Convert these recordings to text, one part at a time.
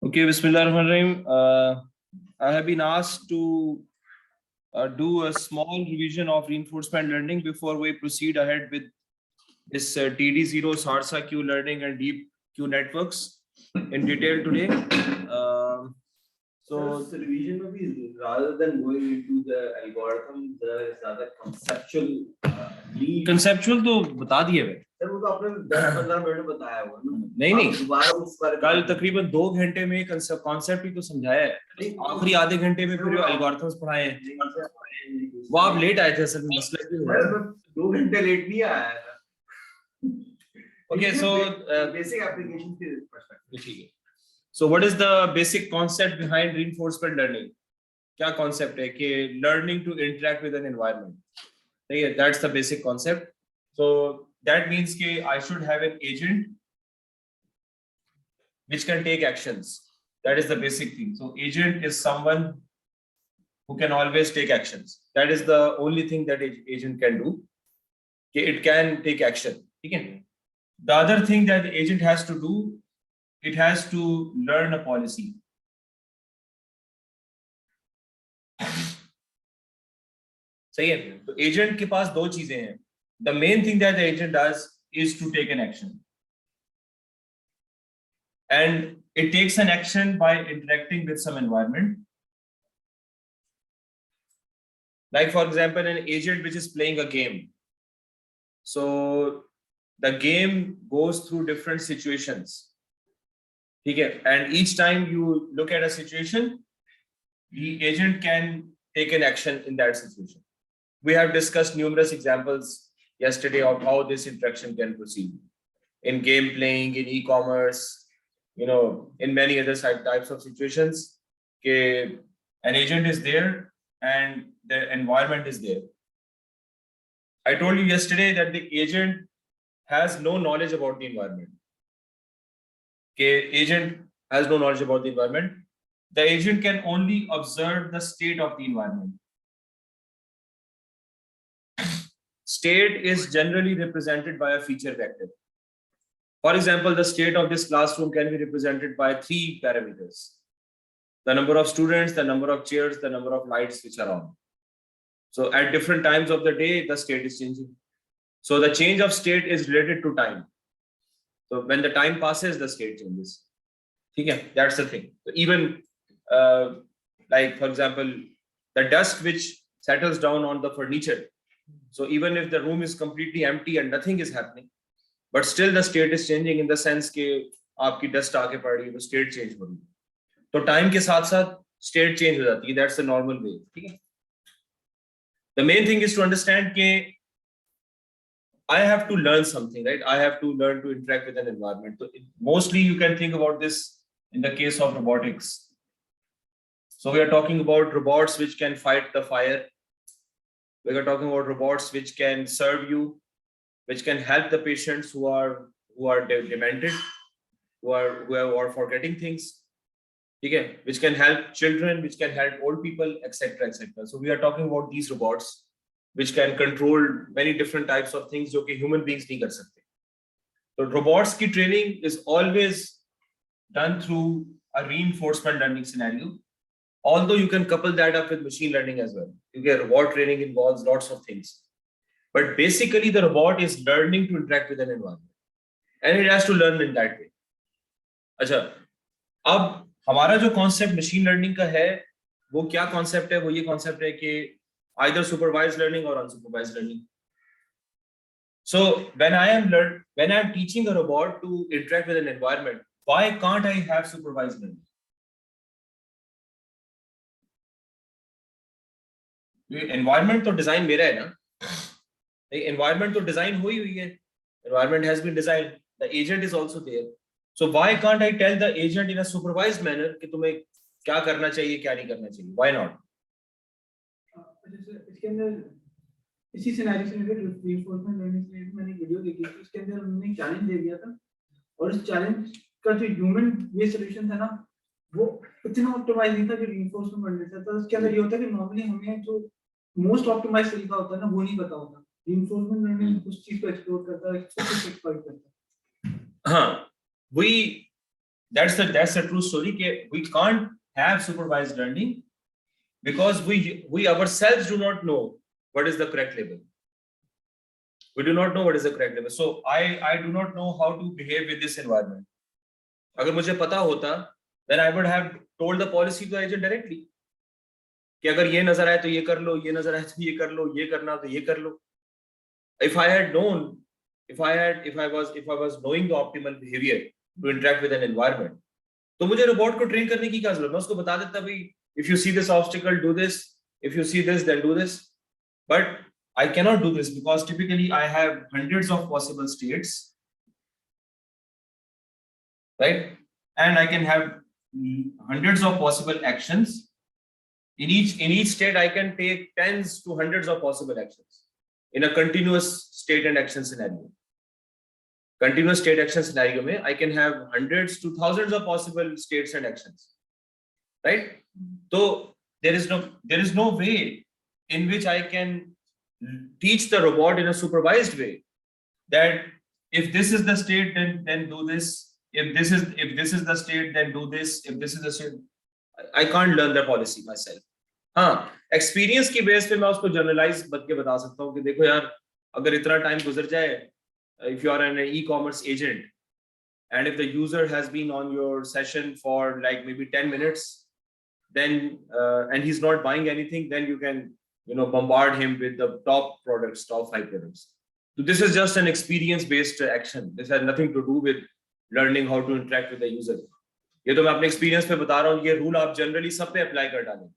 Okay, Bismillahirrahmanirrahim. I have been asked to do a small revision of reinforcement learning before we proceed ahead with this TD0 SARSA Q learning and deep Q networks in detail today. So revision में भी rather than going into the algorithm, the rather conceptual तो बता दिए वे sir वो तो आपने 10-15 minute में बताया हुआ ना नहीं दोबारा उस बारे कल तकरीबन 2 घंटे में कॉन्सेप्ट ही तो समझाया है आखिरी आधे घंटे में फिर एल्गोरिथम्स पढ़ाए हैं वो आप लेट आए थे असल में मसला क्यों हुआ 2 घंटे लेट नहीं आया था Okay, so basic applications के perspective ठीक है. So what is the basic concept behind reinforcement learning? क्या concept है कि learning to interact with an environment. ठीक है, that's the basic concept. So that means कि I should have an agent which can take actions. That is the basic thing. So agent is someone who can always take actions. That is the only thing that agent can do. कि it can take action. ठीक है. The other thing that the agent has to do, it has to learn a policy. सही है. तो agent के पास दो चीजें हैं. The main thing that the agent does is to take an action, and it takes an action by interacting with some environment. Like for example, an agent which is playing a game. So the game goes through different situations. Okay, and each time you look at a situation, the agent can take an action in that situation. We have discussed numerous examples yesterday of how this interaction can proceed in game playing, in e-commerce, in many other types of situations. Okay, an agent is there and the environment is there. I told you yesterday that the agent has no knowledge about the environment. Okay, agent has no knowledge about the environment. The agent can only observe the state of the environment. State is generally represented by a feature vector. For example, the state of this classroom can be represented by 3 parameters: the number of students, the number of chairs, the number of lights which are on. So at different times of the day, the state is changing. So the change of state is related to time. So when the time passes, the state changes. Okay, that's the thing. So even like for example, the dust which settles down on the furniture. So even if the room is completely empty and nothing is happening, but still the state is changing in the sense कि आपकी dust आके पड़ रही है तो state change हो रही है. तो time के साथ साथ state change हो जाती है. That's the normal way. ठीक है. The main thing is to understand कि I have to learn something, right? I have to learn to interact with an environment. So mostly you can think about this in the case of robotics. So we are talking about robots which can fight the fire. We are talking about robots which can serve you, which can help the patients who are demented, who are forgetting things. Okay, which can help children, which can help old people, etc., etc. So we are talking about these robots which can control many different types of things जो कि human beings नहीं कर सकते. So robots की training is always done through a reinforcement learning scenario. Although you can couple that up with machine learning as well. Okay, robot training involves lots of things. But basically the robot is learning to interact with an environment. And it has to learn in that way. अच्छा, अब हमारा जो concept machine learning का है, वो क्या concept है? वो ये concept है कि either supervised learning or unsupervised learning. So when I am teaching a robot to interact with an environment, why can't I have supervised learning? Environment तो design मेरा है ना. Environment तो design हुई है. Environment has been designed. The agent is also there. So why can't I tell the agent in a supervised manner कि तुम्हें क्या करना चाहिए, क्या नहीं करना चाहिए? Why not? इसके अंदर इसी सिनेरियो से रिलेटेड रिइंफोर्समेंट लर्निंग से मैंने वीडियो देखी थी. इसके अंदर उन्होंने चैलेंज दे दिया था और इस चैलेंज का जो ह्यूमन बेस्ड सॉल्यूशन था ना वो इतना ऑप्टिमाइज नहीं था जो रिइंफोर्समेंट लर्निंग था. तो इसके अंदर ये होता है कि नॉर्मली हमें जो मोस्ट ऑप्टिमाइज तरीका होता है ना वो नहीं पता होता. रिइंफोर्समेंट लर्निंग उस चीज को एक्सप्लोर करता है, उसको एक्सप्लोर करता है. हाँ, that's the true story. We can't have supervised learning because we ourselves do not know what is the correct label. We do not know what is the correct label. So I do not know how to behave with this environment. अगर मुझे पता होता, then I would have told the policy to the agent directly कि अगर ये नजर आए तो ये कर लो, ये नजर आए तो ये कर लो, ये करना तो ये कर लो. If I had known, if I was knowing the optimal behavior to interact with an environment, तो मुझे रोबोट को ट्रेन करने की क्या जरूरत है? मैं उसको बता देता भाई, if you see this obstacle, do this. If you see this, then do this. But I cannot do this because typically I have hundreds of possible states, right? And I can have hundreds of possible actions. In each state, I can take tens to hundreds of possible actions in a continuous state and action scenario. Continuous state action scenario mein, I can have hundreds to thousands of possible states and actions, right? So there is no way in which I can teach the robot in a supervised way that if this is the state, then do this. If this is the state, then do this. If this is the state, I can't learn the policy myself. हाँ, experience की base पे मैं उसको generalize बत के बता सकता हूँ कि देखो यार, अगर इतना time गुजर जाए, if you are an e-commerce agent, and if the user has been on your session for like maybe 10 minutes, then and he's not buying anything, then you can bombard him with the top products, top 5 products. So this is just an experience-based action. This has nothing to do with learning how to interact with the user. ये तो मैं अपने experience पे बता रहा हूँ, ये rule आप generally सब पे apply कर डालें.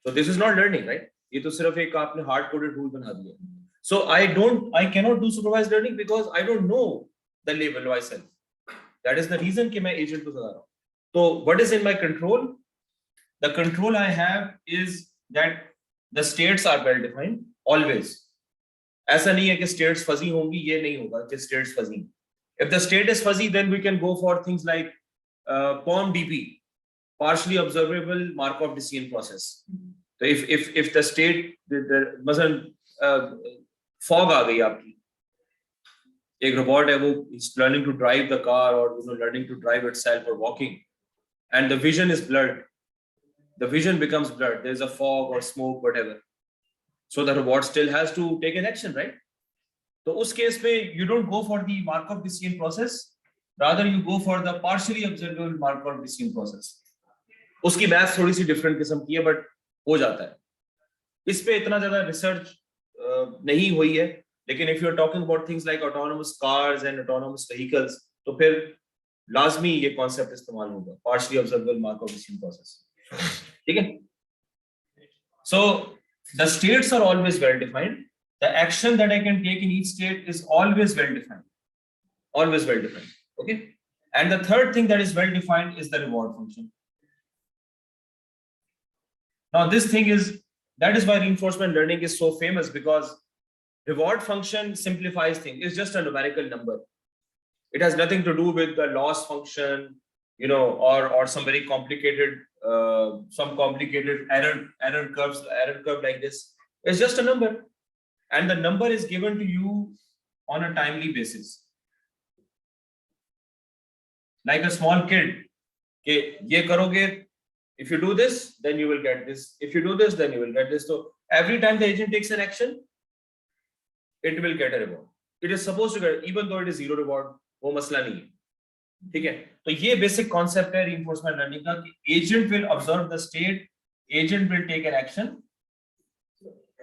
So this is not learning, right? ये तो सिर्फ एक आपने hard-coded rule बना दिया. So I cannot do supervised learning because I don't know the label myself. That is the reason कि मैं agent को बता रहा हूँ. So what is in my control? The control I have is that the states are well defined always. ऐसा नहीं है कि states fuzzy होंगी, ये नहीं होगा कि states fuzzy. If the state is fuzzy, then we can go for things like POMDP, partially observable Markov decision process. So if the state, मसलन fog आ गई आपकी, एक robot है वो is learning to drive the car or learning to drive itself or walking, and the vision is blurred. The vision becomes blurred. There's a fog or smoke, whatever. So the robot still has to take an action, right? So उस case में you don't go for the Markov decision process, rather you go for the partially observable Markov decision process. उसकी math थोड़ी सी different किस्म की है, but हो जाता है. इस पे इतना ज़्यादा research नहीं हुई है, लेकिन if you're talking about things like autonomous cars and autonomous vehicles, तो फिर लाजमी ये concept इस्तेमाल होगा, partially observable Markov decision process. ठीक है? So the states are always well defined. The action that I can take in each state is always well defined. Always well defined. Okay. And the third thing that is well defined is the reward function. Now that is why reinforcement learning is so famous, because reward function simplifies things. It's just a numerical number. It has nothing to do with the loss function, or some very complicated, some complicated error curve like this. It's just a number. And the number is given to you on a timely basis. Like a small kid, okay, ye karoge, if you do this, then you will get this. If you do this, then you will get this. So every time the agent takes an action, it will get a reward. It is supposed to get, even though it is zero reward, वो मसला नहीं है. ठीक है? तो ये basic concept है reinforcement learning का कि agent will observe the state, agent will take an action.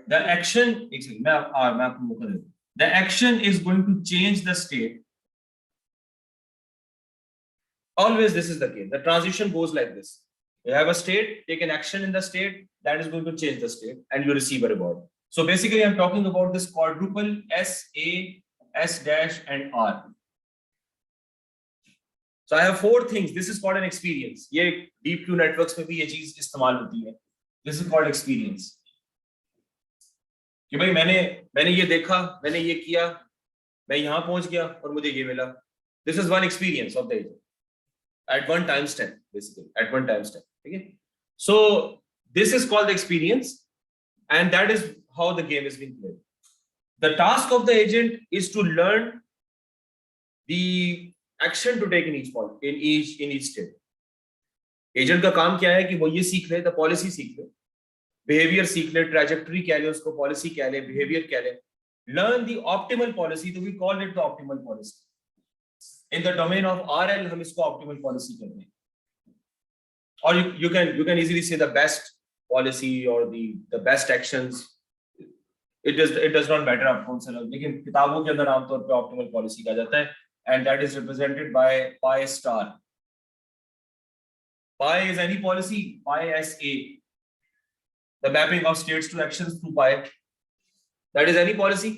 The action, the action is going to change the state. Always this is the case. The transition goes like this. You have a state, take an action in the state, that is going to change the state, and you receive a reward. So basically, I'm talking about this quadruple S, A, S dash, and R. So I have 4 things. This is called an experience. ये deep Q networks में भी ये चीज इस्तेमाल होती है. This is called experience. कि भाई मैंने ये देखा, मैंने ये किया, मैं यहाँ पहुंच गया और मुझे ये मिला. This is one experience of the agent at one time step, basically at one time step. Okay. So this is called the experience, and that is how the game is being played. The task of the agent is to learn the action to take in each state. Agent का काम क्या है कि वो ये सीख ले, the policy सीख ले, बिहेवियर सीख ले, ट्रैजेक्टरी कह ले उसको, पॉलिसी कह ले, बिहेवियर कह ले, learn the optimal policy, तो we call it the optimal policy. In the domain of RL हम इसको optimal policy कहते हैं. Or you can easily say the best policy or the best actions. It does not matter आप कौन सा लो, लेकिन किताबों के अंदर आमतौर पे optimal policy कहा जाता है, and that is represented by pi star. Pi is any policy, pi SA, the mapping of states to actions through pi. That is any policy.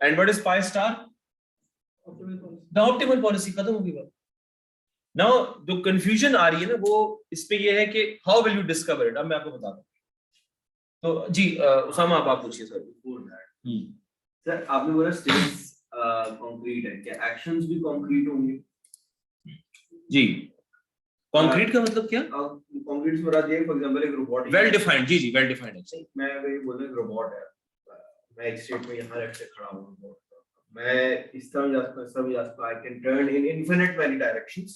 And what is pi star? Optimal policy. The optimal policy. खत्म होगी बात. Now जो confusion आ रही है ना वो इस पे ये है कि how will you discover it? अब मैं आपको बताता हूँ. तो जी उसामा आप पूछिए सर. Before that, सर आपने बोला states concrete है, क्या actions भी concrete होंगे? जी. Concrete का मतलब क्या? Concrete से मुराद ये है, for example एक robot. Well defined. जी well defined है. मैं वही बोल रहा हूँ robot है. मैं एक स्टेट में यहाँ रख से खड़ा हूँ, मैं इस तरह जा सकता हूँ, इस तरह जा सकता हूँ. I can turn in infinite many directions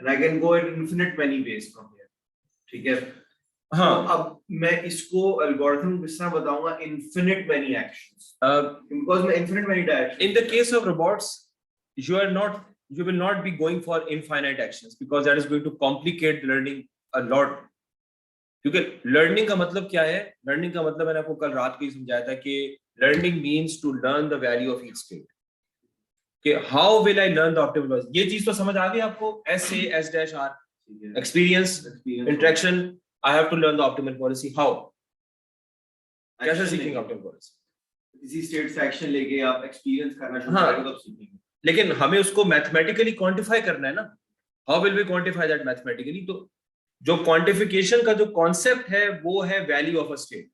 and I can go in infinite many ways from here. ठीक है. हाँ. तो अब मैं इसको algorithm किस तरह बताऊँगा? Infinite many actions. Because मैं infinite many directions. In the case of robots, you will not be going for infinite actions because that is going to complicate learning a lot. क्योंकि learning का मतलब क्या है? Learning का मतलब मैंने आपको कल रात को ही समझाया था कि learning means to learn the value of each state. कि how will I learn the optimal policy? ये चीज तो समझ आ गई आपको? SA, S-R, experience, interaction. I have to learn the optimal policy. How? कैसे सीखेंगे optimal policy? किसी स्टेट से एक्शन लेके आप एक्सपीरियंस करना शुरू हाँ. करोगे तब सीखेंगे. लेकिन हमें उसको मैथमेटिकली क्वांटिफाई करना है ना. How will we quantify that mathematically? तो जो क्वांटिफिकेशन का जो कॉन्सेप्ट है वो है वैल्यू ऑफ अ स्टेट.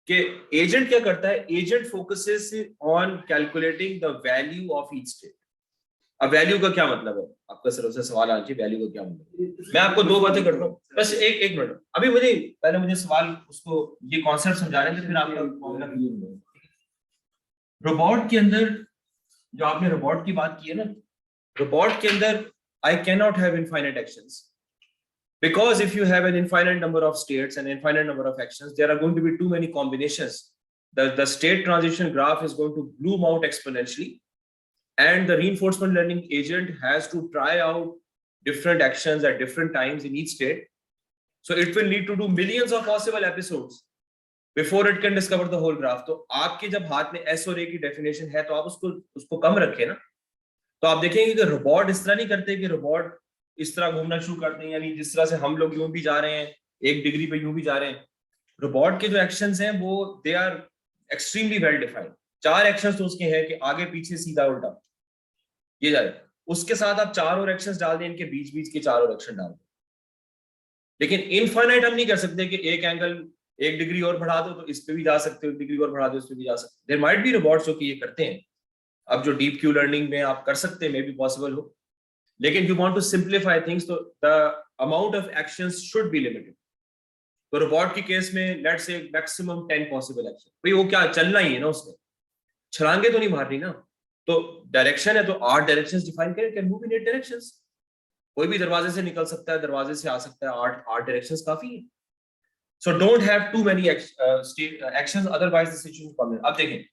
कि एजेंट क्या करता है? Agent focuses on calculating the value of each state. अब वैल्यू का क्या मतलब है? आपका सिर्फ से सवाल आना चाहिए वैल्यू का क्या मतलब है. मैं आपको दो बातें करता हूँ, बस एक मिनट. अभी मुझे सवाल उसको ये कॉन्सेप्ट समझाने थे, फिर आपका फॉर्मूला क्लियर हो जाएगा. रोबोट के अंदर जो आपने रोबोट की बात की है ना, रोबोट के अंदर I cannot have infinite actions because if you have an infinite number of states and infinite number of actions, there are going to be too many combinations. The state transition graph is going to bloom out exponentially, and the reinforcement learning agent has to try out different actions at different times in each state. So it will need to do millions of possible episodes before it can discover the whole graph. तो आपके जब हाथ में S और A की definition है तो आप उसको कम रखें ना. तो आप देखेंगे कि रोबोट इस तरह नहीं करते कि रोबोट इस तरह घूमना शुरू करते हैं, यानी जिस तरह से हम लोग यूं भी जा रहे हैं, 1 डिग्री पे यूं भी जा रहे हैं. रोबोट के जो एक्शंस हैं वो they are extremely well defined. 4 actions तो उसके हैं कि आगे पीछे सीधा उल्टा ये जा रहे हैं. उसके साथ आप 4 और एक्शंस डाल दें, इनके बीच बीच के 4 और एक्शन डाल दें. लेकिन इनफाइनाइट हम नहीं कर सकते कि एक एंगल 1 डिग्री और बढ़ा दो तो इस पे भी जा सकते हो, 1 डिग्री और बढ़ा दो इस पे भी जा सकते हो. देयर माइट बी रोबोट्स जो कि ये करते हैं. अब जो डीप क्यू लर्निंग में आप कर सकते हैं, मे बी पॉसिबल हो, लेकिन you want to simplify things, तो the amount of actions should be limited. तो रोबोट की केस में let's say maximum 10 possible action. भाई वो क्या चलना ही है ना, उसमें छलांगे तो नहीं मारनी ना. तो डायरेक्शन है तो 8 डायरेक्शंस डिफाइन करें, कैन मूव इन 8 डायरेक्शंस. कोई भी दरवाजे से निकल सकता है, दरवाजे से आ सकता है, 8 डायरेक्शंस काफी है. So don't have too many actions, otherwise the situation problem. अब देखें,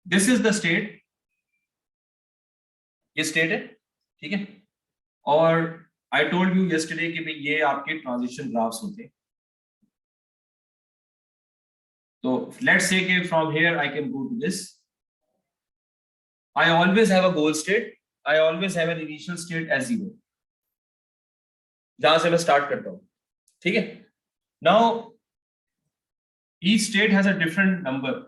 दिस इज द स्टेट, ये स्टेट है, ठीक है. और आई टोल्ड यू यस्टरडे कि ये आपके ट्रांजिशन ग्राफ्स होते हैं. तो लेट्स से कि from here I can go to this. I always have a goal state, I always have an initial state as 0, जहां से मैं स्टार्ट करता हूं, ठीक है. Now each state has a different number.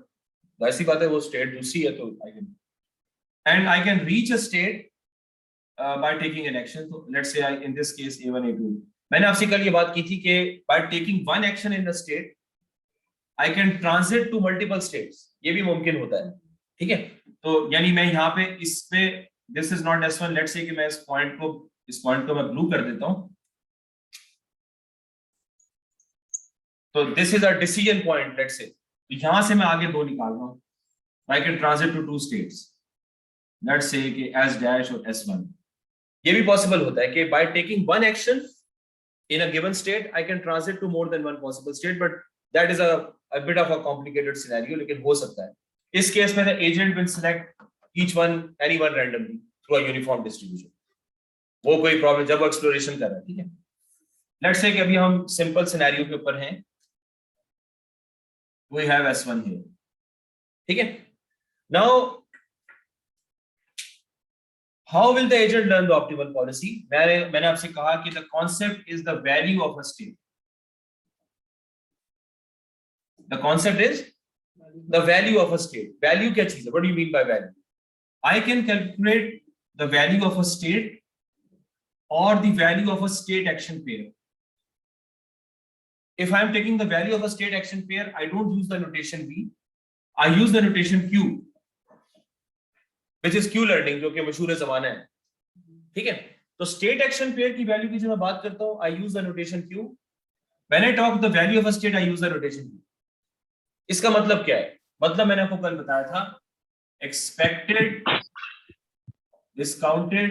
ऐसी बात है वो स्टेट दूसरी है तो I can reach a state by taking an action. So let's say in this case A1 A2. मैंने आपसे कल ये बात की थी कि by taking one action in the state I can transit to multiple states. ये भी मुमकिन होता है, ठीक है. तो यानी मैं यहाँ पे इस पे this is not S1, let's say कि मैं इस पॉइंट को मैं ब्लू कर देता हूँ. तो this is a decision point, let's say. तो यहाँ से मैं आगे 2 निकाल रहा हूँ. I can transit to 2 states. Let's say कि s डैश और s1, ये भी पॉसिबल होता है कि by taking one action in a given state I can transit to more than one possible state, but that is a bit of a complicated scenario, लेकिन हो सकता है. इस केस में the agent will select anyone randomly through a uniform distribution. वो कोई problem जब exploration कर रहा है, ठीक है. लेट्स से कि अभी हम सिंपल सिनेरियो के ऊपर हैं. We have S1 here, ठीक है. Now how will the agent learn the optimal policy? मैंने आपसे कहा कि the concept is the value of a state. The concept is the value of a state. Value क्या चीज है? What do you mean by value? I can calculate the value of a state or the value of a state action pair. If I am taking the value of a state action pair, I don't use the notation V. I use the notation Q, which is Q learning, जो कि मशहूर ज़माना है, ठीक है. तो state action pair की value की जब मैं बात करता हूँ, I use the notation Q. When I talk the value of a state, I use the notation Q. इसका मतलब क्या है? मतलब मैंने आपको कल बताया था, expected, discounted,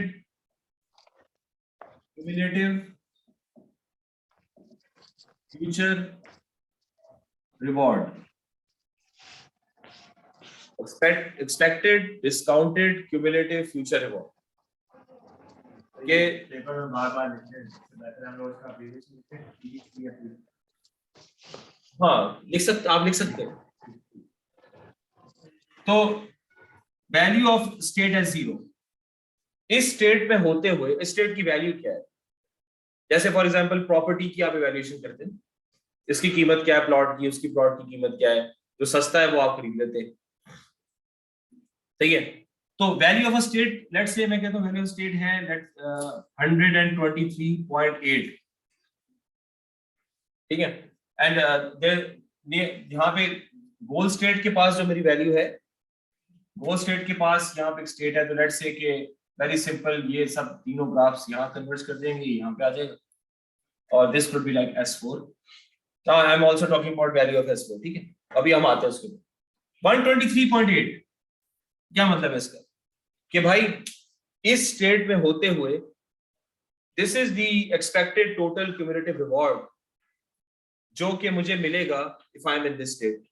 cumulative, future reward. Expected, discounted, cumulative, future reward. ये पेपर में बार-बार लिखते हैं, बेहतर हम लोग उसका abbreviation लिखते हैं, हाँ आप लिख सकते हैं. तो वैल्यू ऑफ स्टेट एज 0, इस स्टेट में होते हुए स्टेट की वैल्यू क्या है? जैसे फॉर एग्जांपल प्रॉपर्टी की आप इवैल्यूएशन करते हैं, इसकी कीमत क्या है प्लॉट की, उसकी प्लॉट की कीमत क्या है, जो सस्ता है वो आप खरीद लेते हैं, सही है. तो value of a state, let's say मैं कहता हूं वैल्यू ऑफ स्टेट है 123.8, ठीक है. एंड यहाँ पे गोल स्टेट के पास जो मेरी वैल्यू है, गोल स्टेट के पास यहाँ पे एक स्टेट है, तो लेट्स से कि वेरी सिंपल, ये सब तीनों ग्राफ्स यहाँ कन्वर्ट कर देंगे, यहाँ पे आ जाएगा, और this would be like S4. Now I am also talking about value of S4, ठीक है. अभी हम आते हैं उसके बाद 123.8. क्या मतलब है इसका? कि भाई इस स्टेट में होते हुए this is the expected total cumulative reward जो कि मुझे मिलेगा if I M in this state.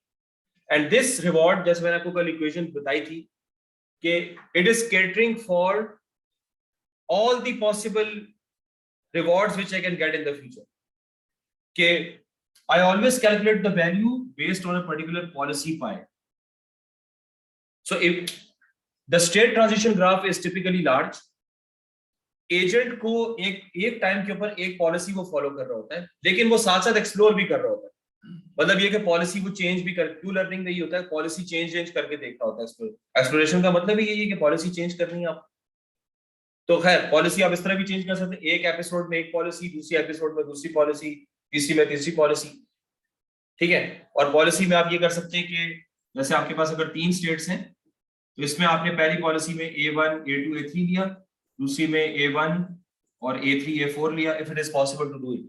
And this reward, जैसे मैंने आपको कल इक्वेशन बताई थी कि it is catering for all the possible rewards which I can get in the future. कि I always calculate the value based on a particular policy pi. So if the state transition graph is typically large, agent को एक time के ऊपर एक policy वो follow कर रहा होता है, लेकिन वो साथ साथ एक्सप्लोर भी कर रहा होता है. मतलब ये कि पॉलिसी वो चेंज भी कर, क्यू लर्निंग नहीं होता है, पॉलिसी चेंज करके देखता होता है. एक्सप्लोरेशन का मतलब ही यही है कि पॉलिसी चेंज करनी है आप. तो खैर पॉलिसी आप इस तरह भी चेंज कर सकते हैं, एक एपिसोड में एक पॉलिसी, दूसरी एपिसोड में दूसरी पॉलिसी, तीसरी में तीसरी पॉलिसी, ठीक है. और पॉलिसी में आप ये कर सकते हैं कि जैसे आपके पास अगर 3 स्टेट्स हैं, तो इसमें आपने पहली पॉलिसी में A1, A2, A3 लिया, दूसरी में A1 और A3, A4 लिया. If it is possible to do it,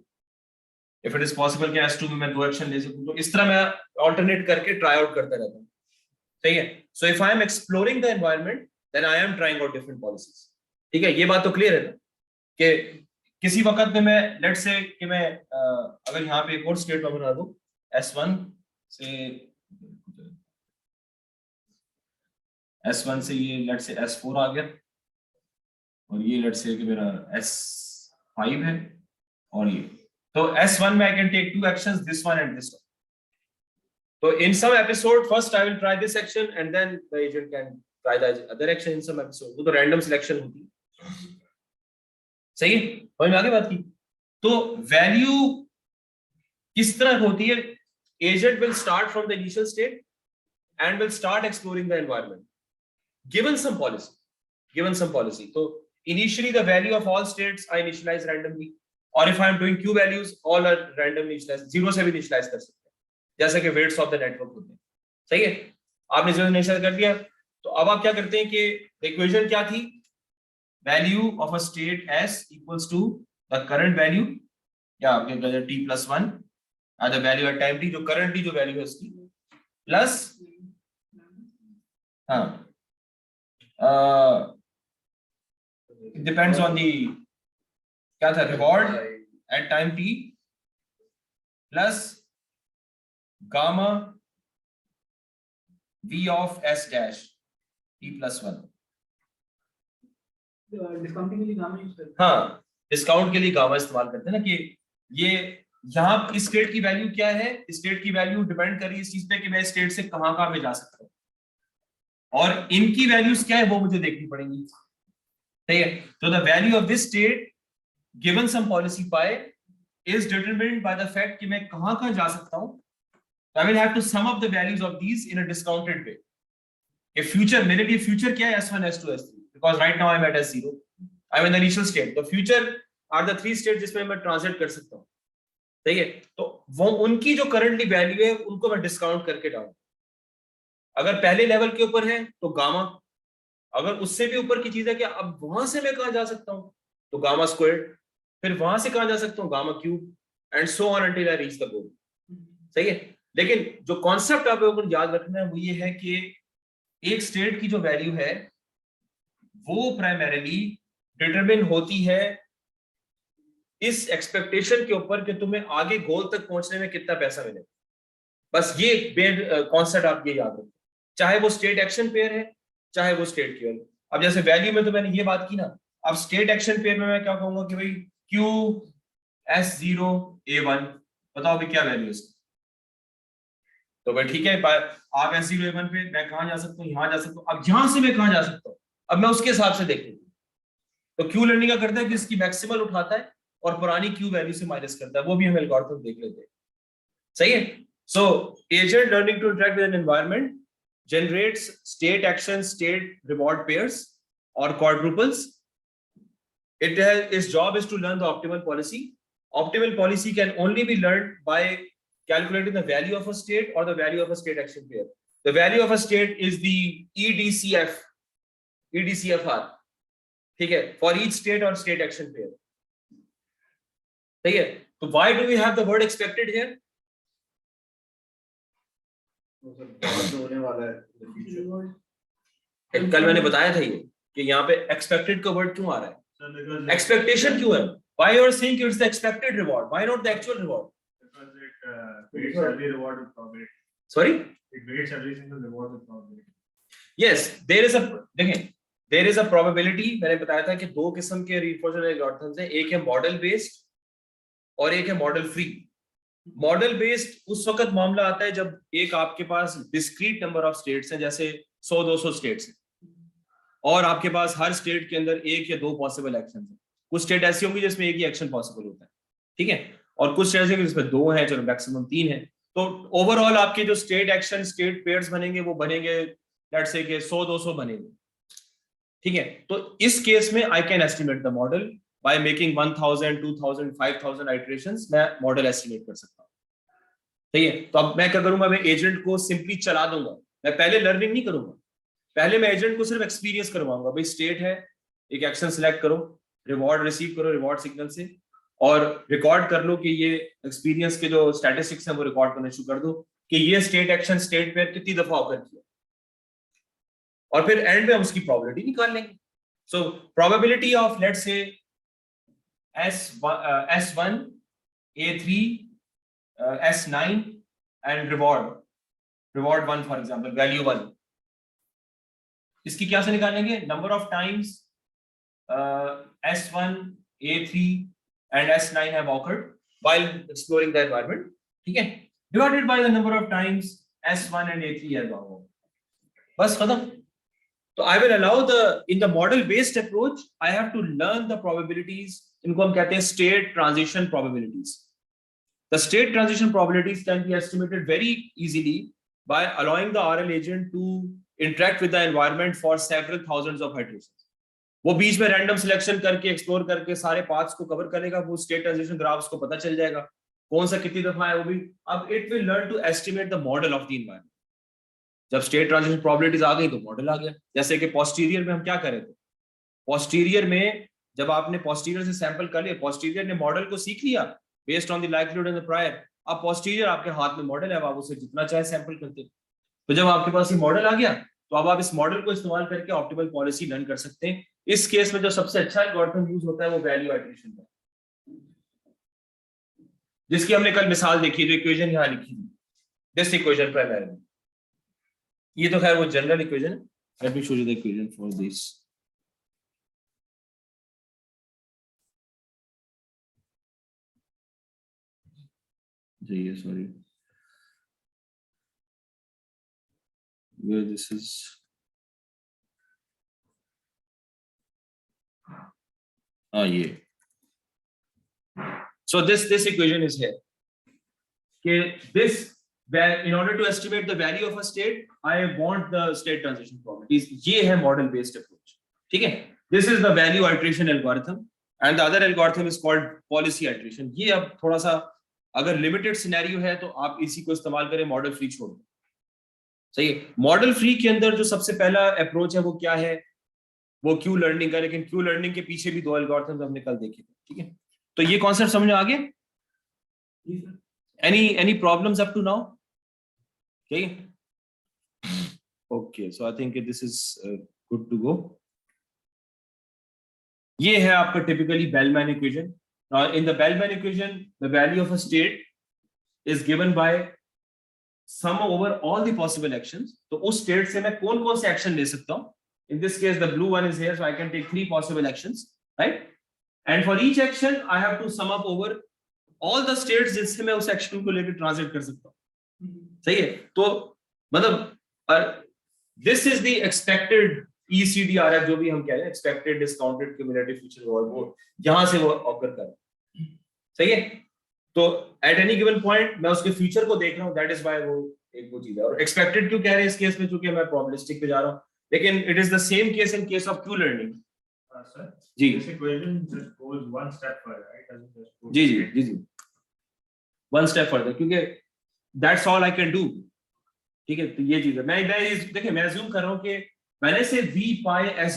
if it is possible कि S2 में मैं 2 एक्शन ले सकूं, तो इस तरह मैं ऑल्टरनेट करके ट्राई आउट करता रहता हूं, सही है. So if I am exploring the environment then I am trying out different policies, ठीक है. ये बात तो क्लियर है ना कि किसी वक्त में मैं लेट्स से कि मैं अगर यहाँ पे एक और स्टेट में बना दूं S1 से ये लेट्स से S4 आ गया, और ये लेट्स से कि मेरा S5 है, और ये तो S1 में I can take 2 actions, this one and this one. So in some episode first I will try this action and then the agent can try the other action in some episode. वो तो random selection होती है, सही है. समझ में आगे बात की. तो वैल्यू किस तरह होती है? Agent will start from the initial state and will start exploring the environment given some policy. So initially the value of all states I initialize randomly, or if I am doing Q values all are randomly initialized, 0 से भी initialize कर सकते हैं, जैसे कि weights of the network होते हैं, सही है. आपने 0 initialize कर दिया, तो अब आप क्या करते हैं कि इक्वेशन क्या थी? value of a state S equals to the current value, या आपके t plus 1 the value at time t, जो currently जो value है उसकी, plus हाँ it depends on the क्या था reward at time t plus gamma v of s dash t plus 1. Discounting के लिए गामा यूज करते हाँ, डिस्काउंट के लिए गामा इस्तेमाल करते हैं ना, कि ये यहाँ इस स्टेट की वैल्यू क्या है, स्टेट की वैल्यू डिपेंड कर रही है इस चीज पे कि मैं स्टेट से कहां कहां पे जा सकता हूँ, और इनकी वैल्यूज क्या है वो मुझे देखनी पड़ेंगी, ठीक है। तो the value of this state given some policy pi is determined by the fact कि मैं कहां कहां जा सकता हूँ। I will have to sum up the values of these in a discounted way. ये फ्यूचर, मेरे लिए फ्यूचर क्या है, S1 S2 S3, because right now I'm at S0, I'm in the initial state. The future are the 3 states जिसमें मैं transit कर सकता हूँ, ठीक है। तो वो उनकी जो करंटली वैल्यू है उनको मैं डिस्काउंट करके डालूं। अगर पहले लेवल के ऊपर है तो गामा, अगर उससे भी ऊपर की चीज है कि अब वहां से मैं कहां जा सकता हूँ तो गामा स्क्वायर्ड, फिर वहां से कहां जा सकता हूँ gamma cube, and so on until I reach the goal, सही है। लेकिन जो कॉन्सेप्ट आप लोगों को याद रखना है वो ये है कि एक स्टेट की जो वैल्यू है वो प्राइमरीली डिटरमिन होती है इस एक्सपेक्टेशन के ऊपर कि तुम्हें आगे गोल तक पहुंचने में कितना पैसा मिलेगा। बस ये कॉन्सेप्ट आप ये याद रखो, चाहे वो स्टेट एक्शन पेयर है चाहे वो स्टेट की वैल्यू। अब जैसे वैल्यू में तो मैंने ये बात की ना, अब स्टेट एक्शन पेयर में मैं क्या कहूंगा कि भाई Q S0 A1, बताओ भी क्या वैल्यू है, तो भाई ठीक है, आप S0 A1 पे मैं कहां जा सकता हूँ, यहां जा सकता हूँ, अब यहां से मैं कहां जा सकता हूँ, अब मैं उसके हिसाब से देख लूंगा। तो क्यू लर्निंग का करता है कि इसकी मैक्सिमल उठाता है और पुरानी क्यू वैल्यू से माइनस करता है, वो भी हम एल्गोरिथम देख लेते हैं, सही है। So agent learning to interact with an environment generates state action state reward pairs or quadruples. Its job is to learn the optimal policy. Optimal policy can only be learned by calculating the value of a state or the value of a state action pair. The value of a state is the EDCFR, ठीक है, for each state or state action pair, ठीक है। तो why do we have the word expected here? होने वाला है in the future. कल मैंने बताया था ये कि यहाँ पे expected का word क्यों आ रहा है, expectation क्यों है, why you are saying it's the expected reward, why not the actual reward? Because it weights every reward with probability. Sorry, It weights every single reward with probability. yes, देखें there is a probability। मैंने बताया था कि दो किस्म के reinforcement algorithms हैं, एक है मॉडल बेस्ड और एक है मॉडल फ्री। मॉडल बेस्ड उस वक्त मामला आता है जब एक आपके पास डिस्क्रीट नंबर ऑफ स्टेट्स हैं, जैसे 100-200 स्टेट्स हैं, और आपके पास हर स्टेट के अंदर एक या दो पॉसिबल एक्शन हैं। कुछ स्टेट ऐसी होंगी जिसमें एक ही एक्शन पॉसिबल होता है, ठीक है, और कुछ स्टेट ऐसी होंगी जिसमें दो हैं, चलो मैक्सिमम 3 है। तो ओवरऑल आपके जो स्टेट एक्शन स्टेट पेयर्स बनेंगे वो बनेंगे लेट्स से कि 100-200 बनेंगे, ठीक है। तो इस केस में I can estimate the model by making 1000 2000 5000 iterations, मैं मॉडल एस्टिमेट कर सकता हूं, ठीक है। तो अब मैं क्या करूंगा, मैं एजेंट को सिंपली चला दूंगा, मैं पहले लर्निंग नहीं करूंगा, पहले मैं एजेंट को सिर्फ एक्सपीरियंस करवाऊंगा। भाई स्टेट है, एक एक्शन सिलेक्ट करो, रिवॉर्ड रिसीव करो रिवॉर्ड सिग्नल से, और रिकॉर्ड कर लो कि ये एक्सपीरियंस के जो स्टैटिस्टिक्स हैं वो रिकॉर्ड करना शुरू कर दो कि ये स्टेट एक्शन स्टेट पेयर कितनी दफा ऑकर किया, और फिर एंड में हम उसकी प्रोबेबिलिटी निकाल लेंगे। So probability of let's say S1 A3 S9 and reward 1 for example, value 1, इसकी क्या से निकालेंगे, number of times S1 A3 and S9 have occurred while exploring the environment, ठीक है, divided by the number of times S1 and A3 have occurred, बस खत्म। तो I will allow in the model based approach I have to learn the probabilities, इनको हम कहते हैं state transition probabilities. The state transition probabilities can be estimated very easily by allowing the RL agent to interact with the environment for several thousands of iterations. वो बीच में random selection करके explore करके सारे paths को cover करेगा, वो state transition graphs को पता चल जाएगा कौन सा कितनी दफा है वो भी। अब it will learn to estimate the model of the environment. जब स्टेट ट्रांजिशन प्रोबेबिलिटीज आ गई तो मॉडल आ गया। जैसे कि पोस्टीरियर में हम क्या करें थे, पोस्टीरियर में जब आपने पोस्टीरियर से सैंपल कर लिया, पोस्टीरियर ने मॉडल को सीख लिया based on the likelihood and the prior, अब पोस्टीरियर आपके हाथ में मॉडल है, आप उसे जितना चाहे सैंपल करते। तो जब आपके पास ये मॉडल आ गया तो अब आप इस मॉडल को इस्तेमाल करके ऑप्टिमल पॉलिसी लर्न कर सकते हैं। इस केस में जो सबसे अच्छा एल्गोरिथम यूज होता है वो वैल्यू आइटरेशन का, जिसकी हमने कल मिसाल देखी, जो इक्वेशन यहाँ लिखी थी, दिस इक्वेशन प्राइमरीली। ये तो खैर वो जनरल इक्वेशन है। Let me show you the equation for this. जी सॉरी, where this is ये so this equation is here okay, this where in order to estimate the value of a state I want the state transition probabilities, ये है model based approach, ठीक है। this is the value iteration algorithm and the other algorithm is called policy iteration। ये अब थोड़ा सा अगर limited scenario है तो आप इसी को इस्तेमाल करें, मॉडल फ्री छोड़ दें, सही है। मॉडल फ्री के अंदर जो सबसे पहला अप्रोच है वो क्या है, वो क्यू लर्निंग का, लेकिन क्यू लर्निंग के पीछे भी दो एल्गोरिथम्स हमने कल देखे थे, ठीक है। तो ये कॉन्सेप्ट समझ में आ गया? Any problems up to now? Okay, so I think this is good to go. ये है आपका typically Bellman equation. Now in the Bellman equation, the value of a state is given by sum over all the possible actions. तो उस state से मैं कौन-कौन से action ले सकता हूँ? In this case, the blue one is here, so I can take 3 possible actions, right? And for each action, I have to sum up over all the states जिससे मैं उस action को लेकर transit कर सकता हूँ, सही है? तो मतलब this is the expected ECDRF जो भी हम कह रहे हैं, expected discounted cumulative future reward, वो यहाँ से वो ऑकर कर, सही है। तो at any given point मैं उसके फ्यूचर को देख रहा हूँ, that is why वो एक वो चीज है। और expected क्यों कह रहे हैं इस केस में, चूंकि मैं probabilistic पे जा रहा हूँ, लेकिन it is the same case in case of Q learning। Sir, ji this equation just goes one step further, right? Doesn't just go ji one step further, क्योंकि that's all I can do, ठीक है। तो ये चीज है। मैं देखिए मैं assume कर रहा हूँ कि मैंने से V pi S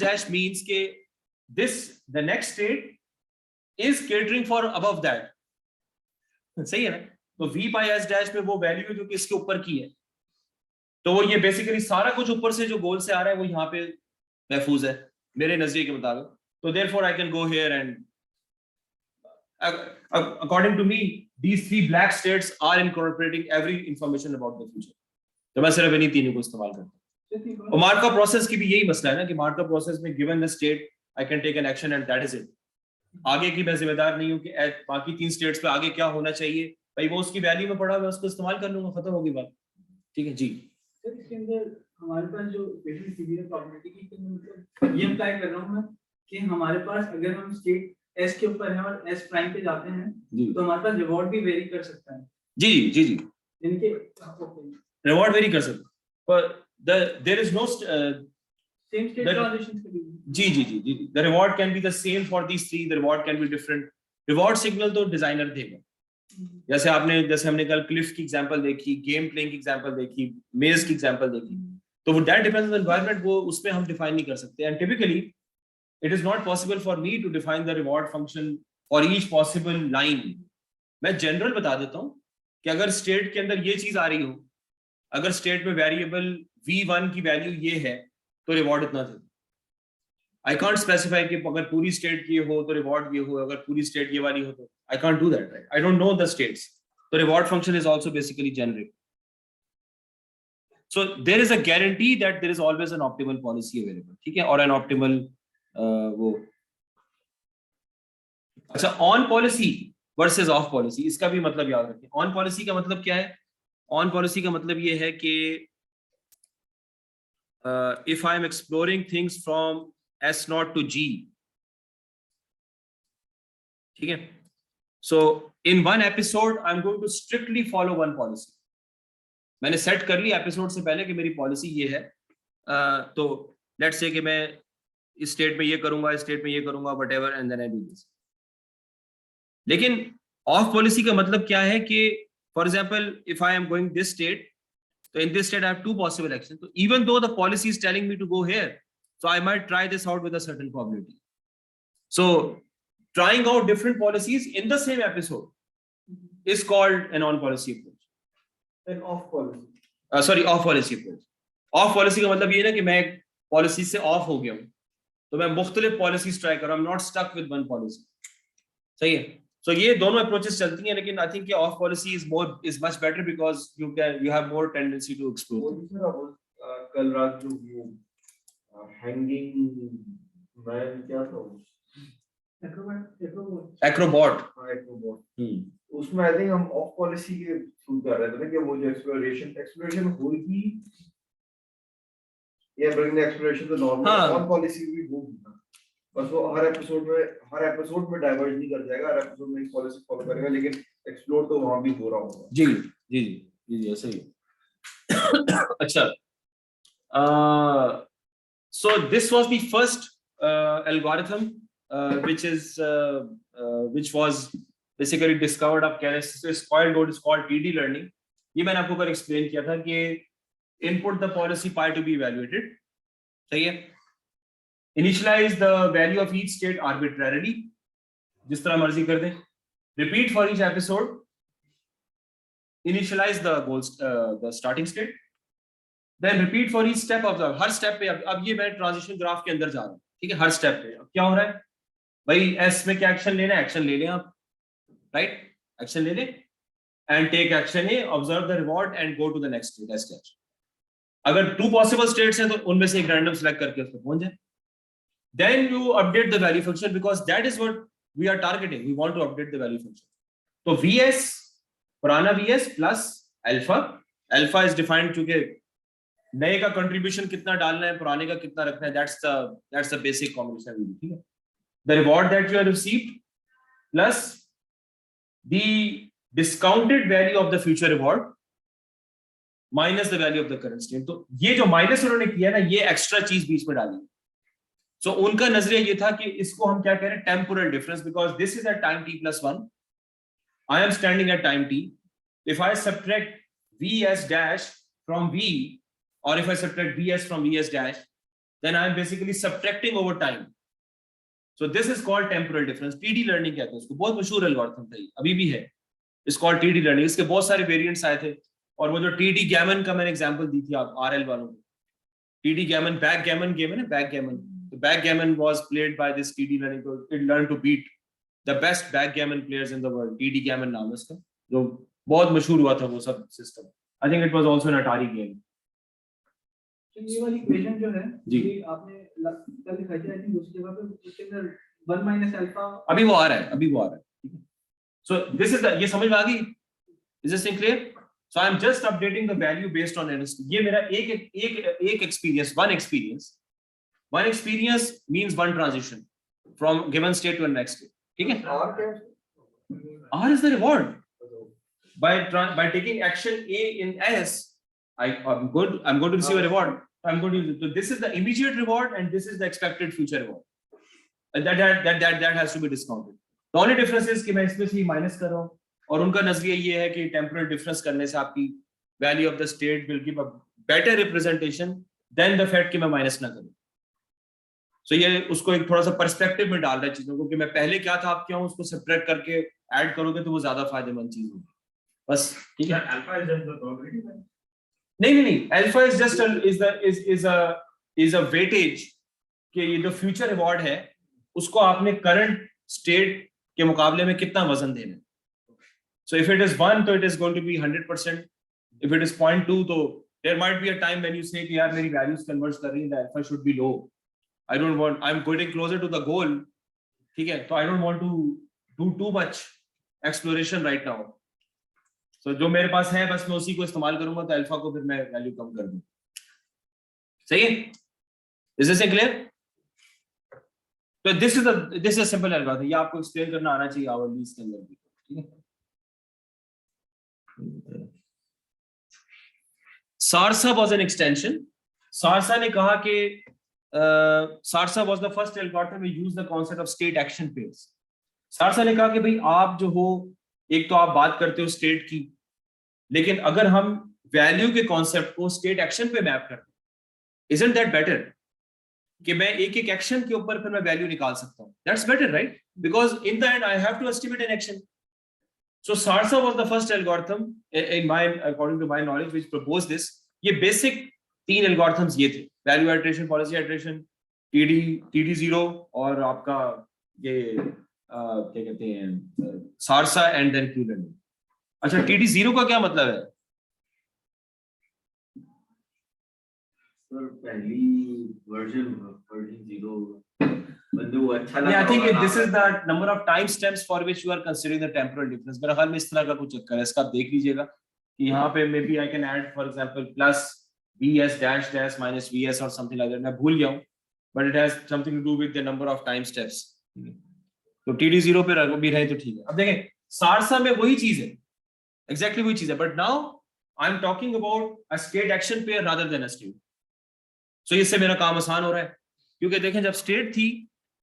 dash means के the next state is catering for above that, सही है ना। तो V pi S dash में वो वैल्यू जो कि इसके ऊपर की है, तो वो ये बेसिकली सारा कुछ ऊपर से जो गोल से आ रहा है वो यहाँ पे महफूज है मेरे नजरिए के मुताबिक। तो therefore I can go here and according to me these 3 black states are incorporating every information about the future। तो मैं सिर्फ इन्हीं तीनों को इस्तेमाल करता हूँ। और मार्कअप प्रोसेस की भी यही मसला है ना कि मार्कअप प्रोसेस में given the state I can take an action and that is it. आगे की मैं जिम्मेदार नहीं हूँ कि बाकी 3 स्टेट्स पे आगे क्या होना चाहिए, भाई वो उसकी वैल्यू में पड़ा, मैं उसको इस्तेमाल कर लूंगा, खत्म होगी बात, ठीक है जी। सर इसके अंदर हमारे पास जो इक्वेशन सीवियर प्रोबेबिलिटी की मतलब ये अप्लाई कर रहा हूँ मैं कि हमारे पास अगर हम स्टेट एस के ऊपर है और एस प्राइम पे जाते हैं तो हमारे पास रिवॉर्ड भी वेरी कर सकता है। जी इनके रिवॉर्ड वेरी कर सकते, पर there is no same state transitions के लिए जी the reward can be the same for these 3, the reward can be different. Reward signal तो डिजाइनर देगा, जैसे हमने कल क्लिफ की एग्जांपल देखी, गेम प्लेइंग की एग्जांपल देखी, मेज की एग्जांपल देखी, तो वो दैट डिपेंड्स ऑन एनवायरनमेंट, वो उसमें हम डिफाइन नहीं कर सकते। And typically it is not possible for me to define the reward function for each possible line. मैं जनरल बता देता हूँ कि अगर स्टेट के अंदर ये चीज आ रही हो, अगर स्टेट में वेरिएबल v1 की वैल्यू ये है तो रिवॉर्ड इतना दे। आई कांट स्पेसिफाई कि अगर पूरी स्टेट ये हो तो रिवॉर्ड ये हो, अगर पूरी स्टेट ये वाली हो तो I can't do that, right? I don't know the states, तो reward function is also basically generic. So there is a guarantee that there is always an optimal policy available, ठीक है, और an optimal वो अच्छा on policy versus of policy, इसका भी मतलब याद रखें। ऑन पॉलिसी का मतलब क्या है? ऑन पॉलिसी का मतलब ये है कि if I am exploring things from S0 to G, ठीक है, so in one episode I'm going to strictly follow one policy। मैंने सेट कर लिया एपिसोड से पहले कि मेरी पॉलिसी ये है, तो लेट्स से कि मैं इस स्टेट में ये करूंगा, इस स्टेट में ये करूंगा, whatever, and then I do this. लेकिन ऑफ पॉलिसी का मतलब क्या है कि for example if I am going this state, so in this state I have 2 possible actions, so even though the policy is telling me to go here, so I might try this out with a certain probability। So trying out different policies in the same episode is called an on policy approach। an off policy sorry of policy approach. Of policy का मतलब ये ना कि मैं policy से of हो गया हूँ, तो मैं मुख्तलिफ पॉलिसीज ट्राई कर रहा हूँ, I am not stuck with one policy. सही है। सो ये दोनों अप्रोचेस चलती हैं, लेकिन I think off policy is much better because you have more tendency to explore. कल रात जो वो हैंगिंग मैन क्या था वो? एक्रोबॉट। हाँ, एक्रोबॉट। उसमें आई थिंक हम ऑफ पॉलिसी के थ्रू कर रहे थे ना कि वो जो एक्सप्लोरेशन होगी या बल्कि एक्सप्लोरेशन तो नॉर्मल हाँ। ऑन पॉलिसी भी होगी ना, बस वो हर एपिसोड में डाइवर्ज नहीं कर जाएगा, हर एपिसोड में एक पॉलिसी फॉलो करेगा, लेकिन एक्सप्लोर तो वहां भी हो रहा होगा। जी जी जी जी ऐसे ही। अच्छा, so this was the first algorithm which was basically discovered of Keras spoiled what is called TD learning. ये मैंने आपको कल एक्सप्लेन किया था कि input the policy pi to be evaluated, सही है। Initialize the value of each state arbitrarily, जिस तरह मर्जी कर दें। Repeat for each episode. Initialize the goals, the starting state. Then repeat for each step of the, her step पे अब ये मैं ट्रांजिशन ग्राफ के अंदर जा रहा हूँ, ठीक है। हर स्टेप पे अब क्या हो रहा है भाई, एस में क्या एक्शन लेना है, एक्शन ले लें आप, राइट, एक्शन ले लें and take action A, observe the reward and go to the next state S catch. अगर 2 पॉसिबल स्टेट्स हैं तो उनमें से एक रैंडम सिलेक्ट करके उस पर पहुंच जाए। Then you update the value function because that is what we are targeting, we want to update the value function. तो वीएस, पुराना VS plus alpha, alpha is defined चूंकि नए का कंट्रीब्यूशन कितना डालना है, पुराने का कितना रखना है, that's the basic combination, ठीक है। The reward that you have received plus the discounted value of the future reward minus the value of the current state। तो ये जो माइनस उन्होंने किया ना, ये एक्स्ट्रा चीज बीच में डाली। सो उनका नजरिया ये था कि इसको हम क्या कह रहे हैं, temporal difference, because this is at time t plus 1, I am standing at time t. If I subtract vs dash from v, or if I subtract vs from vs dash, then I am basically subtracting over time. So this is called temporal difference. TD learning कहते हैं उसको, बहुत मशहूर algorithm था, अभी भी है, it's called TD learning। इसके बहुत सारे वेरिएंट्स आए थे, और वो जो TD गैमन का मैंने एग्जांपल दी थी आप RL वालों को, TD गैमन, बैकगैमन गेम है ना, बैकगैमन, तो बैकगैमन was played by this TD learning, so it learned to beat the best backgammon players in the world। TD Gammon नाम है उसका, जो बहुत मशहूर हुआ था वो सब system. I think it was also an Atari game। तो ये वाली इक्वेशन जो है जी, ये आपने कल दिखाई थी, आई थिंक दूसरी जगह पे, उसके अंदर 1 माइनस अल्फा अभी वो आ रहा है, अभी वो आ रहा है। सो दिस इज ये समझ में आ गई, is this thing clear? So I am just updating the value based on NST. ये मेरा एक experience, one experience means one transition from given state to next state, ठीक है। और क्या R is the reward by taking action A in S, I'm going to receive a reward, I'm going to, so this is the immediate reward and this is the expected future reward, and that has to be discounted। the only difference is कि मैं इसमें से minus कर रहा हूँ, और उनका नजरिया ये है कि टेम्पोरल डिफरेंस करने से आपकी value of the state will give a better representation than the fact कि मैं माइनस ना करूँ। सो ये उसको एक थोड़ा सा पर्सपेक्टिव में डाल रहा है चीजों को, कि मैं पहले क्या था, आप क्या हूँ, उसको सब्ट्रैक्ट करके ऐड करोगे तो वो ज्यादा फायदेमंद चीज होगी, बस, ठीक है। Alpha is just the probability, right? नहीं, alpha is just is a weightage कि ये जो फ्यूचर रिवॉर्ड है उसको आपने करंट स्टेट के मुकाबले में कितना वजन देना है। सो इफ इट इज 1 तो it is going to be 100%, if it is 0.2 तो there might be a time when you say कि यार मेरी वैल्यूज कन्वर्ज कर रही है, the alpha should be low, I don't want, I am getting closer to the goal, ठीक है, तो I don't want to do too much exploration right now. तो जो मेरे पास है बस मैं उसी को इस्तेमाल करूंगा, तो अल्फा को फिर मैं वैल्यू कम कर दूं, सही है। Is this clear? तो this is a simple algorithm, ये आपको एक्सप्लेन करना आना चाहिए आवली इसके अंदर भी, ठीक है। SARSA was an extension. SARSA ने कहा कि SARSA was the first algorithm we use the concept of state action pairs. SARSA ने कहा कि भाई आप जो हो, एक तो आप बात करते हो स्टेट की, लेकिन अगर हम वैल्यू के कॉन्सेप्ट को स्टेट एक्शन पे मैप करते हैं, isn't that better? कि मैं एक एक्शन के ऊपर फिर मैं वैल्यू निकाल सकता हूं, that's better, right? Because in the end I have to estimate an action। So Sarsa was the first algorithm in my, according to my knowledge, which proposed this, ये बेसिक 3 एल्गोरिथम्स ये थे, value iteration, policy iteration, TD0 और आपका ये क्या कहते हैं Saharsa and then Q learning. अच्छा, TD0 का क्या मतलब है? सर पहली वर्जन 0 बंदे वो अच्छा लगा। Yeah, I think this is the number of time steps for which you are considering the temporal difference. मेरा ख्याल में इस तरह का कुछ चक्कर है, इसका आप देख लीजिएगा कि यहाँ पे maybe I can add for example plus VS dash dash minus VS or something like that. मैं भूल गया हूँ, but it has something to do with the number of time steps. तो TD0 पे भी रहे तो ठीक है। अब देखें सारसा में वही चीज है, exactly वही चीज है, but now I'm talking about a state action pair rather than a state. So इससे मेरा काम आसान हो रहा है, क्योंकि देखें जब state थी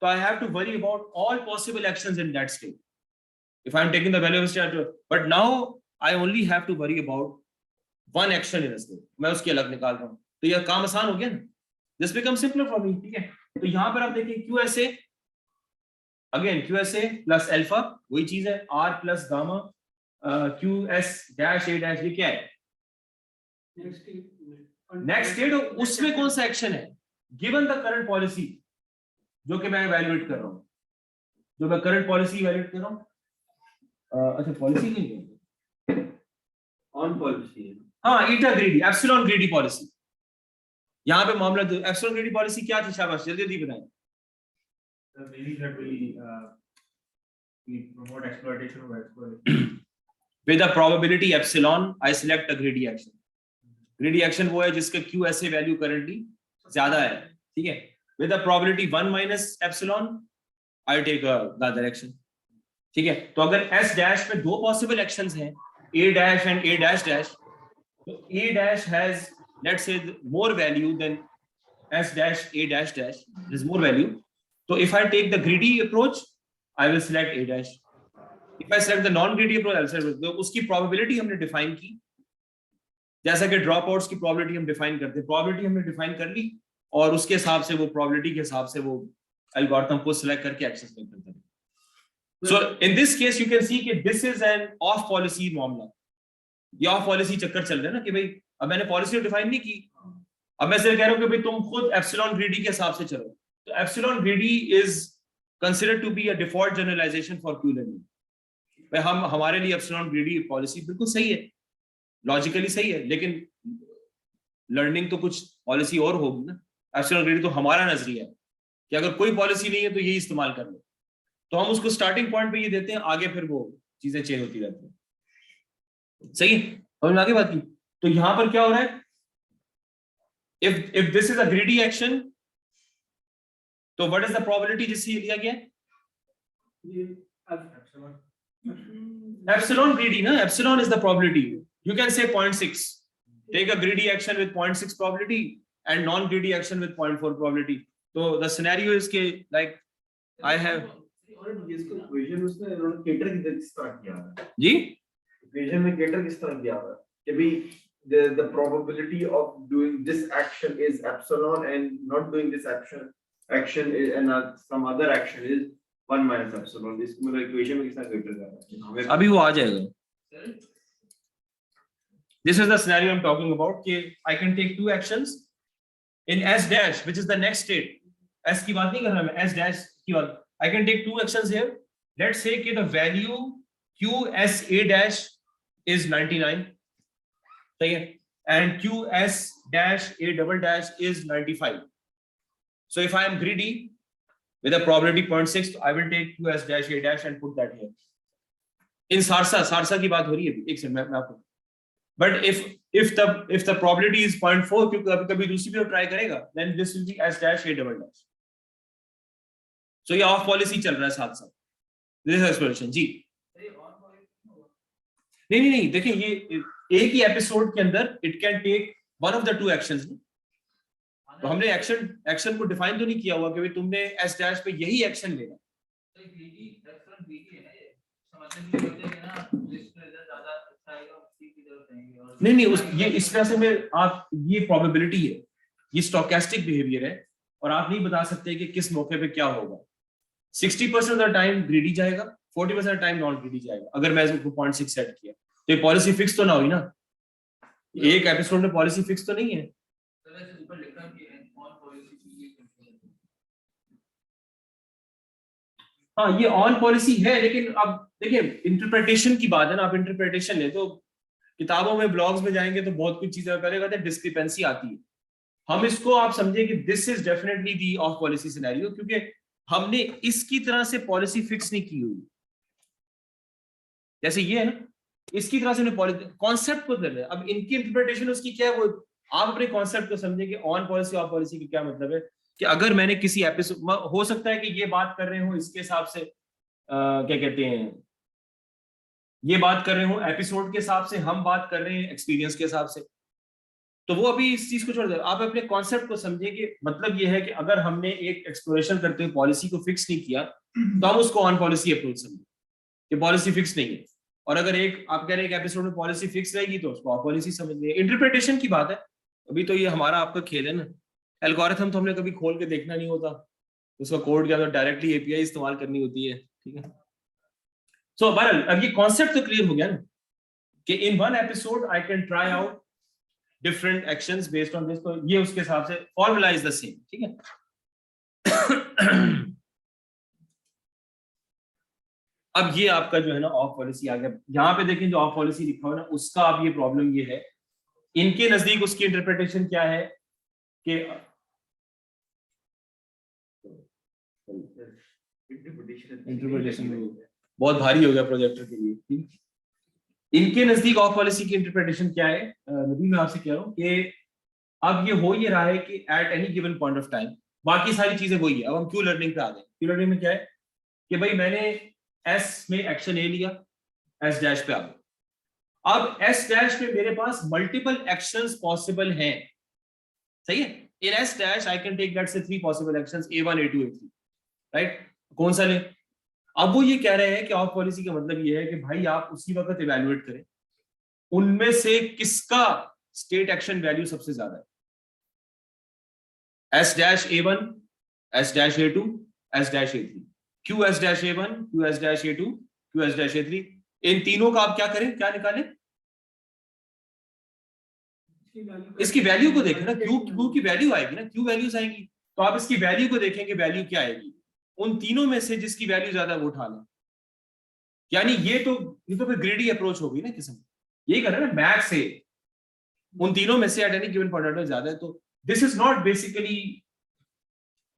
so I have to worry about all possible actions in that state. If I am taking the value of state, but now I only have to worry about one action in a state. मैं उसकी अलग निकाल रहा हूँ, तो यह काम आसान हो गया ना? This becomes simpler for me, ठीक है? तो यहाँ पर आप देखिए QSA, again QSA plus alpha वही चीज है, R plus gamma, QS dash A dash, ये क्या है? Next state, उसमें कौन सा action है? Given the current policy, जो कि मैं इवैल्यूएट कर रहा हूँ, जो मैं करंट पॉलिसी इवैल्यूएट कर रहा हूँ। अच्छा पॉलिसी नहीं है, ऑन पॉलिसी है। हाँ ईटा ग्रीडी, एप्सिलॉन ग्रीडी पॉलिसी। यहाँ पे मामला तो एप्सिलॉन ग्रीडी पॉलिसी क्या थी? शाबाश जल्दी जल्दी बताएं। The meaning that we promote exploitation of exploitation. With the probability epsilon, I select a greedy action. Greedy action वो है जिसका QSA वैल्यू करंटली ज्यादा है, ठीक है? With the probability 1 minus epsilon, I take the other action. ठीक है? तो अगर S dash में दो possible actions हैं, A dash and A dash dash, तो A dash has let's say more value than S dash A dash dash. There's more value. So if I take the greedy approach, I will select A dash. If I select the non-greedy approach, I'll select तो उसकी probability हमने define की, जैसा कि dropouts की probability हम define करते हैं, probability हमने define कर ली और उसके हिसाब से वो probability के हिसाब से वो algorithm को select करके access करते हैं। So in this case you can see कि this is an off policy मामला, ये off policy चक्कर चल रहा है ना कि भाई अब मैंने policy define नहीं की, अब मैं सिर्फ कह रहा हूँ कि भाई तुम खुद epsilon greedy के हिसाब से चलो। तो epsilon greedy is considered to be a default generalization for Q learning. भाई हम हमारे लिए epsilon greedy policy बिल्कुल सही है, लॉजिकली सही है, लेकिन लर्निंग तो कुछ पॉलिसी और होगी ना। epsilon greedy तो हमारा नजरिया है कि अगर कोई पॉलिसी नहीं है तो यही इस्तेमाल कर लो, तो हम उसको स्टार्टिंग पॉइंट पे ये देते हैं, आगे फिर वो चीजें चेंज होती रहती हैं। सही है, समझ में आगे बात की? तो यहां पर क्या हो रहा है, if this is a greedy action, तो what is the probability जिससे ये लिया गया? Epsilon greedy ना, epsilon is the probability. You can say 0.6. Take a greedy action with 0.6 probability and non-greedy action with 0.4 probability. So the scenario is के like I have इसको equation उसने इन्होंने cater किस तरह किया है जी, इक्वेशन में केटर किस तरह किया है कि भी the probability of doing this action is epsilon and not doing this action is and some other action is 1 minus epsilon. इसको मतलब इक्वेशन में किस तरह केटर कर रहा है? अभी वो आ जाएगा। This is the scenario I'm talking about कि I can take two actions in S dash which is the next state. S की बात नहीं कर रहा मैं, S dash की बात। I can take two actions here. Let's say कि the value QSA dash is 99, सही है, and QS dash A double dash is 95. So if I am greedy with a probability 0.6, I will take QS dash A dash and put that here. In Saharsa की बात हो रही है, एक second मैं आपको, but if the probability is 0.4, क्योंकि कभी दूसरी भी ट्राई करेगा, then this will be S dash A double dash. So ये ऑफ पॉलिसी चल रहा है साथ साथ। This is explanation जी। नहीं देखिए ये एक ही एपिसोड के अंदर it can take one of the two actions। तो हमने एक्शन को डिफाइन तो नहीं किया हुआ कि भाई तुमने S डैश पे यही एक्शन लेना। नहीं उस ये इस वजह से मैं आप ये प्रोबेबिलिटी है, ये स्टोकेस्टिक बिहेवियर है और आप नहीं बता सकते कि किस मौके पे क्या होगा। 60% ऑफ द टाइम ग्रीडी जाएगा, 40% टाइम नॉन ग्रीडी जाएगा। अगर मैं इसको 0.6 सेट किया तो ये पॉलिसी फिक्स तो ना हुई ना, एक एपिसोड में पॉलिसी फिक्स तो नहीं है। ऊपर लिखा कि ऑन पॉलिसी। हाँ ये ऑन पॉलिसी है, लेकिन अब देखिए इंटरप्रिटेशन की बात है ना, आप इंटरप्रिटेशन ले तो किताबों में ब्लॉग्स में जाएंगे तो बहुत कुछ चीजें पहले कहते हैं डिस्क्रिपेंसी आती है। हम इसको आप समझे कि this is definitely the of policy scenario, क्योंकि हमने इसकी तरह से पॉलिसी फिक्स नहीं की हुई। जैसे ये है ना, इसकी तरह से कॉन्सेप्ट को दे, अब इनकी इंटरप्रिटेशन उसकी क्या है, वो आप अपने कॉन्सेप्ट को समझे कि ऑन पॉलिसी ऑफ पॉलिसी की क्या मतलब है। कि अगर मैंने किसी एपिसोड, हो सकता है कि ये बात कर रहे हो इसके हिसाब से क्या कहते हैं, ये बात कर रहे हो एपिसोड के हिसाब से, हम बात कर रहे हैं एक्सपीरियंस के हिसाब से, तो वो अभी इस चीज को छोड़ दे। आप अपने कॉन्सेप्ट को समझिए कि मतलब ये है कि अगर हमने एक एक्सप्लोरेशन करते हुए पॉलिसी को फिक्स नहीं किया तो हम उसको ऑन पॉलिसी अप्रोच समझे कि पॉलिसी फिक्स नहीं है। और अगर एक आप कह रहे हैं एक एपिसोड में पॉलिसी फिक्स रहेगी तो उसको ऑफ पॉलिसी समझ लीजिए। इंटरप्रिटेशन की बात है, अभी तो ये हमारा आपका खेल है ना। एल्गोरिथम तो हमने कभी खोल के देखना नहीं होता, उसका कोड क्या, डायरेक्टली एपीआई इस्तेमाल करनी होती है, ठीक है। सो बहरहाल अब ये कॉन्सेप्ट तो क्लियर हो गया ना कि in one episode I can try out different actions based on this, तो ये उसके हिसाब से फॉर्मुलाइज द सेम, ठीक है। अब ये आपका जो है ना ऑफ पॉलिसी आ गया। यहां पे देखें जो ऑफ पॉलिसी लिखा हुआ है ना, उसका अब ये प्रॉब्लम ये है, इनके नजदीक उसकी इंटरप्रिटेशन क्या है कि इंटरप्रिटेशन बहुत भारी हो गया प्रोजेक्टर के लिए, ठीक? इनके नजदीक ऑफ पॉलिसी की इंटरप्रिटेशन क्या है, नबी मैं आपसे कह रहा हूं कि अब ये हो ये रहा है कि at any given point of time बाकी सारी चीजें वही है। अब हम क्यू लर्निंग पे आ गए। क्यू लर्निंग में क्या है कि भाई मैंने एस में एक्शन ए लिया, एस डैश पे आ गया। अब एस डैश पे मेरे पास मल्टीपल एक्शंस पॉसिबल हैं, सही है। In S dash I can take that say 3 possible actions A1 A2 A3, right. कौन सा ले? अब वो ये कह रहे हैं कि ऑफ पॉलिसी का मतलब ये है कि भाई आप उसी वक्त इवैल्यूएट करें उनमें से किसका स्टेट एक्शन वैल्यू सबसे ज्यादा है। S dash A1, S dash A2, S dash A3, Q S dash A1, Q S dash A2, Q S dash A3, इन तीनों का आप क्या करें, क्या निकालें? इसकी वैल्यू को देखें ना, क्यू की वैल्यू आएगी ना, क्यू वैल्यूज आएंगी, तो आप इसकी वैल्यू को देखेंगे वैल्यू क्या आएगी, उन तीनों में से जिसकी वैल्यू ज्यादा वो उठा लें। यानी ये तो फिर ग्रेडी अप्रोच होगी ना किस्म, यही कर रहे हैं ना मैथ से, उन तीनों में से एट एनी गिवन पॉइंट में ज्यादा है। तो दिस इज नॉट बेसिकली,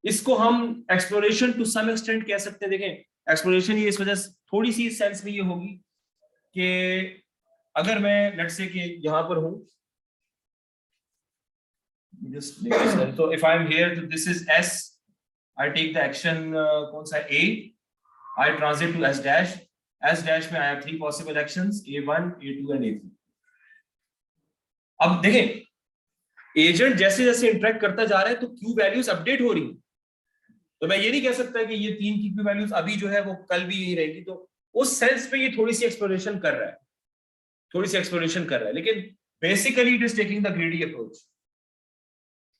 इसको हम एक्सप्लोरेशन टू सम एक्सटेंट कह सकते हैं। देखें एक्सप्लोरेशन ये इस वजह से थोड़ी सी सेंस में ये होगी कि अगर मैं लेट्स से कि यहां पर हूं, so if I'm here, this is S, I take the action कौन सा A, I transit to S dash, S dash में I have 3 possible actions A1, A2 and A3। अब देखें एजेंट जैसे जैसे इंटरेक्ट करता जा रहा है तो क्यू वैल्यूज अपडेट हो रही है, तो मैं ये नहीं कह सकता कि ये 3 की क्यू वैल्यूज अभी जो है वो कल भी यही रहेगी। तो उस सेंस पे ये थोड़ी सी एक्सप्लोरेशन कर रहा है, थोड़ी सी एक्सप्लोरेशन कर रहा है, लेकिन basically it is taking the greedy approach.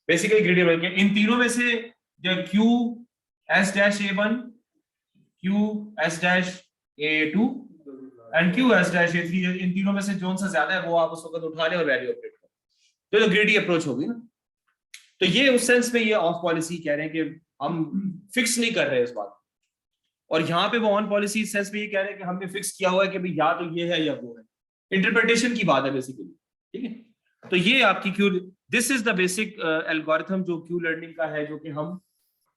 Basically ग्रेडी approach in तीनों में से जो Q S dash A1, Q S dash A2 and Q S dash A3, इन तीनों में से जोन सा ज्यादा है वो आप उस वक्त उठा लें और वैल्यू अपडेट करें, तो ग्रेडी अप्रोच होगी ना। तो ये उस सेंस में ये ऑफ पॉलिसी कह रहे हैं कि हम फिक्स नहीं कर रहे इस बात, और यहाँ पे वो ऑन पॉलिसी सेंस में ये कह रहे हैं कि हमने फिक्स किया हुआ है कि भाई या तो ये है या वो है। इंटरप्रिटेशन की बात है बेसिकली, ठीक है। तो ये आपकी Q, this is the basic algorithm जो क्यू लर्निंग का है, जो कि हम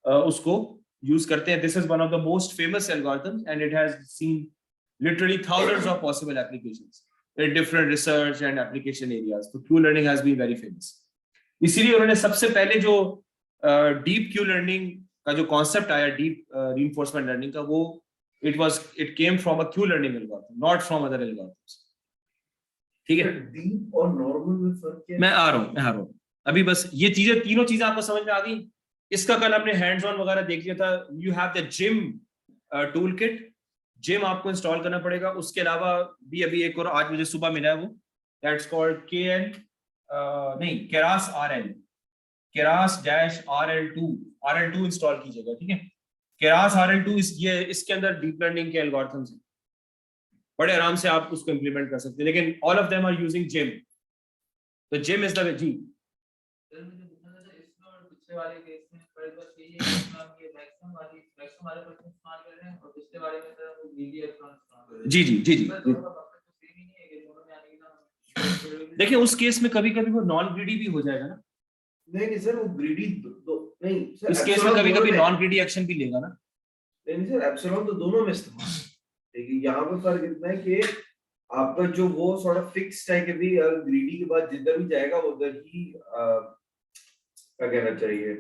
उसको यूज करते हैं। This is one of the most famous algorithms and it has seen literally thousands of possible applications in different research and application areas. So Q learning has been very famous. इसीलिए उन्होंने सबसे पहले जो deep Q learning का जो concept आया, deep reinforcement learning का, वो it came from a Q learning algorithm, not from other algorithms. ठीक है, डीप और नॉर्मल में फर्क क्या है? मैं आ रहा हूँ अभी, बस ये चीजें तीनों चीजें आपको समझ में आ गई। इसका कल हमने हैंड्स ऑन वगैरह देख लिया था। You have the gym tool kit, gym आपको इंस्टॉल करना पड़ेगा। उसके अलावा भी अभी एक और आज मुझे सुबह मिला है, वो that's called Keras RL, Keras dash RL2 install कीजिएगा, ठीक है। केरास RL2 इसके अंदर डीप लर्निंग के एल्गोरिथम्स हैं, बड़े आराम से आप उसको इंप्लीमेंट कर सकते हैं, लेकिन all of them are using gym. The gym is the जी सर मुझे पूछना था इसमें और पिछले वाले केस में फर्क बस यही है कि इसमें हम ये मैक्सिमम वाले क्वेश्चन इस्तेमाल कर रहे हैं और पिछले वाले में सर हम वो ग्रीडी इस्तेमाल कर रहे हैं। जी सर दोनों का मकसद तो सेम ही नहीं है कि दोनों में आने के ना देखिए उस केस में कभी कभी वो नॉन ग्रीडी भी हो जाएगा ना, नहीं सर, वो ग्रीडी नहीं सर, इस केस में कभी कभी नॉन ग्रीडी एक्शन भी लेगा ना। नहीं सर, एप्सिलॉन तो दोनों में इस्तेमाल है। लेकिन यहाँ पे फर्क इतना है कि आपका जो वो सॉर्ट ऑफ फिक्स्ड है कि भी ग्रीडी के बाद जिधर भी जाएगा उधर ही क्या कहना चाहिए,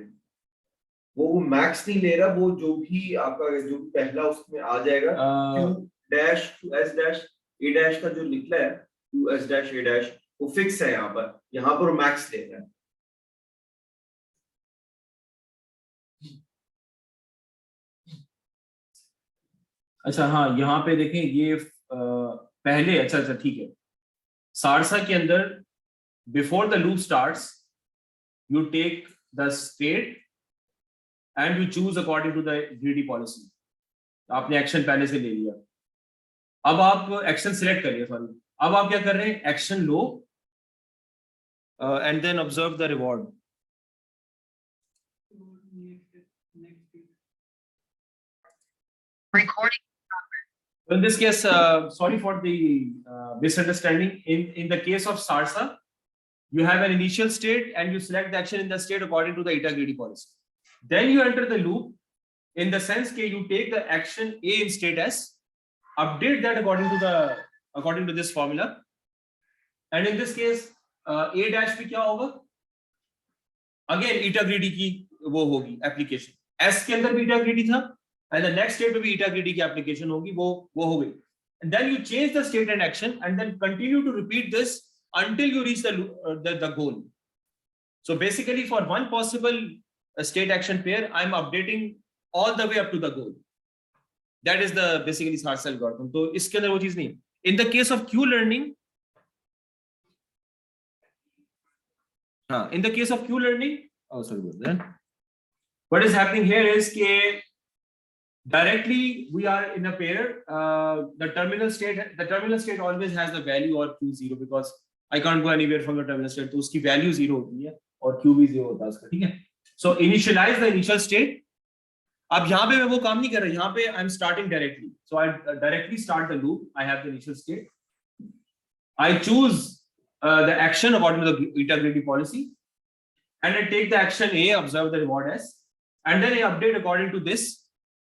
वो मैक्स नहीं ले रहा, वो जो भी आपका जो भी पहला उसमें आ जाएगा Q dash to S dash A dash का जो निकला है Q S dash A dash वो फिक्स है यहाँ पर मैक्स ले रहा है। अच्छा हाँ, यहाँ पे देखें ये पहले अच्छा ठीक है, सारसा के अंदर before the loop starts you take the state and you choose according to the greedy policy. आपने एक्शन पहले से ले लिया, अब आप एक्शन सिलेक्ट करिए, सॉरी अब आप क्या कर रहे हैं, एक्शन लो and then observe the reward. Recording. In this case, sorry for the misunderstanding. In the case of SARSA, you have an initial state and you select the action in the state according to the eta greedy policy. Then you enter the loop in the sense that you take the action A in state S, update that according to this formula, and in this case A dash पे क्या होगा, again eta greedy की वो होगी application, S के अंदर भी eta greedy था and the next state में भी eta greedy की application होगी, वो हो गई, and then you change the state and action and then continue to repeat this until you reach the goal. So basically for one possible state action pair I am updating all the way up to the goal. That is the basically SARSA algorithm. तो इसके अंदर वो चीज नहीं। In the case of Q learning, in the case of Q learning, oh sorry about that, what is happening here is कि directly we are in a pair, the terminal state always has the value or Q0 because I can't go anywhere from the terminal state, तो उसकी value 0 होती है और Q भी 0 होता है उसका, ठीक है। So initialize the initial state. अब यहाँ पे मैं वो काम नहीं कर रहा, यहाँ पे I'm starting directly, so I directly start the loop. I have the initial state, I choose the action according to the eta greedy policy, and I take the action A, observe the reward S, and then I update according to this,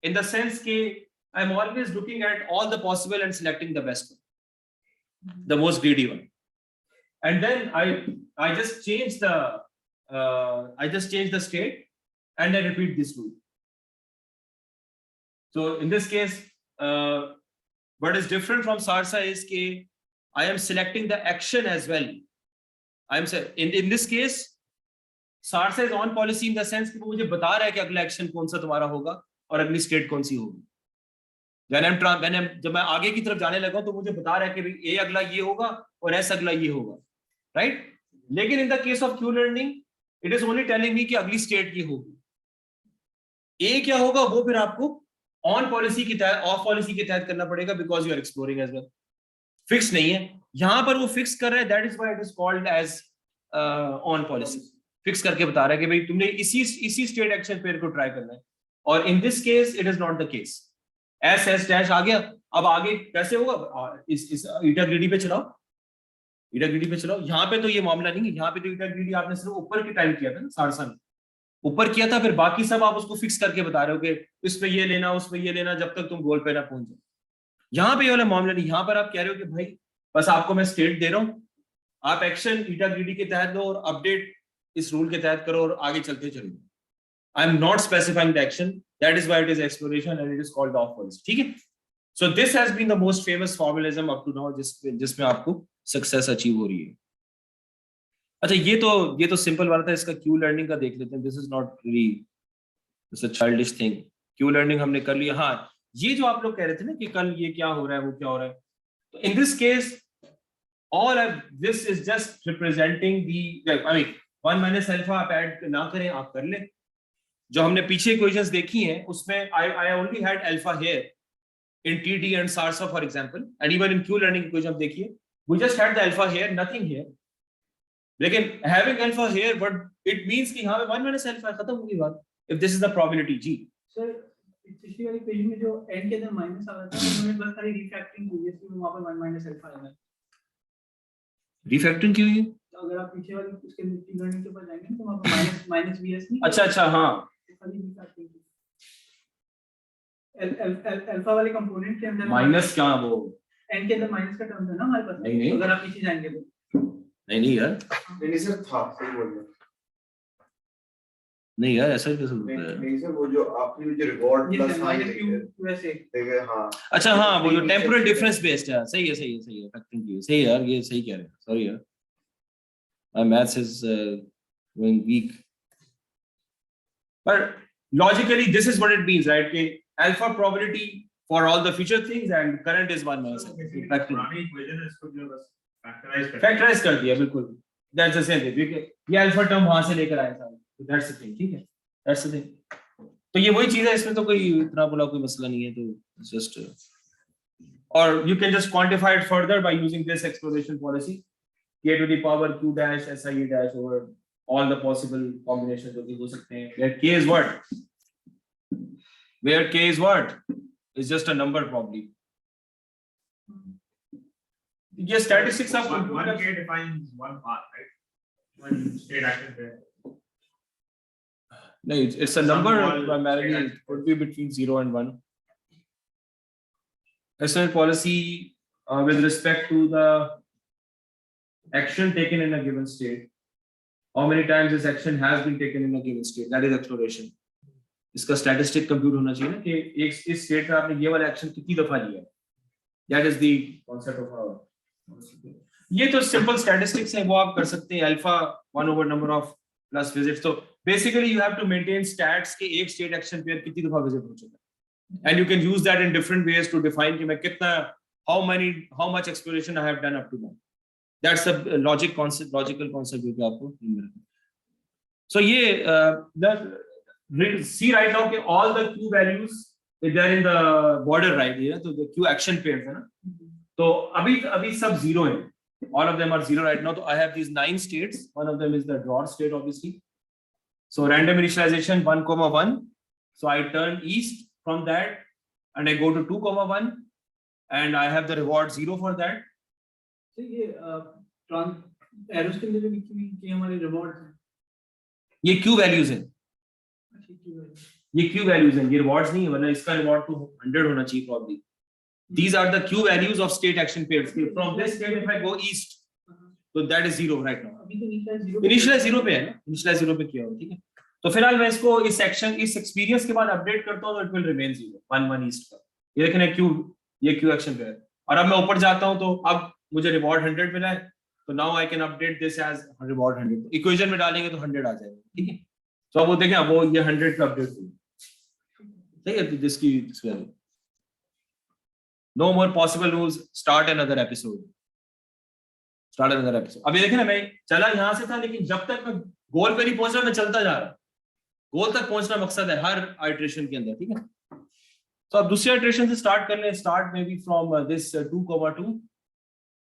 in the sense that I'm always looking at all the possible and selecting the best one, the most greedy one, and then I just change the state and I repeat this loop. So in this case, what is different from SARSA is that I am selecting the action as well. In this case, SARSA is on policy in the sense कि मुझे बता रहा है कि अगला action कौन सा तुम्हारा होगा और अगली स्टेट कौन सी होगी। जब मैं आगे की तरफ जाने लगा तो मुझे बता रहा है कि भाई A अगला ये होगा और S अगला ये होगा, राइट। लेकिन इन the case of Q learning it is only telling me कि अगली स्टेट ये होगी, A क्या होगा वो फिर आपको ऑन पॉलिसी के तहत ऑफ पॉलिसी के तहत करना पड़ेगा, because you are exploring as well. Fix नहीं है, यहां पर वो फिक्स कर रहा है, that is why it is called as on policy. फिक्स करके बता रहा है कि भाई तुमने इसी स्टेट एक्शन पेयर को ट्राई करना है, और in this case it is not the case. S dash आ गया, अब आगे कैसे होगा, इस ईटा ग्रीडी पे चलाओ, ईटा ग्रीडी पे चलाओ। यहाँ पे तो ये मामला नहीं है, यहाँ पे तो ईटा ग्रीडी आपने सिर्फ ऊपर के टाइम किया था ना, सारसा में ऊपर किया था, फिर बाकी सब आप उसको फिक्स करके बता रहे हो कि इसमें ये लेना उसमें ये लेना जब तक तुम गोल पे ना पहुंच जाओ। यहाँ पे ये वाला मामला नहीं, यहाँ पर आप कह रहे हो कि भाई बस आपको मैं स्टेट दे रहा हूँ, आप एक्शन ईटा ग्रीडी के तहत दो और अपडेट इस रूल के तहत करो और आगे चलते चलो। I am not specifying the action, that is why it is exploration and it is called off policy, ठीक है। So this has been the most famous formalism up to now जिसमें आपको सक्सेस अचीव हो रही है। अच्छा ये तो सिंपल वाला था, इसका क्यू लर्निंग का देख लेते हैं। This is not really it's a childish thing. Q learning हमने कर लिया। हाँ, ये जो आप लोग कह रहे थे ना कि कल ये क्या हो रहा है वो क्या हो रहा है, तो इन this case all of this is just representing the I mean 1 minus alpha आप ऐड ना करें, आप कर ले। जो हमने पीछे इक्वेशंस देखी हैं उसमें I only had alpha here in TD and SARSA for example, and even in Q learning equation देखिए we just had the alpha here, nothing here, लेकिन having alpha here but it means कि यहाँ पे 1 minus alpha है, खत्म होगी बात if this is the probability जी. सर पिछली वाली पेज में जो n के अंदर माइनस आ रहा था उन्होंने बस खाली रिफैक्टरिंग की है, इसलिए वहां पे 1 माइनस अल्फा आएगा. Refactoring क्यों है? तो अगर आप पीछे वाली उसके नीचे लर्निंग के ऊपर जाएंगे तो वहां पे माइनस माइनस vs नहीं. अच्छा हाँ. खाली रिफैक्टरिंग अल्फा वाले कंपोनेंट के अंदर माइनस क्या वो? n के अंदर माइनस का टर्म है ना हमारे पास. नहीं. अगर आप पीछे जाएंगे तो नहीं यार. नहीं सर था, सही बोल रहे हैं। नहीं यार ऐसा कैसे होता है? नहीं सर, वो जो आपने जो रिवॉर्ड ये प्लस माइनस q वैसे देखे, हाँ अच्छा हाँ वो जो टेम्पोरल डिफरेंस बेस्ड है. सही है फैक्टरिंग की सही है यार, ये सही कह रहे हैं. सॉरी यार, my maths is going weak. But logically this is what it means, right? कि alpha probability for all the future things and current is 1 minus alpha. Factoring. पुरानी equation है, इसको जो बस फैक्टराइज कर दिया बिल्कुल. That's the same thing. ये अल्फा टर्म वहां से लेकर आया था. That's the thing. ठीक है, दैट्स द थिंग. तो ये वही चीज है, इसमें तो कोई इतना बड़ा कोई मसला नहीं है. तो जस्ट और you can just quantify it further by using this exploration policy k to the power q dash si dash over all the possible combinations जो कि हो सकते हैं. Where k is what? Where k is what? It's just a number probably. ये statistics आप one K defines one path, right? One state action pair. No, it's a number primarily. It could be between 0 and 1. Estimate policy with respect to the action taken in a given state. How many times this action has been taken in a given state? That is exploration. इसका statistic compute होना चाहिए ना कि एक इस state में आपने ये वाला action कितनी दफा लिया है. That is the concept of our. ये तो simple statistics है, वो आप कर सकते हैं. Alpha 1 over number of plus visits. तो basically you have to maintain stats के एक state action pair कितनी दफा visit हो चुका है. And you can use that in different ways to define कि मैं कितना how much exploration I have done up to now. That's the logical concept जो कि आपको मिल रहा है. So ये see right now कि all the q values they are in the border right here. तो the q action pairs है ना. तो अभी सब zero है. All of them are zero right now. So I have these 9 states. One of them is the draw state, obviously. So random initialization 1,1. So I turn east from that, and I go to 2,1, and I have the reward 0 for that. तो ये arrows के अंदर जो लिखी हुई कि हमारे rewards हैं, ये q values हैं. अच्छी की वैल्यू. ये q values हैं. ये rewards नहीं है, वरना इसका reward तो 100 होना चाहिए probably. These are the q values of state action pairs. From this state, if I go east, so that is 0 right now. अभी तो इनिशियलाइज 0 Initialize 0 पे है ना. Initialize 0 पे किया हुआ, ठीक है. तो फिलहाल मैं इसको इस सेक्शन इस एक्सपीरियंस के बाद अपडेट करता हूँ तो इट विल रिमेन 0 1 1 ईस्ट का. ये देखना q ये q एक्शन पे है. और अब मैं ऊपर जाता हूँ तो अब मुझे रिवॉर्ड 100 मिला है. तो now I can update this as reward 100. Equation में डालेंगे तो 100 आ जाएगा. ठीक है. तो अब वो देखें अब वो ये 100 पे अपडेट हुई. ठीक है. तो this value. No more possible rules. Start another episode. अब ये देखें ना, मैं चला यहाँ से था लेकिन जब तक मैं गोल पे नहीं पहुंच रहा मैं चलता जा रहा. गोल तक पहुंचना मकसद है हर आइटरेशन के अंदर. ठीक है. तो अब दूसरी आइटरेशन से स्टार्ट कर लें. Start may be from this 2,2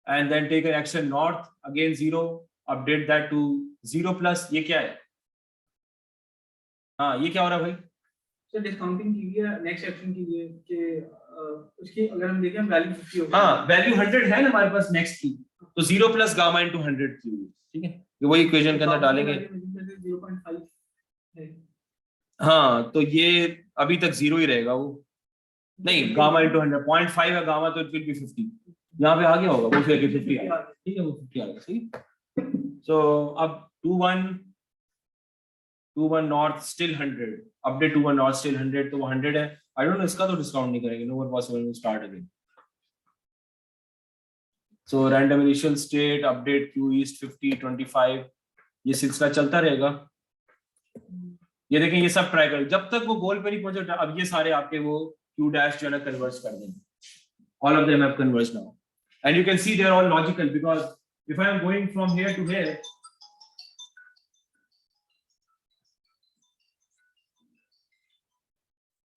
and then take an action north again 0. Update that to 0 plus. ये क्या है? हाँ ये क्या हो रहा है भाई? सर डिस्काउंटिंग की हुई है नेक्स्ट एक्शन के लिए कि उसकी अगर हम देखें वैल्यू 50 होगी. हाँ वैल्यू 100 है ना हमारे पास नेक्स्ट की. तो 0 plus gamma into 100 की हुई. ठीक है. ये वही इक्वेशन के अंदर डालेंगे. 0.5 है. हाँ तो ये अभी तक 0 ही रहेगा. वो नहीं गामा into 100 0.5 है गामा तो it will be 50. यहाँ पे आ गया होगा वो फिर 50 आ गया. ठीक है वो 50 आ गया. सही. So अब 2,1 north still 100. Update 2,1 north still 100. तो वो 100 है. I don't know इसका तो डिस्काउंट नहीं करेंगे. No more possible to start again. So random initial state update q east 50 25. ये सिलसिला चलता रहेगा. ये देखें ये सब ट्राई करें जब तक वो गोल पे नहीं पहुंचे. अब ये सारे आपके वो q dash जो है ना कन्वर्ज कर देंगे. All of them have converged now, and you can see they are all logical because if I am going from here to here,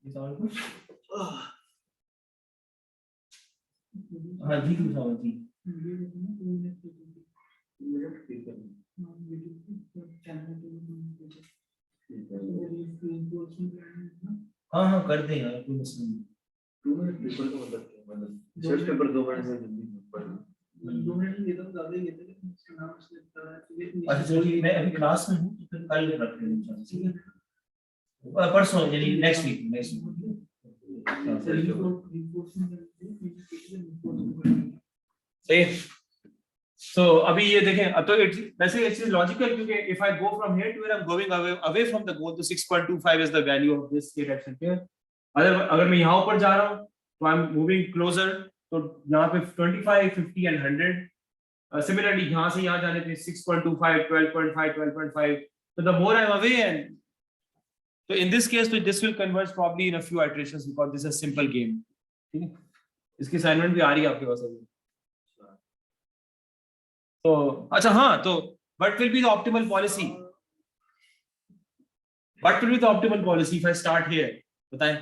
is all good? हाँ जी. हाँ हाँ कर दें यार, कोई मसला नहीं। 2 मिनट पेपर का मतलब क्या, मतलब रिसर्च पेपर 2 मिनट में जल्दी पढ़ लो। 2 मिनट में देता तो ज्यादा ही देते, लेकिन उसका नाम इसलिए बता रहा है कि अच्छा चलिए, मैं अभी क्लास में हूँ तो फिर कल रखते हैं इंशाल्लाह, ठीक है? परसों यानी नेक्स्ट वीक सही। So अभी ये देखें, अब तो वैसे इट्स लॉजिकल, क्योंकि if I go from here to where I'm going away from the goal, तो 6.25 is the value of this state action pair. अगर मैं यहाँ ऊपर जा रहा हूँ तो I'm moving closer, तो यहाँ पे 25, 50 and 100. Similarly यहाँ से यहाँ जाने पे 6.25, 12.5, 12.5. So the more I'm away, and so in this case, so this will converge probably in a few iterations because this is a simple game. ठीक है? इसकी assignment भी आ रही है आपके पास अभी। तो अच्छा हाँ, तो what will be the optimal policy? What will be the optimal policy if I start here? बताएं।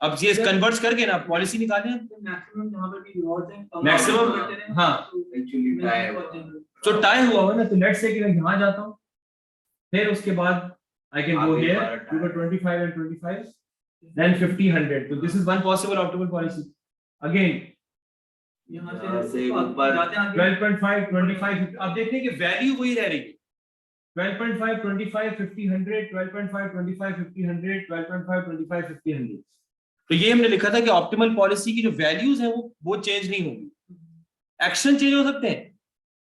अब ये कन्वर्ट करके ना पॉलिसी निकालें। मैक्सिमम जहाँ पर भी रिवॉर्ड्स हैं, Maximum, हाँ। एक्चुअली टाइम तो टाई हुआ ना, तो लेट्स से कि मैं यहाँ जाता हूँ, फिर उसके बाद I can go here, you got 25 and 25, then 50, 100. So this is one possible optimal policy. Again, यहाँ यहाँ से से ऊपर जाते हैं आगे 12.5, 25, अब देखते हैं कि वैल्यू वही रह रही है। 12.5, 25, 50, 100, 12.5, 25, 50, 100, 12.5, 25, 50, 100. तो ये हमने लिखा था कि ऑप्टिमल पॉलिसी की जो वैल्यूज हैं वो चेंज नहीं होगी। एक्शन चेंज हो सकते हैं,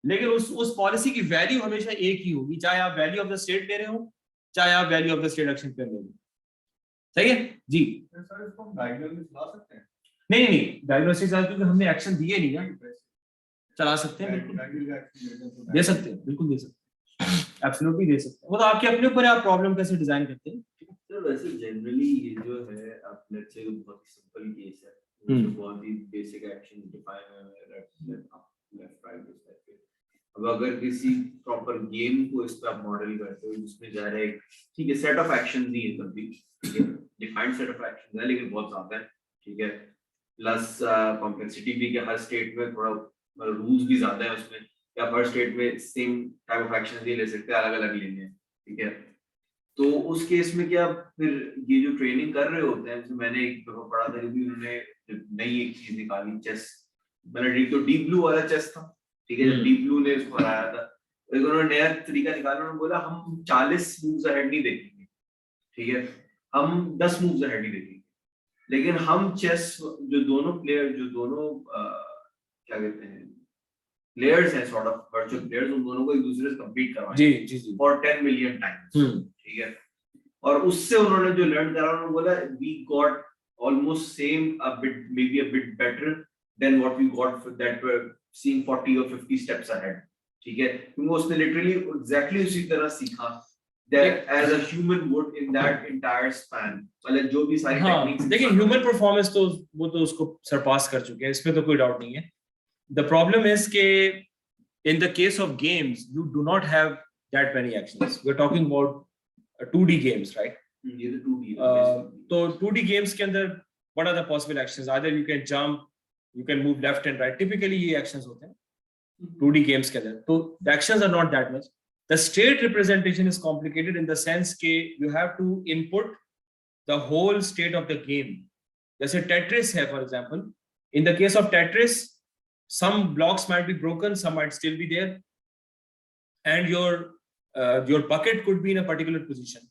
लेकिन उस पॉलिसी की वैल्यू हमेशा एक ही होगी, चाहे आप वैल्यू ऑफ द स्टेट ले रहे हो, चाहे आप value of the state action पे ले रहे हो। सही है जी? सर इसको हम डायगोनल में चला सकते हैं। नहीं डायग्नोस्टिक्स क्योंकि हमने एक्शन दिए नहीं ना, चला सकते हैं, बिल्कुल दे सकते हैं, बिल्कुल दे सकते हैं, एब्सोल्युटली दे सकते हैं। वो तो आपके अपने ऊपर है, आप प्रॉब्लम कैसे डिजाइन करते हैं। सर वैसे जनरली ये जो है, आप लेट्स से बहुत ही सिंपल केस है, जो बहुत ही बेसिक एक्शन डिफाइन है, लेफ्ट राइट इस टाइप के। अब अगर किसी प्रॉपर गेम को इस पे आप मॉडल करते हो जिसमें जा रहा है, ठीक है, सेट ऑफ एक्शंस ही है तभी, ठीक है, डिफाइंड सेट ऑफ एक्शंस है, लेकिन बहुत ज्यादा है, ठीक है, प्लस कॉम्प्लेक्सिटी भी कि हर स्टेट में थोड़ा रूल्स भी ज्यादा है उसमें, या हर स्टेट में सेम टाइप ऑफ एक्शंस नहीं ले सकते, अलग अलग लेने हैं, ठीक है। तो उस केस में क्या फिर ये जो ट्रेनिंग कर रहे होते हैं, जैसे मैंने एक दफा पढ़ा था कि उन्होंने नई एक चीज निकाली, चेस, मैंने डीप ब्लू वाला चेस था, ठीक है, जब डीप ब्लू ने उसको हराया था, तो उन्होंने नया तरीका निकाला, उन्होंने बोला हम 40 मूव्स अहेड नहीं देखेंगे, ठीक है, हम 10 मूव्स अहेड ही देखेंगे, लेकिन हम चेस जो दोनों क्या कहते हैं प्लेयर्स हैं, सॉर्ट ऑफ वर्चुअल प्लेयर्स, उन दोनों को एक दूसरे से कंपीट करवाएंगे जी फॉर 10 मिलियन टाइम्स, ठीक है। और उससे उन्होंने जो लर्न करा, उन्होंने बोला we got almost same, a bit maybe a bit better than what we got that were seeing 40 or 50 steps ahead, ठीक है, क्योंकि उसने लिटरली एग्जैक्टली उसी तरह सीखा that as a human would in that entire span, मतलब जो भी सारी टेक्निक्स। देखिए ह्यूमन परफॉर्मेंस तो वो तो उसको सरपास कर चुके हैं, इसमें तो कोई डाउट नहीं है। द प्रॉब्लम इज के in the case of games you do not have that many actions, we are talking about 2D games, right? ये तो 2D तो 2D गेम्स के अंदर what are the possible actions? Either you can jump, you can move left and right, typically ये actions होते हैं 2D games के अंदर। तो the actions are not that much. The state representation is complicated in the sense that you have to input the whole state of the game. जैसे Tetris है, for example. In the case of Tetris, some blocks might be broken, some might still be there, and your bucket could be in a particular position.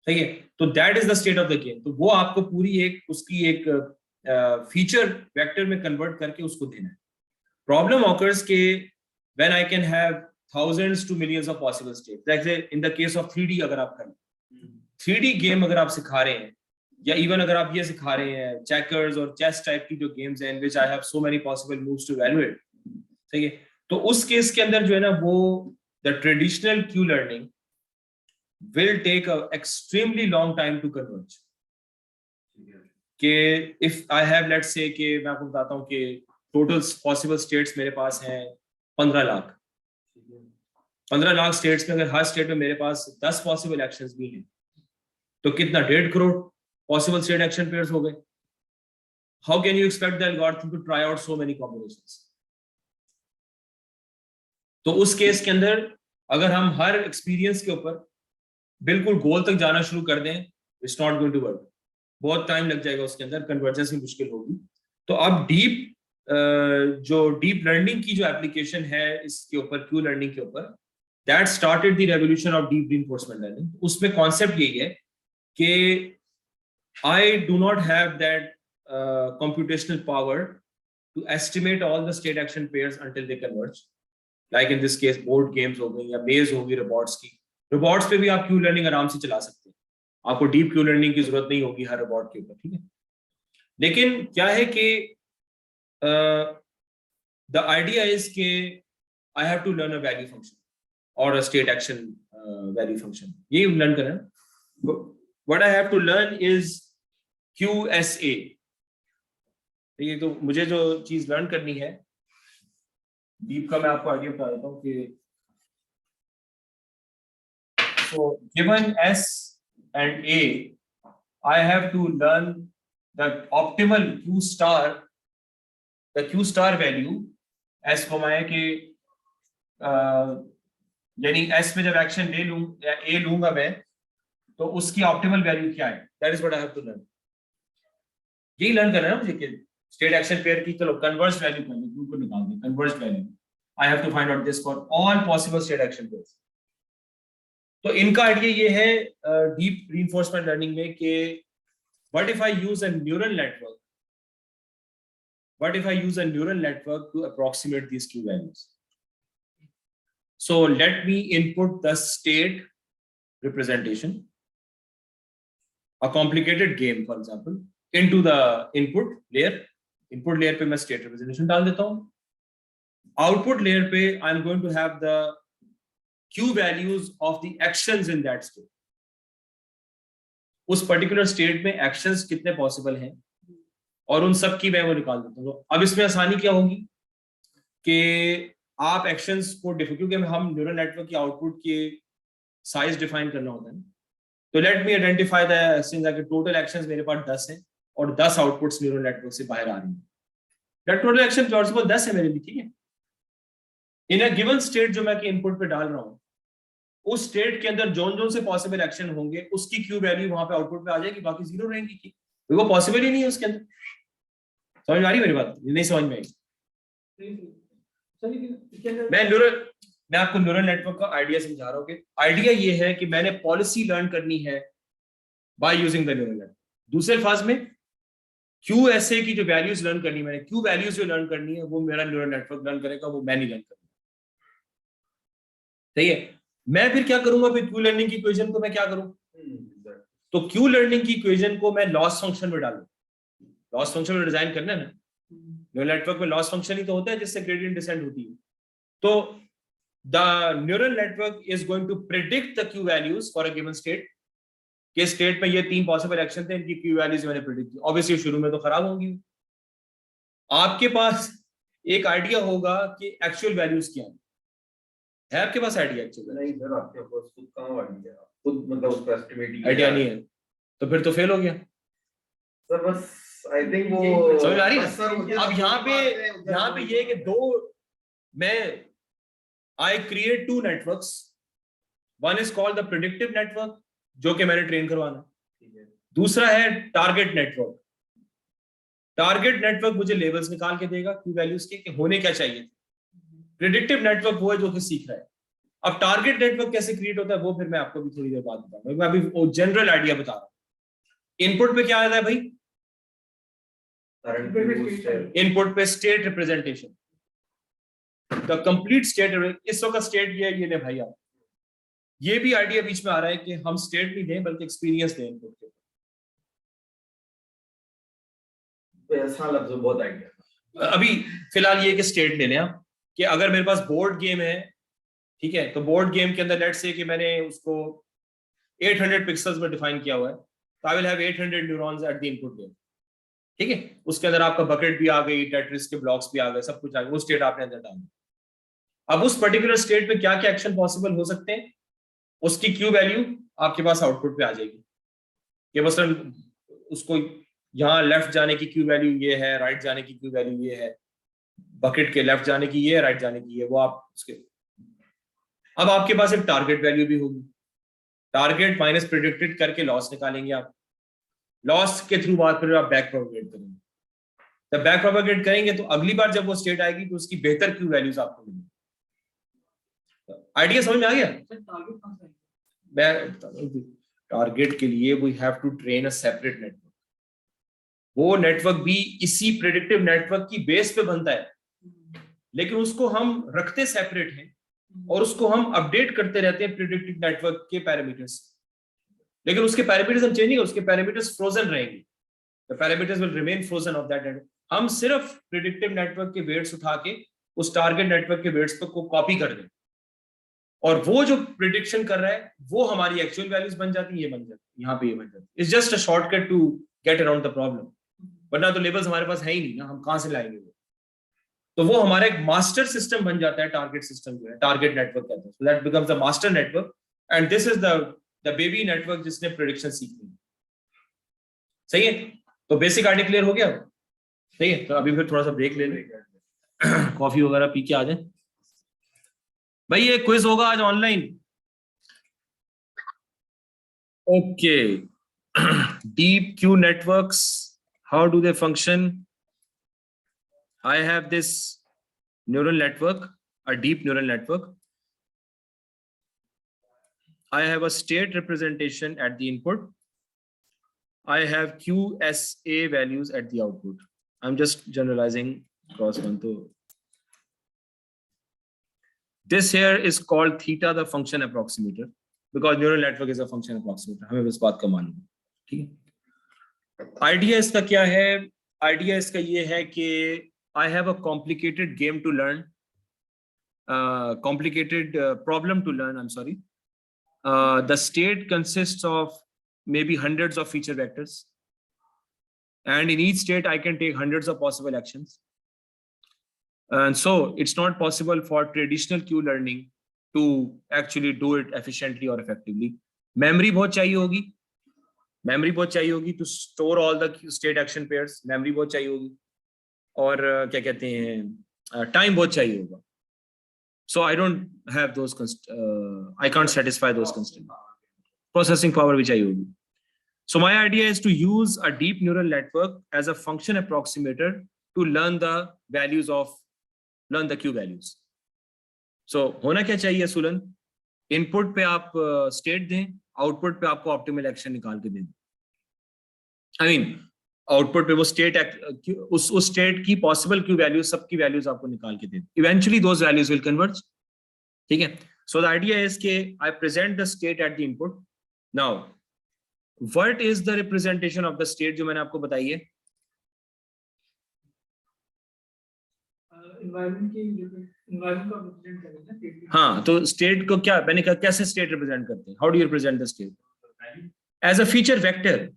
सही है? तो that is the state of the game. तो वो आपको पूरी उसकी एक feature vector में convert करके उसको देना है. Problem occurs के when I can have thousands to millions of possible states. Like in the case of 3D, अगर आप करें 3D गेम अगर आप सिखा रहे हैं, या इवन अगर आप ये सिखा रहे हैं चेकर्स और चेस टाइप की जो गेम्स हैं in which I have so many possible moves to evaluate, ठीक है, तो उस केस के अंदर जो है ना, वो the traditional Q learning will take a extremely long time to converge. कि if I have, let's say कि मैं आपको बताता हूँ कि total possible states मेरे पास हैं 15 लाख। 15 लाख स्टेट्स में अगर हर स्टेट में मेरे पास 10 पॉसिबल एक्शंस भी हैं, तो कितना 1.5 crore possible state action pairs हो गए। How can you expect the algorithm to try out so many combinations? तो उस केस के अंदर अगर हम हर एक्सपीरियंस के ऊपर बिल्कुल गोल तक जाना शुरू कर दें, it's not going to work, बहुत टाइम लग जाएगा उसके अंदर, कन्वर्जेंस की मुश्किल होगी। तो अब जो डीप लर्निंग की जो एप्लीकेशन है इसके ऊपर, क्यू लर्निंग के ऊपर, that started the revolution of deep reinforcement learning. उसमें कॉन्सेप्ट यही है कि I do not have that computational power to estimate all the state action pairs until they converge, like in this case board games हो गई या maze होगी robots की। robots पे भी आप क्यू लर्निंग आराम से चला सकते हैं, आपको डीप क्यू लर्निंग की जरूरत नहीं होगी हर रोबोट के ऊपर, ठीक है। लेकिन क्या है कि द आइडिया इज के I have to learn a value function और a state action value function, ये लर्न करना है। What I have to learn is QSA। ठीक है, तो मुझे जो चीज लर्न करनी है डीप का, मैं आपको आगे बता देता हूँ कि so given S and A, I have to learn the optimal Q star value S को मैं कि यानी S में जब एक्शन ले लूं या A लूंगा मैं, तो उसकी ऑप्टिमल वैल्यू क्या है, that is what I have to learn. यही लर्न करना है मुझे कि स्टेट एक्शन पेयर की चलो कन्वर्ज वैल्यू कर लो, Q को निकाल दे, converge value I have to find out this for all possible state action pairs. तो इनका आइडिया ये है डीप रीइंफोर्समेंट लर्निंग में कि what if I use a neural network, what if I use a neural network to approximate these Q values? So let me input the state representation, a complicated game for example, into the input layer पे मैं state representation डाल देता हूँ, output layer पे I'm going to have the Q values of the actions in that state। उस particular state में actions कितने possible हैं और उन सब की मैं वो निकाल देता हूँ। अब इसमें आसानी क्या होगी कि आप एक्शंस को क्योंकि हम न्यूरल नेटवर्क की आउटपुट की साइज डिफाइन करना होता है, तो let me identify the total actions मेरे पास 10 हैं और 10 आउटपुट्स न्यूरल नेटवर्क से बाहर आ रही हैं। दैट टोटल एक्शन पॉसिबल 10 है मेरे लिए, ठीक है। इन अ गिवन स्टेट जो मैं इनपुट पे डाल रहा हूँ, उस स्टेट के अंदर जोन से पॉसिबल एक्शन होंगे उसकी क्यू वैल्यू वहां पे आउटपुट पे आ जाएगी, बाकी जीरो रहेंगी की, वो पॉसिबल ही नहीं है उसके अंदर। समझ में आ रही मेरी बात? नहीं समझ में आई? मैं आपको न्यूरल नेटवर्क का आइडिया समझा रहा हूँ कि आइडिया ये है कि मैंने पॉलिसी लर्न करनी है by using the neural network. दूसरे अल्फाज में QSA की जो वैल्यूज लर्न करनी है, मैंने Q वैल्यूज जो लर्न करनी है वो मेरा न्यूरल नेटवर्क लर्न करेगा, वो मैं नहीं लर्न करूंगा। सही है। मैं फिर क्या करूंगा, फिर Q लर्निंग की इक्वेशन को मैं क्या करूं, तो Q लर्निंग की इक्वेशन को मैं लॉस फंक्शन में डालूं। लॉस फंक्शन में डिजाइन करना है ना, न्यूरल नेटवर्क में लॉस फंक्शन ही तो होता है जिससे ग्रेडियंट डिसेंट होती है। तो the neural network is going to predict the Q values for a given state. के स्टेट में ये 3 पॉसिबल एक्शन थे, इनकी क्यू वैल्यूज मैंने प्रेडिक्ट की। ऑब्वियसली शुरू में तो खराब होंगी। आपके पास एक आइडिया होगा कि एक्चुअल वैल्यूज क्या है आपके पास आइडिया? एक्चुअल नहीं सर, आपके पास खुद कहाँ आइडिया, खुद मतलब उसका एस्टिमेट आइडिया नहीं है, तो फिर तो फेल हो गया सर। बस आई थिंक वो समझ आ रही है। बस सर, मुझे अब यहाँ पे ये कि I create 2 networks, one is called the predictive network जो कि मैंने ट्रेन करवाना, दूसरा है टारगेट नेटवर्क। टारगेट नेटवर्क मुझे लेवल्स निकाल के देगा क्यू वैल्यूज के कि होने क्या चाहिए। प्रेडिक्टिव नेटवर्क वो है जो कि सीख रहा है। अब टारगेट नेटवर्क कैसे क्रिएट होता है वो फिर मैं आपको भी थोड़ी देर बाद बताऊंगा, मैं अभी जनरल आइडिया बता रहा हूँ। इनपुट पे क्या आता है भाई? इनपुट पे state representation, the complete state. इस वक्त स्टेट ये ले भाई आप, ये भी आइडिया बीच में आ रहा है कि हम स्टेट नहीं दें बल्कि एक्सपीरियंस दें इनपुट के। ऐसा लफ्ज़ बहुत आइडिया। अभी फिलहाल ये कि स्टेट ले लें आप, कि अगर मेरे पास बोर्ड गेम है, ठीक है, तो बोर्ड गेम के अंदर लेट्स से कि मैंने उसको 800 पिक्सल्स में डिफाइन किया हुआ है, तो आई will have 800 neurons eight the input layer. ठीक है, उसके अंदर आपका बकेट भी आ गई, टेट्रिस के ब्लॉक्स भी आ गए, सब कुछ आ गया, वो स्टेट आपने अंदर डाल दिया। अब उस पर्टिकुलर स्टेट में क्या क्या एक्शन पॉसिबल हो सकते हैं, उसकी क्यू वैल्यू आपके पास आउटपुट पे आ जाएगी कि मसलन उसको यहाँ लेफ्ट जाने की क्यू वैल्यू ये है, राइट जाने की क्यू वैल्यू ये है, बकेट के लेफ्ट जाने की ये है, राइट जाने की ये, वो आप उसके। अब आपके पास एक टारगेट वैल्यू भी होगी, टारगेट माइनस प्रिडिक्टेड करके लॉस निकालेंगे आप, लॉस के थ्रू बाद फिर आप बैक प्रोपेगेट करेंगे, जब बैक प्रोपेगेट करेंगे तो अगली बार जब वो स्टेट आएगी तो उसकी बेहतर क्यू वैल्यूज आपको मिलेंगी। आइडिया समझ में आ गया? टारगेट कहाँ से टारगेट के लिए we have to train a separate network, वो नेटवर्क भी इसी प्रेडिक्टिव नेटवर्क की बेस पे बनता है, लेकिन उसको हम रखते सेपरेट हैं और उसको हम अपडेट करते रहते हैं प्रेडिक्टिव नेटवर्क के पैरामीटर्स, लेकिन उसके पैरामीटर्स हम चेंज नहीं, उसके पैरामीटर्स फ्रोजन रहेंगे, the parameters will remain frozen of that network. हम सिर्फ प्रेडिक्टिव नेटवर्क के वेट्स उठा के उस टारगेट नेटवर्क के वेट्स पर को कॉपी कर दें, और वो जो प्रिडिक्शन कर रहा है वो हमारी एक्चुअल वैल्यूज बन जाती है, ये बन जाती है, यहाँ पे ये बन जाती है। It's just a shortcut to get around the problem, वरना तो लेवल्स हमारे पास है ही नहीं ना, हम कहाँ से लाएंगे वो? तो वो हमारा एक मास्टर सिस्टम बन जाता है, टारगेट सिस्टम जो है, टारगेट नेटवर्क कहते हैं, so that becomes the master network and this is the baby network जिसने प्रेडिक्शन सीखनी है। सही है, तो बेसिक आइडिया क्लियर हो गया? सही है, तो अभी फिर थोड़ा सा ब्रेक ले लें, कॉफी वगैरह पी के आ जाए। भाई ये क्विज होगा आज online. Okay, deep Q networks, how do they function? I have this neural network, a deep neural network. I have a state representation at the input. I have QSA values at the output. I'm just generalizing across one. So this here is called theta, the function approximator, because neural network is a function approximator. हमें इस बात का मालूम है, ठीक है? Idea इसका क्या है? आइडिया इसका ये है कि I have a complicated game to learn, complicated problem to learn, I'm sorry. The state consists of maybe hundreds of feature vectors. And in each state, I can take hundreds of possible actions. And so it's not possible for traditional Q learning to actually do it efficiently or effectively. Memory बहुत चाहिए होगी. Memory बहुत चाहिए होगी to store all the state action pairs. Memory बहुत चाहिए होगी. और क्या कहते हैं, टाइम बहुत चाहिए होगा. So I don't have those, I can't satisfy those constraint. Processing power भी चाहिए होगी. So my idea is to use a deep neural network as a function approximator to learn the values of, learn the Q values. So होना क्या चाहिए सुलन? Input पे आप state दें, output पे आपको ऑप्टिमल एक्शन निकाल के दें. आई मीन आउटपुट पे वो स्टेट, उस स्टेट की पॉसिबल क्यू वैल्यूज, सबकी वैल्यूज आपको निकाल के दे. Eventually those values will converge. ठीक है, सो द आइडिया इज के I present the state at the input. Now what is the representation of the state जो मैंने आपको बताई है? एनवायरनमेंट को रिप्रेजेंट करते हैं. हाँ, तो स्टेट को क्या मैंने कहा, कैसे स्टेट रिप्रेजेंट करते हैं? How do you represent the state? As a feature vector,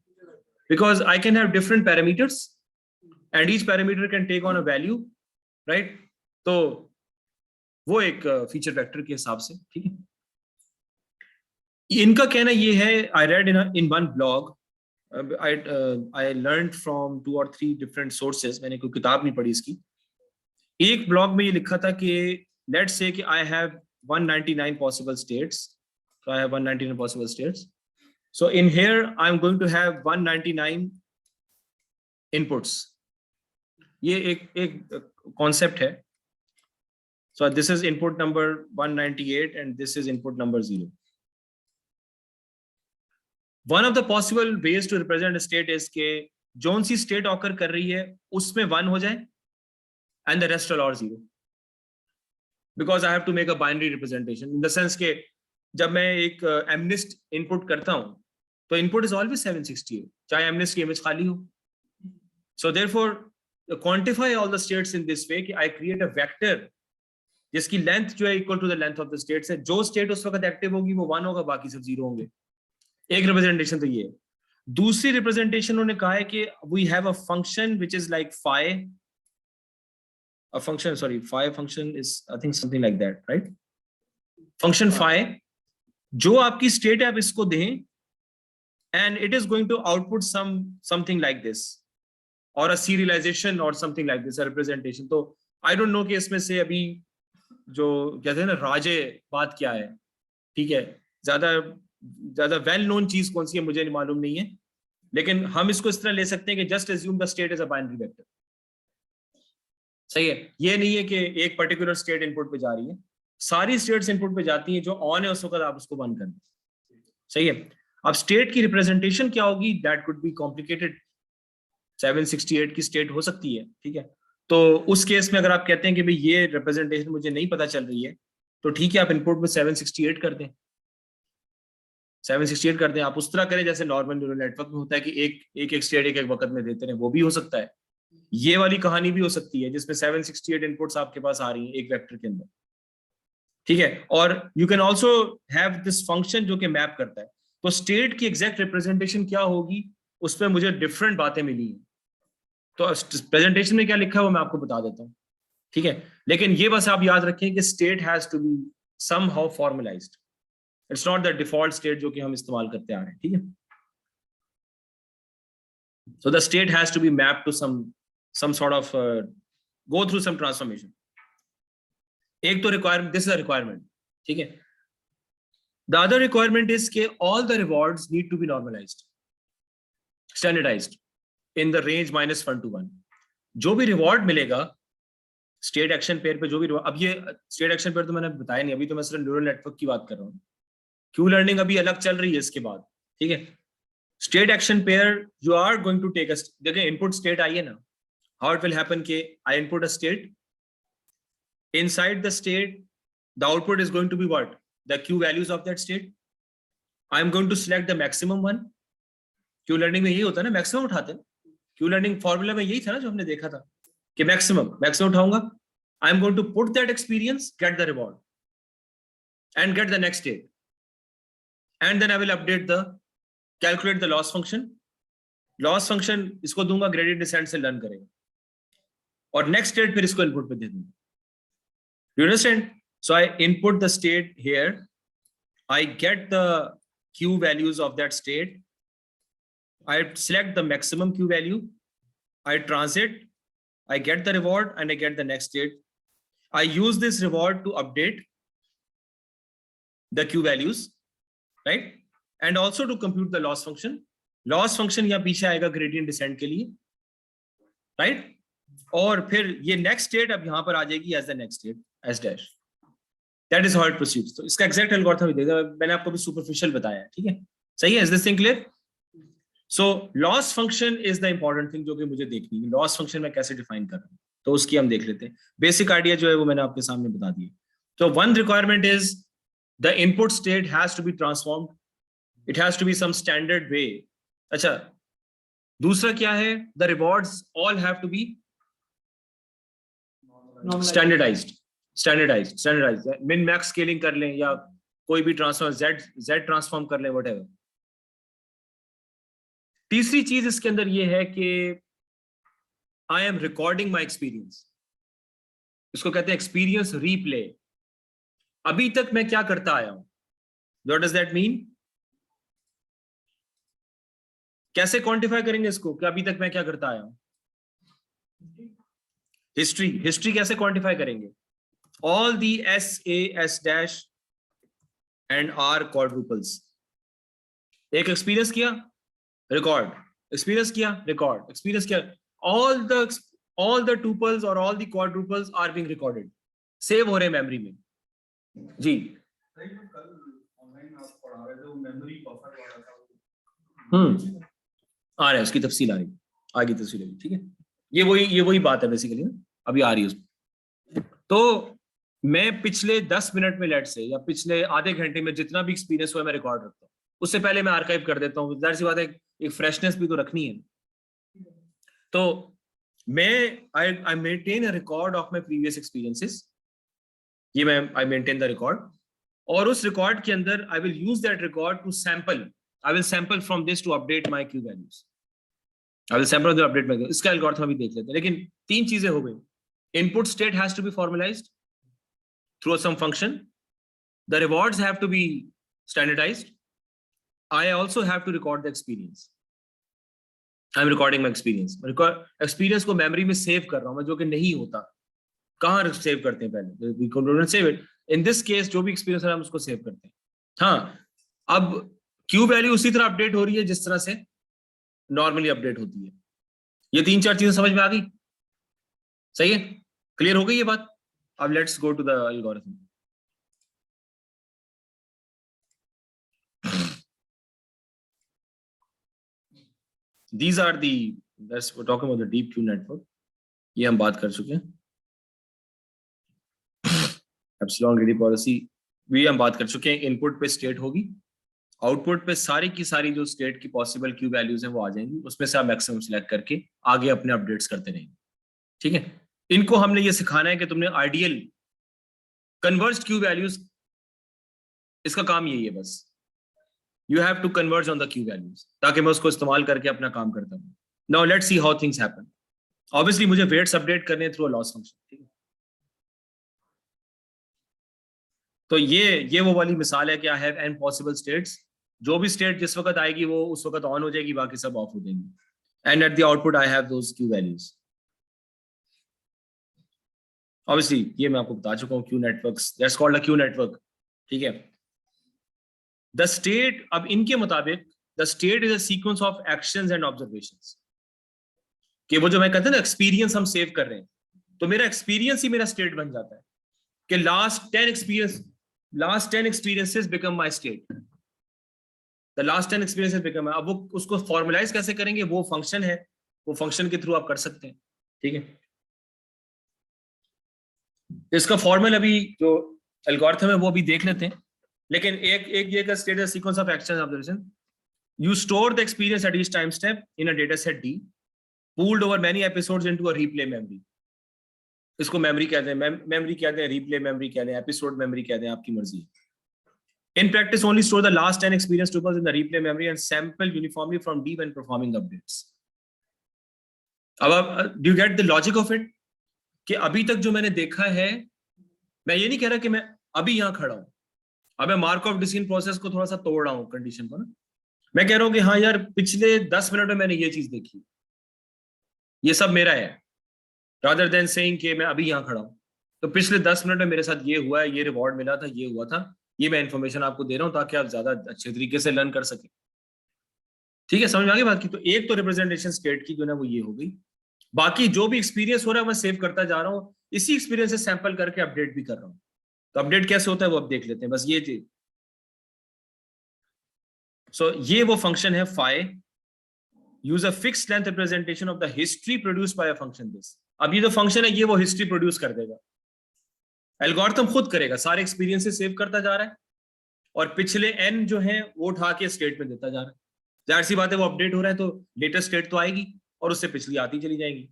because I can have different parameters and each parameter can take on a value, right? तो वो एक फीचर वेक्टर के हिसाब से, ठीक है. इनका कहना ये है, I read in one blog, I learned from 2 or 3 different sources. मैंने कोई किताब नहीं पढ़ी इसकी. एक ब्लॉग में ये लिखा था कि let's say कि I have 199 possible states, so I have 199 possible states. So in here, I'm going to have 199 inputs. ये एक concept है. So this is input number 198 and this is input number 0. One of the possible ways to represent a state is कि zone सी state occur कर रही है उसमें 1 हो जाए and the rest are all 0. Because I have to make a binary representation in the sense के जब मैं एक MNIST input करता हूँ तो इनपुट इज ऑलवेज 768, चाहे एमनेस्ट की इमेज खाली हो. So therefore quantify all the states in this way कि आई क्रिएट अ वेक्टर जिसकी लेंथ जो है equal to the length of the states है. जो स्टेट उस वक्त एक्टिव होगी वो 1 होगा, बाकी सब 0 होंगे. एक रिप्रेजेंटेशन तो ये है. दूसरी रिप्रेजेंटेशन उन्होंने कहा है कि we have a function which is like phi, a function, sorry, phi function is I think something like that, right? Function phi जो आपकी स्टेट है आप इसको दें and it is going to output something like this or a serialization or something like this, a representation. तो I don't know कि इसमें से अभी जो कहते हैं ना राजे बात क्या है, ठीक है, ज्यादा ज्यादा वेल नोन चीज कौन सी है मुझे मालूम नहीं है, लेकिन हम इसको इस तरह ले सकते हैं कि just assume the state is a binary vector. सही है, ये नहीं है कि एक पर्टिकुलर स्टेट इनपुट पे जा रही है, सारी स्टेट्स इनपुट पे जाती हैं, जो ऑन है उस वक्त आप उसको बंद कर दें। सही है। अब स्टेट की रिप्रेजेंटेशन क्या होगी, दैट कुड बी कॉम्प्लिकेटेड। 768 की स्टेट हो सकती है, ठीक है, तो उस केस में अगर आप कहते हैं कि भाई ये रिप्रेजेंटेशन मुझे नहीं पता चल रही है, तो ठीक है, आप इनपुट में 768 कर दें, 768 कर दें। आप उस तरह करें जैसे नॉर्मल न्यूरल नेटवर्क में होता है कि एक स्टेट एक वक्त में देते रहे, वो भी हो सकता है। ये वाली कहानी भी हो सकती है जिसमें 768 इनपुट्स आपके पास आ रही हैं एक वेक्टर के अंदर, ठीक है। और you can also have this function जो कि मैप करता है। तो स्टेट की एग्जैक्ट रिप्रेजेंटेशन क्या होगी, उसमें मुझे डिफरेंट बातें मिली हैं, तो प्रेजेंटेशन में क्या लिखा है वो मैं आपको बता देता हूँ, ठीक है। लेकिन ये बस आप याद रखें कि state has to be somehow formalized, it's not the default state जो कि हम इस्तेमाल करते आ रहे हैं, ठीक है। So the state has to be mapped to some sort of go through some transformation. एक तो requirement, this is a requirement, ठीक है। The other requirement is कि all the rewards need to be normalized, standardized in the range -1 to 1. जो भी reward मिलेगा state action pair पे, जो भी अब ये स्टेट एक्शन पेयर तो मैंने बताया नहीं, अभी तो मैं सिर्फ न्यूरल नेटवर्क की बात कर रहा हूँ। क्यू लर्निंग अभी अलग चल रही है इसके बाद, ठीक है। State action pair you are going to take देखिए इनपुट स्टेट आई है ना, हाउ इट विल हैपन के I input a state, inside the state the output is going to be what, the Q values of that state. I am going to select the maximum one. Q learning में यही होता है ना, maximum उठाते हैं, Q learning formula में यही था ना जो हमने देखा था कि मैक्सिमम उठाऊंगा, I am going to put that experience, get the reward and get the next state, and then I will update the calculate the loss function. Loss function इसको दूंगा, ग्रेडियंट डिसेंट से लर्न करेगा, और next state फिर इसको input पे दे दूंगा। You understand? So I input the state here, I get the Q values of that state, I select the maximum Q value, I transit, I get the reward, and I get the next state. I use this reward to update the Q values, right? And also to compute the loss function. Loss function यहाँ पीछे आएगा gradient descent के लिए, right? और फिर ये next state अब यहाँ पर आ जाएगी as the next state, as dash. That is how it proceeds. तो इसका exact algorithm देगा, मैंने आपको भी superficial बताया है, ठीक है? सही है? Is this thing clear? So loss function is the important thing जो कि मुझे देखनी है, loss function मैं कैसे define कर रहा हूँ, तो उसकी हम देख लेते हैं। Basic idea जो है वो मैंने आपके सामने बता दिया। So one requirement is the input state has to be transformed, it has to be some standard way. अच्छा, दूसरा क्या है? The rewards all have to be standardized. Min max scaling कर लें या कोई भी transform z transform कर लें, whatever. तीसरी चीज इसके अंदर ये है कि I am recording my experience, इसको कहते हैं एक्सपीरियंस रीप्ले। अभी तक मैं क्या करता आया हूं, व्हाट डज दैट मीन? कैसे क्वांटिफाई करेंगे इसको कि अभी तक मैं क्या करता आया हूं? हिस्ट्री कैसे क्वांटिफाई करेंगे? All the S, A, S dash and R quadruples। एक एक्सपीरियंस किया, रिकॉर्ड, एक्सपीरियंस किया, रिकॉर्ड, एक्सपीरियंस किया, all the tuples और all the quadruples are being recorded, save हो रहे मेमोरी में। जी आ रहा है, उसकी तफसील आ रही, आगे तफसील आ रही, ठीक है। ये वही बात है बेसिकली ना, अभी आ रही है उसमें। तो मैं पिछले 10 मिनट में लेट से या पिछले आधे घंटे में जितना भी एक्सपीरियंस हुआ मैं रिकॉर्ड रखता हूँ, उससे पहले मैं आर्काइव कर देता हूँ। जाहिर सी बात है एक फ्रेशनेस भी तो रखनी है। तो मैं I maintain a record of my previous experiences, ये मैं आई मेंटेन द रिकॉर्ड, और उस रिकॉर्ड के अंदर I will use that record to sample, I will sample from this to update my Q values, I will sample the update my. इसका algorithm अभी देख लेते हैं, लेकिन 3 चीजें हो गई। Input state has to be formalized through some function, the rewards have to be standardized, I also have to record the experience. I'm recording my experience. Experience को memory में save कर रहा हूँ मैं, जो कि नहीं होता। कहाँ सेव करते हैं पहले? We don't save it. In this case जो भी एक्सपीरियंस है हम उसको सेव करते हैं। हाँ, अब क्यू वैल्यू उसी तरह अपडेट हो रही है जिस तरह से नॉर्मली अपडेट होती है। ये 3-4 चीजें समझ में आ गई? सही है, क्लियर हो गई ये बात? अब let's go to the algorithm. These are the, we're talking about the deep Q network. ये हम बात कर चुके हैं। एप्सिलॉन ग्रीडी पॉलिसी भी हम बात कर चुके हैं। इनपुट पे स्टेट होगी, आउटपुट पे सारी की सारी जो स्टेट की पॉसिबल क्यू वैल्यूज हैं वो आ जाएंगी, उसमें से आप मैक्सिमम सिलेक्ट करके आगे अपने अपडेट्स करते रहेंगे। ठीक है, इनको हमने ये सिखाना है कि तुमने आइडियल कन्वर्ज्ड क्यू वैल्यूज, इसका काम यही है बस। You have to converge on the Q values ताकि मैं उसको इस्तेमाल करके अपना काम करता हूँ। Now let's see how things happen. Obviously मुझे weights अपडेट करने through a loss function, ठीक है? तो ये वो वाली मिसाल है कि I have n possible states. जो भी स्टेट जिस वक्त आएगी वो उस वक्त ऑन हो जाएगी, बाकी सब ऑफ हो जाएंगी। And at the output I have those Q values. Obviously ये मैं आपको बता चुका हूँ, Q networks, that's called a Q network, ठीक है? The state, अब इनके मुताबिक the state is a sequence of actions and observations. कि वो जो मैं कहता हूं ना एक्सपीरियंस हम सेव कर रहे हैं, तो मेरा एक्सपीरियंस ही मेरा स्टेट बन जाता है कि last 10 experiences become my state. The last 10 experiences become, अब वो उसको फॉर्मुलाइज कैसे करेंगे, वो फंक्शन है, वो फंक्शन के थ्रू आप कर सकते हैं। ठीक है, इसका फॉर्मल अभी जो एल्गोरिथम है वो अभी देख लेते हैं, लेकिन एक ये का state sequence of action observation. You store the experience at each time step in a data set D pooled over many episodes into a replay memory. इसको मेमोरी कहते हैं, मेमोरी कहते हैं, रीप्ले मेमोरी कहते हैं, एपिसोड मेमोरी कहते हैं, आपकी मर्जी। In practice, only store the last 10 experience tuples in the replay memory and sample uniformly from D when performing updates. अब do you get the logic of it? कि अभी तक जो मैंने देखा है, मैं ये नहीं कह रहा कि मैं अभी यहाँ खड़ा हूँ, अब मैं मार्कऑफ डिसीजन प्रोसेस को थोड़ा सा तोड़ रहा हूँ कंडीशन को ना, मैं कह रहा हूँ कि हाँ यार पिछले 10 मिनट में मैंने ये चीज देखी, ये सब मेरा है, rather than saying कि मैं अभी यहाँ खड़ा हूँ, तो पिछले 10 मिनट में मेरे साथ ये हुआ है, ये रिवॉर्ड मिला था, ये हुआ था, ये मैं इन्फॉर्मेशन आपको दे रहा हूं ताकि आप ज्यादा अच्छे तरीके से लर्न कर सकें। ठीक है, समझ में आ गई बात की? तो एक तो रिप्रेजेंटेशन स्टेट की जो ना वो ये हो गई, बाकी जो भी एक्सपीरियंस हो रहा है मैं सेव करता जा रहा हूँ, इसी एक्सपीरियंस से सैंपल करके अपडेट भी कर रहा हूँ। तो अपडेट कैसे होता है वो अब देख लेते हैं, बस ये चीज। सो ये वो फंक्शन है phi, use a fixed length representation of the history produced by a function this. अब ये जो फंक्शन है ये वो हिस्ट्री प्रोड्यूस कर देगा, एल्गोरिथम खुद करेगा, सारे एक्सपीरियंसेस सेव करता जा रहा है और पिछले n जो है वो उठा के स्टेट में देता जा रहा है। जाहिर सी बात है वो अपडेट हो रहा है तो लेटेस्ट स्टेट तो आएगी और उससे पिछली आती चली जाएगी।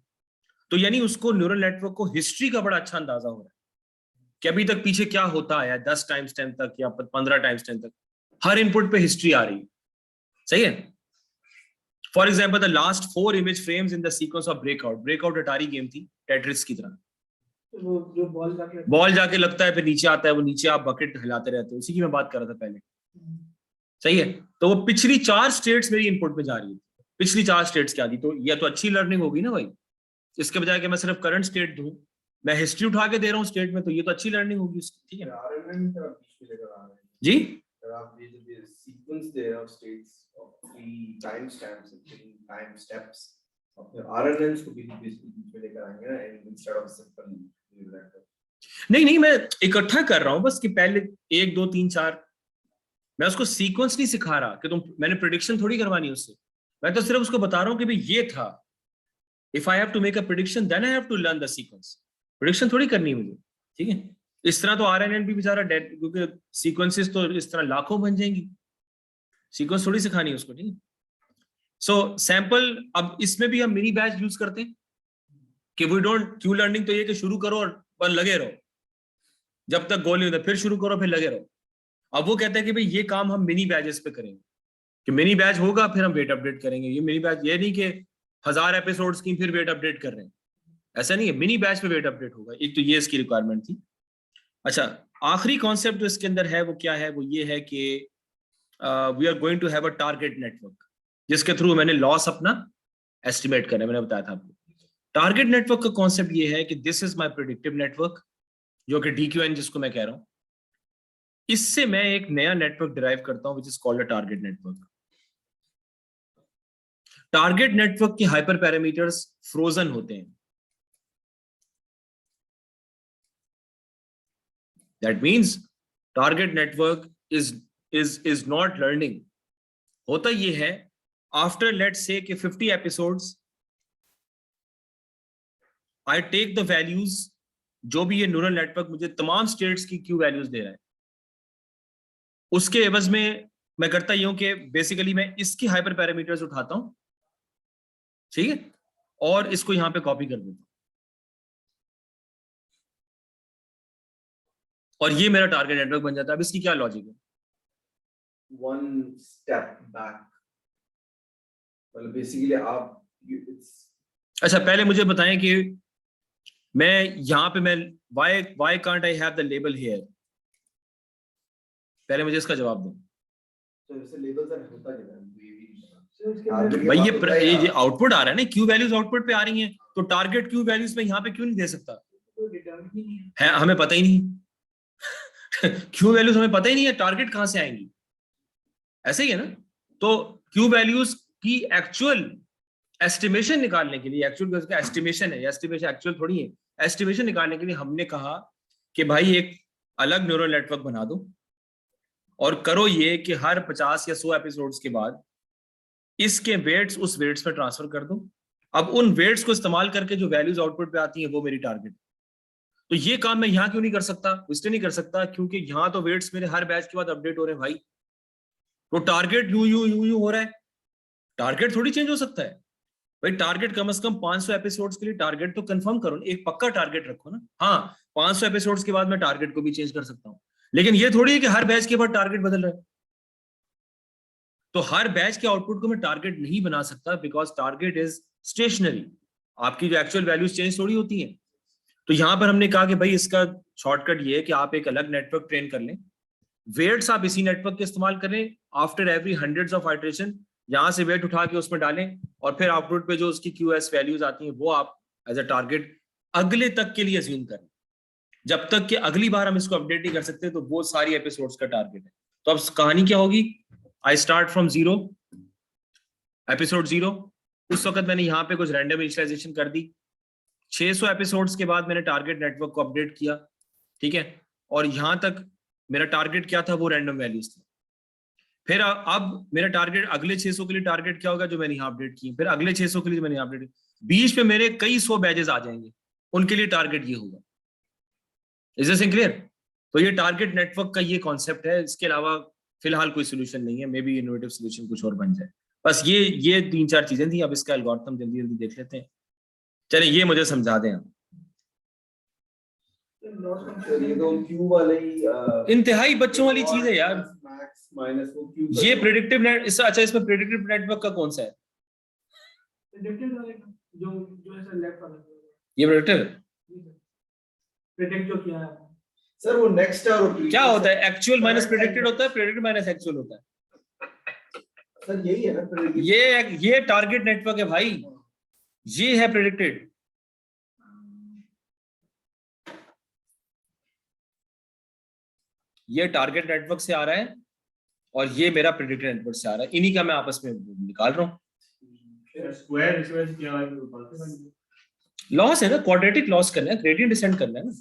तो यानी उसको न्यूरल नेटवर्क को हिस्ट्री का बड़ा अच्छा अंदाजा हो रहा है कि अभी तक पीछे क्या होता आया, 10 टाइम्स 10 तक या 15 टाइम्स 10 तक, हर इनपुट पे हिस्ट्री आ रही है। सही है। For example the last 4 image frames in the sequence of breakout Attari game थी टेट्रिस की तरह। वो जो बॉल जाके लगता है फिर नीचे आता है, वो नीचे आप बकेट हिलाते रहते हो, उसी की मैं बात कर रहा था पहले। सही है, तो वो पिछली 4 स्टेट्स मेरी इनपुट में जा रही है, पिछली 4 स्टेट्स क्या थी, तो यह तो अच्छी लर्निंग होगी ना भाई। इसके बजाय कि मैं सिर्फ करंट स्टेट दूं, मैं हिस्ट्री उठा के दे रहा हूँ स्टेट में, तो ये तो अच्छी लर्निंग होगी उसकी। ठीक है जी, सीक्वेंस दे रहा हूं states of 3 time stamps and 3 time steps, अपने आरएनएन्स को भी बीच में लेकर आएंगे ना, इंस्टेड ऑफ सिंपल। नहीं मैं इकट्ठा कर रहा हूं बस कि पहले 1 2 3 4, मैं उसको सीक्वेंस नहीं सिखा रहा कि मैंने प्रेडिक्शन थोड़ी करवानी उससे, मैं तो सिर्फ उसको बता रहा हूं कि भाई ये था। If I have to make a prediction then I have to learn the sequence, prediction थोड़ी करनी है मुझे। ठीक है, इस तरह तो आरएनएन भी बेचारा डेड, क्योंकि सीक्वेंसेस तो इस तरह लाखों बन जाएंगी, सीक्वेंस थोड़ी सिखानी है उसको। ठीक है, सो सैंपल, अब इसमें भी हम मिनी बैच यूज करते हैं कि वी डोंट, क्यू लर्निंग तो ये कि शुरू करो और पर लगे रहो जब तक गोल नहीं होता, फिर शुरू करो फिर लगे रहो। अब वो कहता है कि भाई ये काम हम मिनी बैचेस पे करेंगे, कि मिनी बैच होगा फिर हम वेट अपडेट करेंगे। ये मिनी बैच ये नहीं कि 1000 एपिसोड्स की फिर वेट अपडेट कर रहे हैं, ऐसा नहीं है, मिनी बैच पे वेट अपडेट होगा। एक तो ये इसकी रिक्वायरमेंट थी। अच्छा, आखिरी कॉन्सेप्ट जो इसके अंदर है वो क्या है, वो ये है कि we are going to have a target network, जिसके थ्रू मैंने लॉस अपना एस्टिमेट करना है, मैंने बताया था आपको। टारगेट नेटवर्क का कॉन्सेप्ट ये है कि this is my predictive network, जो कि DQN जिसको मैं कह रहा हूं, इससे मैं एक नया नेटवर्क डिराइव करता हूं which is called a target network. Target network के हाइपर पैरामीटर्स फ्रोजन होते हैं। That means target network is not learning. होता ये है, आफ्टर लेट्स से कि 50 episodes I take the values, जो भी ये न्यूरल नेटवर्क मुझे तमाम स्टेट्स की क्यू वैल्यूज दे रहा है, उसके एवज में मैं करता ये हूं कि बेसिकली मैं इसकी हाइपर पैरामीटर्स उठाता हूं, ठीक है, और इसको यहां पे कॉपी कर देता हूं, और ये मेरा टारगेट नेटवर्क बन जाता है। अब इसकी क्या लॉजिक है? one step back, well basically it's अच्छा, पहले मुझे बताएं कि मैं यहां पे मैं why can't I have the label here? पहले मुझे इसका जवाब दो। so इससे labels are होता क्या है, ये भी नहीं पता। So इसके Target अंदर भाई के बाद होता है ये यार। आउटपुट आ रहा है ना, क्यू वैल्यूज आउटपुट पे आ रही हैं, तो टारगेट क्यू वैल्यूज में यहां पे क्यों नहीं दे सकता? तो डिटरमिन ही नहीं है, हमें पता ही नहीं क्यू वैल्यूज हमें पता ही नहीं है, टारगेट कहां से आएंगी? ऐसे ही है ना। तो क्यू वैल्यूज की एक्चुअल एस्टिमेशन निकालने के लिए, एक्चुअल का एस्टिमेशन है, एस्टिमेशन एक्चुअल थोड़ी है, एस्टिमेशन निकालने के लिए हमने कहा कि भाई एक अलग न्यूरल नेटवर्क बना दो और करो ये कि हर 50 या 100 एपिसोड्स के बाद इसके वेट्स उस वेट्स पे ट्रांसफर कर दो। अब उन वेट्स को इस्तेमाल करके जो वैल्यूज आउटपुट पे आती हैं वो मेरी टारगेट। तो ये काम मैं यहां क्यों नहीं कर सकता? इसलिए नहीं कर सकता क्योंकि यहां तो वेट्स मेरे हर बैच के बाद अपडेट हो रहे हैं भाई, तो टारगेट यू हो रहा है, टारगेट थोड़ी चेंज हो सकता है भाई। टारगेट कम से कम 500 एपिसोड्स के लिए टारगेट तो कंफर्म करो, एक पक्का टारगेट रखो ना। हाँ, 500 एपिसोड्स के बाद मैं टारगेट को भी चेंज कर सकता हूँ, लेकिन ये थोड़ी है कि हर बैच के बाद टारगेट बदल रहा है। तो हर बैच के आउटपुट को मैं टारगेट नहीं बना सकता, बिकॉज टारगेट इज स्टेशनरी, आपकी जो एक्चुअल वैल्यूज चेंज थोड़ी होती हैं। तो यहां पर हमने कहा कि भाई इसका शॉर्टकट ये है कि आप एक अलग नेटवर्क ट्रेन कर लें, वेट्स आप इसी नेटवर्क के इस्तेमाल करें, after every hundreds of iteration यहां से वेट उठा के उसमें डालें, और फिर आउटपुट पे जो उसकी QS वैल्यूज आती हैं वो आप एज अ टारगेट अगले तक के लिए अज्यूम करें। जब तक कि अगली बार हम इसको अपडेट नहीं कर सकते तो वो सारी एपिसोड्स का टारगेट है। तो अब कहानी क्या होगी? आई स्टार्ट फ्रॉम 0, एपिसोड 0, उस वक्त मैंने यहाँ पे कुछ रैंडम इनिशियलाइजेशन कर दी। 600 एपिसोड्स के बाद मैंने टारगेट नेटवर्क को अपडेट किया, ठीक है, और यहां तक मेरा टारगेट क्या था, वो रैंडम वैल्यूज थी। फिर अब मेरा टारगेट अगले 600 के लिए टारगेट क्या होगा जो मैंने यहाँ अपडेट की, फिर अगले 600 के लिए मैंने यहाँ अपडेट, बीच पे मेरे कई 100 बैचेस आ जाएंगे, उनके लिए टारगेट ये होगा। Is this clear? तो ये टारगेट नेटवर्क का ये कॉन्सेप्ट है, इसके अलावा फिलहाल कोई सोल्यूशन नहीं है, मे बी इनोवेटिव सोल्यूशन कुछ और बन जाए। बस ये 3-4 चीजें थी। अब इसका एल्गोरिथम जल्दी जल्दी देख लेते हैं। चलिए ये मुझे समझा दें आप। तो ये तो क्यू वाले ही इंतहाई बच्चों वाली चीज है यार, मैक्स माइनस वो क्यू ये प्रेडिक्टिव नेट। अच्छा, इसमें प्रेडिक्टिव नेटवर्क का कौन सा है? प्रेडिक्टेड वाले का, जो ऐसा लेफ्ट वाला ये प्रेडिक्टिव प्रेडिक्ट जो किया है आपने। सर वो नेक्स्ट और क्या होता है? एक्चुअल माइनस प्रेडिक्टेड होता है, प्रेडिक्टेड माइनस एक्चुअल होता है। सर यही है ना predict- ये टारगेट नेटवर्क है भाई, ये है प्रेडिक्टेड। ये टारगेट नेटवर्क से आ रहा है और ये मेरा प्रेडिक्टेड नेटवर्क से आ रहा है, इन्हीं का मैं आपस में निकाल रहा हूँ। स्क्वायर इस वजह से क्या है कि बात लॉस है ना, क्वाड्रेटिक लॉस करना है, ग्रेडियंट डिसेंड करना है ना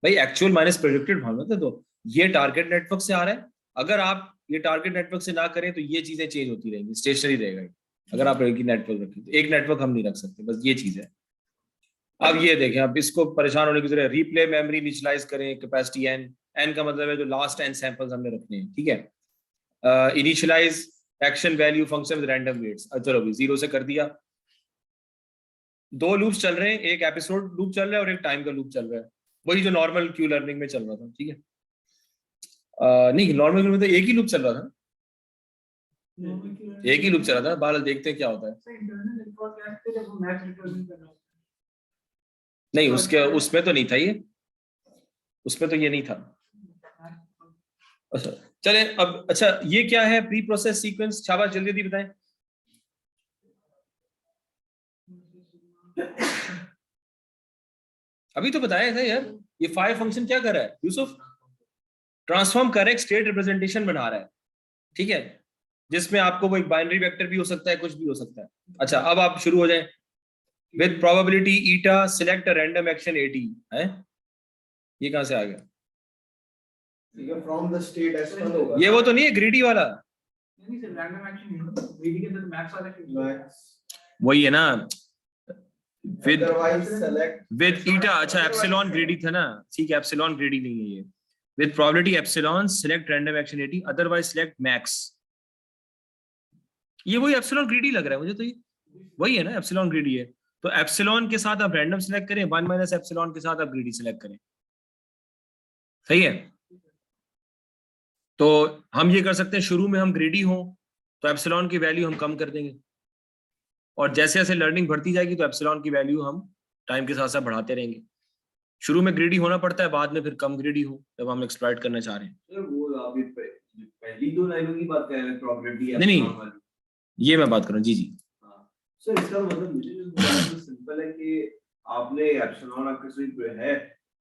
भाई। एक्चुअल माइनस प्रेडिक्टेड भावना था, तो ये टारगेट नेटवर्क से आ रहा है। अगर आप ये टारगेट नेटवर्क से ना करें तो ये चीजें चेंज होती रहेंगी, स्टेशनरी रहेगा। अगर आप एक ही नेटवर्क रखें तो एक नेटवर्क हम नहीं रख सकते, बस ये चीज है। अब ये देखें, अब इसको परेशान होने की जरूरत है। रिप्ले मेमोरी इनिशियलाइज करें, कैपेसिटी n का मतलब है जो लास्ट n सैंपल्स हमने रखने हैं, ठीक है। Initialize action value function with random weights, चलो भी 0 से कर दिया। 2 लूप्स चल रहे हैं, एक एपिसोड लूप चल रहा है और एक टाइम का लूप चल रहा है, वही जो नॉर्मल क्यू लर्निंग में चल रहा था, ठीक है। नहीं, नॉर्मल क्यू में तो एक ही लूप चल रहा था, एक ही लूप चल रहा था। बाहर देखते हैं क्या होता है। इंटरनल रिकॉर्ड क्या है जब वो मैच रिटर्न करना है। नहीं, उसमें तो नहीं था ये, उसमें तो ये नहीं था। अच्छा, चले अब, अच्छा ये क्या है प्री प्रोसेस सीक्वेंस, शाबाश जल्दी जल्दी बताएं। अभी तो बताया था यार, ये फाइव फंक्शन क्या कर रहा है Yusuf, transform correct state representation बना रहा है, ठीक है, जिसमें आपको वो एक बाइनरी वेक्टर भी हो सकता है, कुछ भी हो सकता है। अच्छा अब आप शुरू हो जाए। With probability eta select random action 80 है, ये कहां से आ गया? ठीक है, फ्रॉम द स्टेट S1 होगा। ये वो तो नहीं है ग्रीडी वाला? नहीं सर, रैंडम एक्शन वीडी के अंदर मैक्स वाला क्यों? मैक्स वही है ना, विद अदरवाइज सेलेक्ट विद ईटा। अच्छा एप्सिलॉन ग्रीडी था ना, ठीक है, एप्सिलॉन ग्रीडी नहीं है ये। With probability epsilon select random action 80 otherwise select max. ये वही एप्सिलॉन ग्रीडी लग रहा है मुझे तो, ये वही है ना एप्सिलॉन ग्रीडी है। तो एप्सिलॉन के साथ आप रैंडम सिलेक्ट करें, 1 माइनस एप्सिलॉन के साथ आप ग्रीडी सिलेक्ट करें, सही है। तो हम ये कर सकते हैं, शुरू में हम ग्रीडी हो तो एप्सिलॉन की वैल्यू हम कम कर देंगे, और जैसे जैसे लर्निंग बढ़ती जाएगी तो एप्सिलॉन की वैल्यू हम टाइम के साथ साथ बढ़ाते रहेंगे। शुरू में ग्रीडी होना पड़ता है, बाद में फिर कम ग्रीडी हो जब हम एक्सप्लॉइट करना चाह रहे हैं। सर वो अभी पहली दो लाइनों की बात कर रहे हैं, प्रोबेबिलिटी नहीं, ये मैं बात कर रहा हूँ, जी जी। सर इसका मतलब मुझे जो सिंपल है कि आपने एप्सिलॉन आपके साथ है,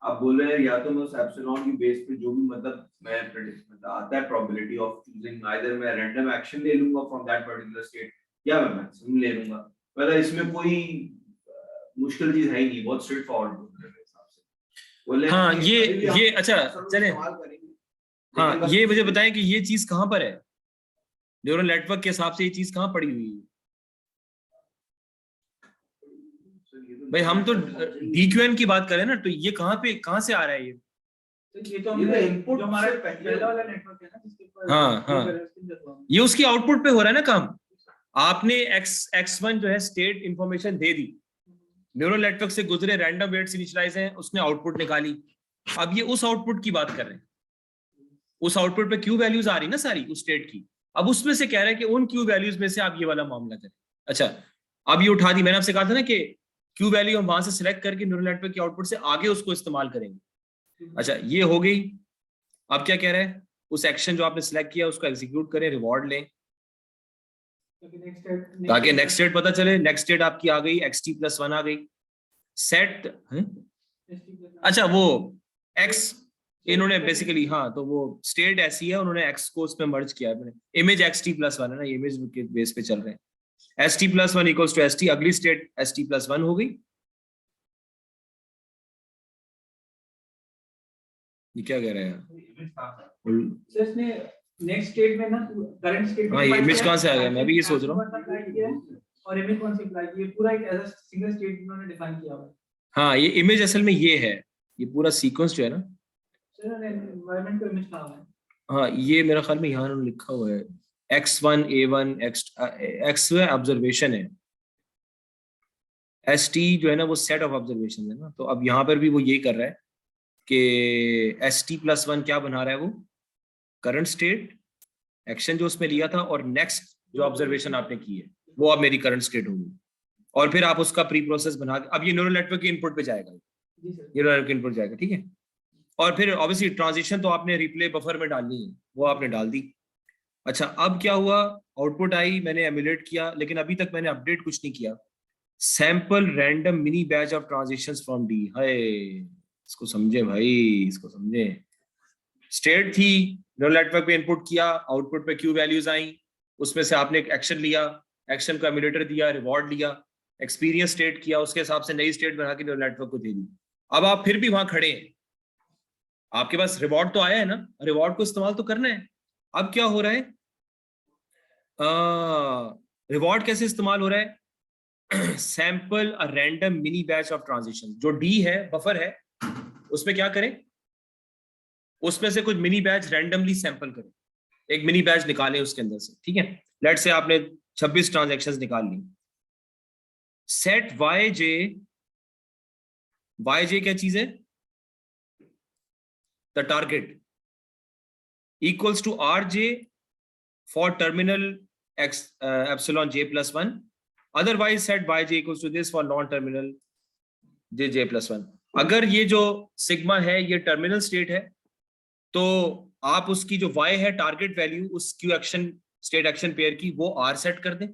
आप बोल रहे हैं या तो मैं उस एप्सिलॉन की बेस पे जो भी मतलब मैं प्रेडिक्ट आता है प्रोबेबिलिटी ऑफ चूजिंग, आइदर मैं रैंडम एक्शन ले लूंगा फ्रॉम दैट पर्टिकुलर स्टेट या मैं मैक्सिमम ले लूंगा। मतलब इसमें कोई मुश्किल चीज है ही नहीं, बहुत स्ट्रेट फॉरवर्ड है मेरे हिसाब से। बोले हाँ कि ये अभी भी हम अच्छा चले, इस्तेमाल करेंगे, हाँ लेकिन ये बस मुझे बताएं कि ये चीज कहाँ पर है न्यूरल नेटवर्क के हिसाब से, ये चीज कहाँ पड़ी हुई है? भाई हम तो DQN की बात करें ना, तो ये कहाँ पे कहाँ से आ रहा है ये? तो ये तो ये हमने इनपुट जो हमारा से पहले पहला वाला नेटवर्क है ना जिसके ऊपर हाँ, हाँ। ये उसकी आउटपुट पे हो रहा है ना काम। आपने x1 जो है स्टेट इंफॉर्मेशन दे दी, न्यूरल नेटवर्क से गुजरे, रैंडम वेट्स इनिशियलाइज हैं, उसने आउटपुट निकाली। अब ये उस आउटपुट की बात कर रहे हैं, उस आउटपुट पे क्यू वैल्यूज आ रही ना सारी उस स्टेट की। अब उसमें से कह रहा है कि उन क्यू वैल्यूज में से आप ये वाला मामला करें। अच्छा अब ये उठा दी, मैंने आपसे कहा था ना कि क्यू वैल्यू हम वहां से सिलेक्ट करके न्यूरल नेटवर्क के आउटपुट से आगे उसको इस्तेमाल करेंगे। अच्छा ये हो गई। अब क्या कह रहे हैं, उस एक्शन जो आपने सिलेक्ट किया उसको एग्जीक्यूट करें, रिवॉर्ड लें, ताकि नेक्स्ट स्टेट पता चले। नेक्स्ट स्टेट आपकी आ गई xt+1 आ गई। सेट अच्छा वो x इन्होंने बेसिकली, हाँ तो वो स्टेट ऐसी है, उन्होंने x को उसमें मर्ज किया है। इमेज xt+1 है ना, इमेज के बेस पे चल रहे हैं। st+1 इक्वल्स टू st, अगली स्टेट st+1 हो गई। ये क्या कह रहे हैं? सर इसने नेक्स्ट स्टेट में ना करंट स्टेट हाँ, ये image कहाँ से आ गया? मैं भी ये सोच रहा हूँ। और इमेज कौन सी अप्लाई की है, पूरा एक एज सिंगल स्टेट इन्होंने डिफाइन किया हुआ है। हाँ ये इमेज असल में ये है, ये पूरा सीक्वेंस जो है ना। सर एनवायरनमेंट को इमेज कहा हुआ है। हाँ ये मेरा ख्याल में यहाँ उन्होंने लिखा हुआ है x1 a1 x ऑब्जर्वेशन है, st जो है ना वो सेट ऑफ ऑब्जर्वेशन है ना। तो अब यहाँ पर भी वो ये कर रहा है कि st+1 क्या बना रहा है, वो करंट स्टेट एक्शन जो उसमें लिया था, और नेक्स्ट जो ऑब्जर्वेशन आपने की है वो अब मेरी करंट स्टेट होगी। और फिर आप उसका प्री प्रोसेस बना, अब ये न्यूरल नेटवर्क के इनपुट पे जाएगा, जी सर। न्यूरल नेटवर्क के इनपुट जाएगा, ठीक है। और फिर ऑब्वियसली ट्रांजिशन तो आपने रिप्ले बफर में डालनी है, वो आपने डाल दी। अच्छा अब क्या हुआ, आउटपुट आई, मैंने एमुलेट किया, लेकिन अभी तक मैंने अपडेट कुछ नहीं किया। Sample random mini batch of transitions from D, हाय इसको समझे भाई, इसको समझे। स्टेट थी, न्यूरल नेटवर्क पे इनपुट किया, आउटपुट पे क्यू वैल्यूज आई, उसमें से आपने एक एक्शन लिया, एक्शन का एमुलेटर दिया, रिवॉर्ड लिया, एक्सपीरियंस स्टेट किया, उसके हिसाब से नई स्टेट बना के न्यूरल नेटवर्क को दे दी। अब आप फिर भी वहां खड़े हैं, आपके पास रिवॉर्ड तो आया है ना, रिवॉर्ड को इस्तेमाल तो करना है। अब क्या हो रहा है, रिवॉर्ड कैसे इस्तेमाल हो रहा है, sample a random mini batch of transition, जो डी है बफर है, उसमें क्या करें, उसमें से कुछ मिनी बैच रैंडमली सैंपल करें, एक मिनी बैच निकालें उसके अंदर से, ठीक है। लेट से आपने 26 ट्रांजैक्शंस निकाल ली। सेट yj क्या चीज है, the target, equals to rj for terminal x epsilon j+1, otherwise set yj equals to this for non terminal j+1। अगर ये जो सिग्मा है ये टर्मिनल स्टेट है, तो आप उसकी जो y है टारगेट वैल्यू उस Q action state action pair की वो r सेट कर दें,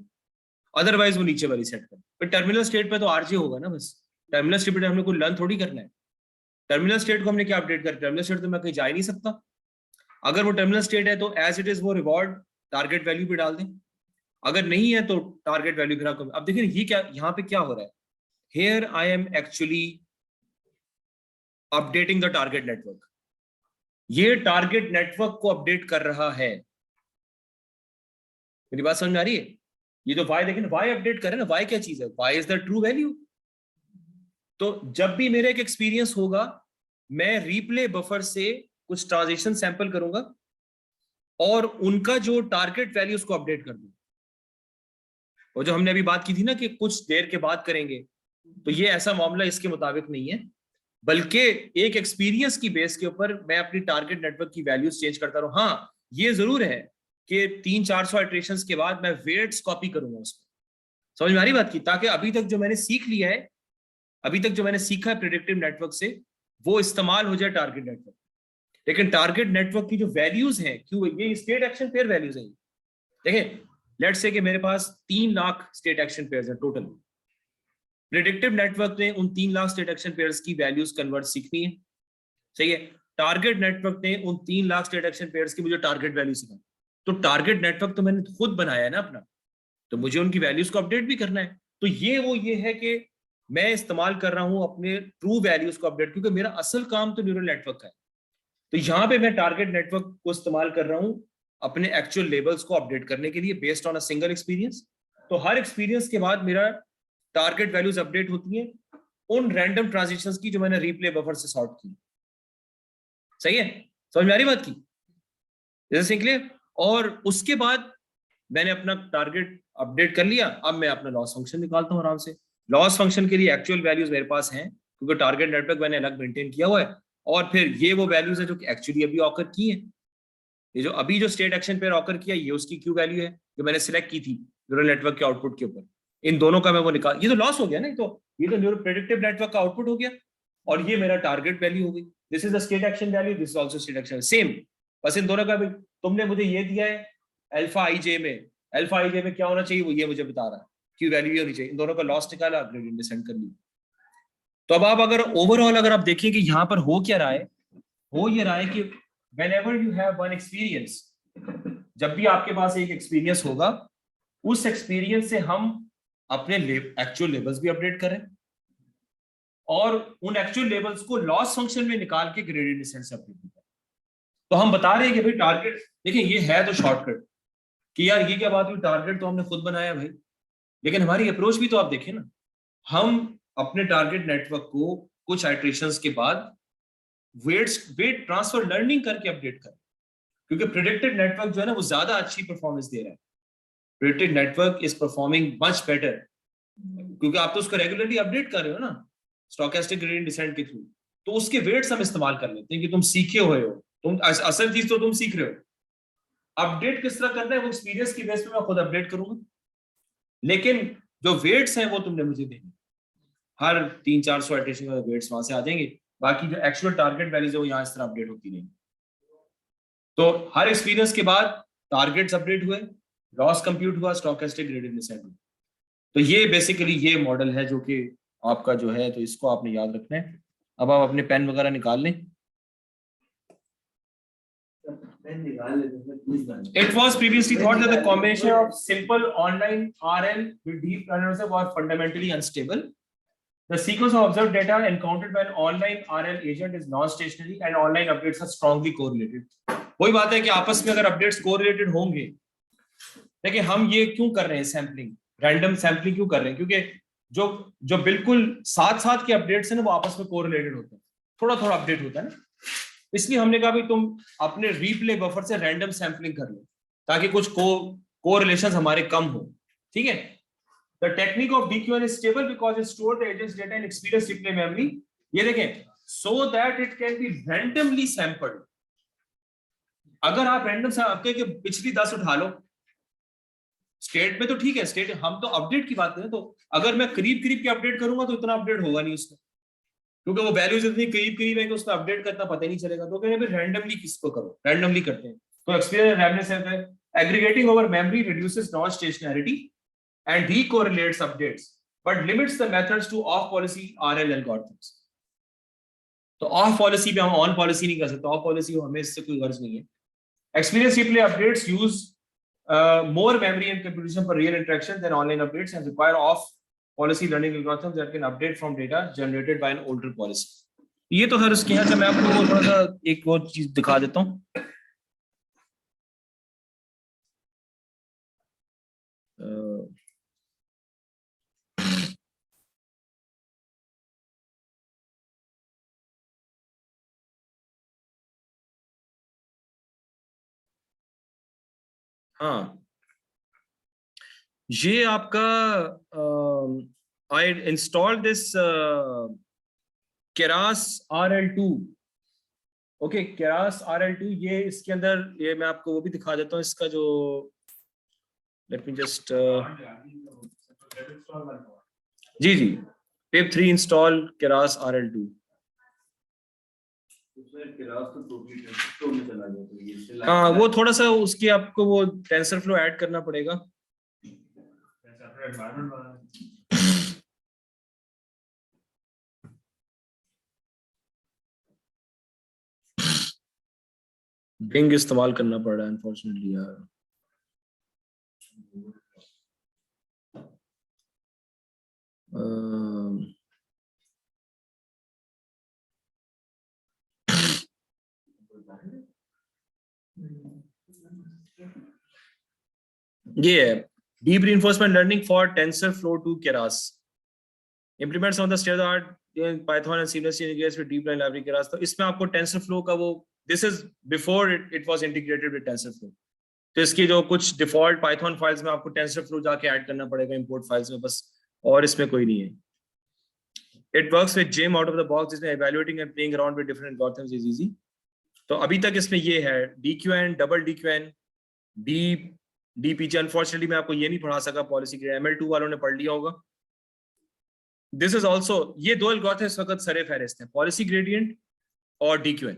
अदरवाइज वो नीचे वाली सेट कर। फिर टर्मिनल स्टेट पे तो RJ होगा ना, बस टर्मिनल स्टेट पे हमने कोई लर्न थोड़ी करना है। टर्मिनल स्टेट को हमने क्या अपडेट कर, टर्मिनल स्टेट तो मैं कहीं जा ही नहीं सकता। अगर वो टर्मिनल स्टेट है तो एज इट इज वो रिवॉर्ड टारगेट वैल्यू पे डाल दें, अगर नहीं है तो टारगेट वैल्यू फिर आपको। अब देखिए ये क्या यहाँ पे क्या हो रहा है, here I am actually updating the target network. ये टारगेट नेटवर्क को अपडेट कर रहा है। मेरी बात समझ में आ रही है? ये जो y देखें ना, y अपडेट करे ना, y क्या चीज है, y is the true value. तो जब भी मेरा एक एक्सपीरियंस होगा मैं रिप्ले बफर से कुछ ट्रांजिशन सैंपल करूंगा और उनका जो टारगेट वैल्यू उसको अपडेट कर दूंगा। और जो हमने अभी बात की थी ना कि कुछ देर के बाद करेंगे, तो ये ऐसा मामला इसके मुताबिक नहीं है, बल्कि एक एक्सपीरियंस की बेस के ऊपर मैं अपनी टारगेट नेटवर्क की वैल्यूज चेंज करता रहूं। हाँ ये जरूर है कि 300-400 इटरेशंस के बाद मैं वेट्स कॉपी करूंगा उसको। समझ में आ रही बात की? ताकि अभी तक जो मैंने सीख लिया है, अभी तक जो मैंने सीखा है प्रेडिक्टिव नेटवर्क से, वो इस्तेमाल हो जाए टारगेट नेटवर्क। लेकिन टारगेट नेटवर्क की जो वैल्यूज हैं, क्यों ये स्टेट एक्शन पेयर वैल्यूज हैं, देखें लेट्स से कि मेरे पास 3 लाख स्टेट एक्शन पेयर्स हैं टोटल। प्रेडिक्टिव नेटवर्क ने उन 3 लाख स्टेट एक्शन पेयर्स की वैल्यूज कन्वर्ट सीखनी है, सही है। टारगेट नेटवर्क ने उन 3 लाख स्टेट एक्शन पेयर्स की मुझे टारगेट वैल्यू सिखाई। तो टारगेट नेटवर्क तो मैंने खुद बनाया है ना अपना, तो मुझे उनकी वैल्यूज को अपडेट भी करना है। तो ये है कि मैं इस्तेमाल कर रहा हूं अपने ट्रू वैल्यूज को अपडेट, क्योंकि मेरा असल काम तो न्यूरल नेटवर्क का है। तो यहां पे मैं टारगेट नेटवर्क को इस्तेमाल कर रहा हूं अपने एक्चुअल लेबल्स को अपडेट करने के लिए based on a single experience. तो हर एक्सपीरियंस के बाद मेरा टारगेट वैल्यूज अपडेट होती हैं उन रैंडम ट्रांजिशंस की जो मैंने रिप्ले बफर से सॉर्ट की। सही है? समझ में आ रही बात की? जैसे क्लियर? और उसके बाद मैंने अपना टारगेट अपडेट कर लिया, अब मैं अपना लॉस फंक्शन निकालता हूं आराम से। लॉस फंक्शन के लिए एक्चुअल वैल्यूज मेरे पास हैं क्योंकि टारगेट नेटवर्क मैंने अलग मेंटेन किया हुआ है, और फिर ये वो वैल्यूज है जो कि एक्चुअली अभी ऑकर की है। ये जो अभी जो स्टेट एक्शन पेयर ऑकर किया ये उसकी क्यू वैल्यू है जो मैंने सिलेक्ट की थी न्यूरल नेटवर्क के आउटपुट के ऊपर। इन दोनों का मैं वो निकाल, ये तो लॉस हो गया ना, ये तो न्यूरल प्रेडिक्टिव नेटवर्क का आउटपुट हो गया और ये मेरा टारगेट वैल्यू हो गई। This is the state action value, this is also state action, same. बस इन दोनों का भी तुमने मुझे ये दिया है अल्फा आईजे में क्या होना चाहिए वो ये मुझे बता रहा है, क्यू वैल्यू ये होनी चाहिए। इन दोनों का लॉस निकाला, ग्रेडियंट डिसेंड कर लिया। तो अब आप अगर ओवरऑल अगर आप देखिए कि यहाँ पर हो क्या रहा है, हो ये रहा है कि whenever you have one experience, जब भी आपके पास एक एक्सपीरियंस होगा उस एक्सपीरियंस से हम अपने एक्चुअल लेवल्स भी अपडेट करें और उन एक्चुअल लेवल्स को लॉस फंक्शन में निकाल के ग्रेडियंट डिसेंट से अपडेट करें। तो हम बता रहे हैं कि भाई टारगेट, देखिए ये है तो शॉर्टकट कि यार ये क्या बात हुई, टारगेट तो हमने खुद बनाया भाई, लेकिन हमारी अप्रोच भी तो आप देखें ना, हम अपने टारगेट नेटवर्क को कुछ आइट्रेशंस के बाद वेट ट्रांसफर लर्निंग करके अपडेट करें, क्योंकि प्रेडिक्टेड नेटवर्क जो है ना वो ज्यादा अच्छी परफॉर्मेंस दे रहा है। Predicted network is performing much better क्योंकि आप तो उसको रेगुलरली अपडेट कर रहे हो ना स्टोकेस्टिक ग्रेडियंट डिसेंट के थ्रू। तो उसके वेट्स हम इस्तेमाल कर लेते हैं कि तुम सीखे हुए हो, तुम असल चीज तो तुम सीख रहे हो। अपडेट किस तरह करना है वो एक्सपीरियंस की बेस पे मैं खुद अपडेट करूंगा, लेकिन जो वेट्स हैं वो तुमने मुझे देंगे। हर 300-400 इटरेशन का वेट्स वहां से आ जाएंगे, बाकी जो एक्चुअल टारगेट वैल्यूज है वो यहाँ इस तरह अपडेट होती रहेंगी। तो हर एक्सपीरियंस के बाद टारगेट्स अपडेट हुए, लॉस कंप्यूट हुआ, स्टोकेस्टिक ग्रेडियंट डिसेंट हुआ। तो ये बेसिकली ये मॉडल है जो कि आपका जो है, तो इसको आपने याद रखना है। अब आप अपने पेन वगैरह निकाल लें। It was previously thought that the combination of simple online RL with deep learners was fundamentally unstable. The sequence of observed data encountered by an online RL agent is non-stationary and online updates are strongly correlated. वही बात है कि आपस में अगर updates correlated होंगे, देखिए हम ये क्यों कर रहे हैं सैम्पलिंग, रैंडम सैम्पलिंग क्यों कर रहे हैं, क्योंकि जो बिल्कुल साथ के अपडेट्स हैं ना वो आपस में कोरिलेटेड होते हैं, थोड़ा अपडेट होता है ना, इसलिए हमने कहा भाई तुम अपने रिप्ले बफर से रैंडम सैम्पलिंग कर लो ताकि कुछ कोरिलेशंस हमारे कम हो। ठीक है? The technique of DQN is stable because it stores the agent's data in experience replay memory. ये देखें, so that it can be randomly sampled. अगर आप रैंडम से आपके के पिछली 10 उठा लो, स्टेट में तो ठीक है, स्टेट हम तो अपडेट की बात करें, तो अगर मैं करीब के अपडेट करूंगा तो इतना अपडेट होगा नहीं उसमें, क्योंकि वो वैल्यूज इतनी करीब है कि उसको अपडेट करना पता ही नहीं चलेगा। तो कहते हैं रैंडमली किसको करो, रैंडमली करते हैं। तो एक्सपीरियंस रैंडमनेस है aggregating over memory reduces non stationarity and decorrelates updates but limits the methods to off policy RL algorithms. तो ऑफ पॉलिसी पे हम ऑन पॉलिसी नहीं कर सकते, ऑफ पॉलिसी हमें इससे कोई गर्ज नहीं है। Experience replay updates use more memory and computation for real interaction than online updates and require off policy learning algorithms that can update from data generated by an older policy. ये तो हर उसके यहाँ से मैं आपको थोड़ा सा एक और चीज दिखा देता हूँ। हाँ, ये आपका I install this Keras RL2। Okay, Keras RL2, ये इसके अंदर ये मैं आपको वो भी दिखा देता हूँ इसका जो, लेट मी जस्ट जी जी, पिप 3 इंस्टॉल केरास RL2। हाँ, वो थोड़ा सा उसके आपको वो टेंसरफ्लो ऐड करना पड़ेगा। बिंग इस्तेमाल करना पड़ रहा है अनफॉर्चुनेटली यार। ये है deep reinforcement learning for TensorFlow 2 Keras implements on the state of the art in Python and seamlessly integrates with deep learning library Keras। तो इसमें आपको TensorFlow का वो, this is before it was integrated with TensorFlow। तो इसकी जो कुछ default Python files में आपको TensorFlow जाके ऐड करना पड़ेगा इंपोर्ट फाइल्स में बस, और इसमें कोई नहीं है। It works with GEM out of the box, जिसमें evaluating and playing around with different algorithms is easy। तो अभी तक इसमें ये है DQN, double DQN, DPG। Unfortunately मैं आपको ये नहीं पढ़ा सका, पॉलिसी ग्रेडियंट ML2 वालों ने पढ़ लिया होगा। दिस इज ऑल्सो, ये दो एल्गोरिथम इस वक्त सरे फहरिस्त हैं, पॉलिसी ग्रेडियंट और DQN।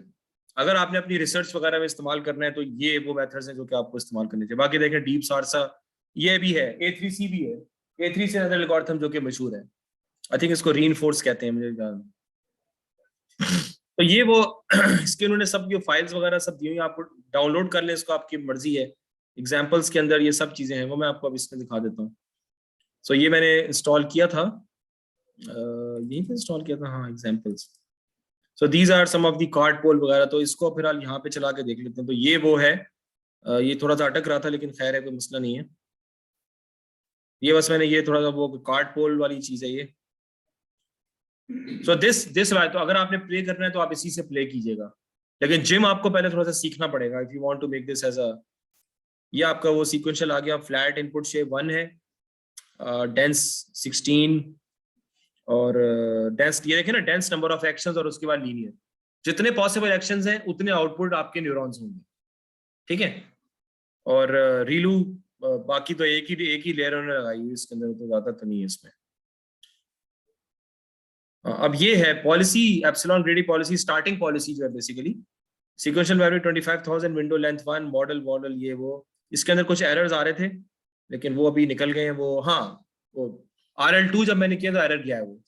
अगर आपने अपनी रिसर्च वगैरह में इस्तेमाल करना है तो ये वो मेथड्स हैं जो कि आपको इस्तेमाल करने चाहिए। बाकी देखें डीप सारसा ये भी है, A3C भी है, A3 से अदर एल्गोरिथम जो कि मशहूर है, आई थिंक इसको रीइंफोर्स कहते हैं मुझे याद। तो ये वो इसके उन्होंने सब जो फाइल्स वगैरह सब दी हुई, आपको डाउनलोड कर लें, इसको आपकी मर्जी है। एग्जाम्पल्स के अंदर ये सब चीजें हैं, वो मैं आपको अब इसमें दिखा देता हूँ। सो ये मैंने इंस्टॉल किया था, यहीं पे इंस्टॉल किया था, हाँ, examples. So these are some of the cart pole वगैरह। तो इसको फिलहाल यहाँ पे चला के देख लेते हैं। तो ये वो है, ये थोड़ा सा अटक रहा था लेकिन खैर है, कोई मसला नहीं है। ये बस मैंने ये थोड़ा सा वो कार्ड पोल वाली चीज है ये। सो दिस तो अगर आपने प्ले करना है तो आप इसी से प्ले कीजिएगा, लेकिन जिम आपको पहले थोड़ा सा सीखना पड़ेगा if you want to make this as a. ये आपका वो सीक्वेंशियल आ गया, फ्लैट इनपुट शेप 1 है, डेंस 16 और डेंस, ये देखें ना, डेंस नंबर ऑफ एक्शंस और उसके बाद लीनियर। जितने पॉसिबल एक्शंस हैं उतने आउटपुट आपके न्यूरॉन्स होंगे, ठीक है। और रीलू बाकी तो एक ही लेयर उन्होंने लगाई हुई इसके अंदर, तो ज्यादा तो नहीं है इसमें। अब ये है policy epsilon ग्रेडी policy, starting policy जो है basically sequential memory 25,000 window length 1 model ये वो। इसके अंदर कुछ एरर्स आ रहे थे लेकिन वो अभी निकल गए हैं वो। हाँ, वो RL2 जब मैंने किया तो एरर गया है वो।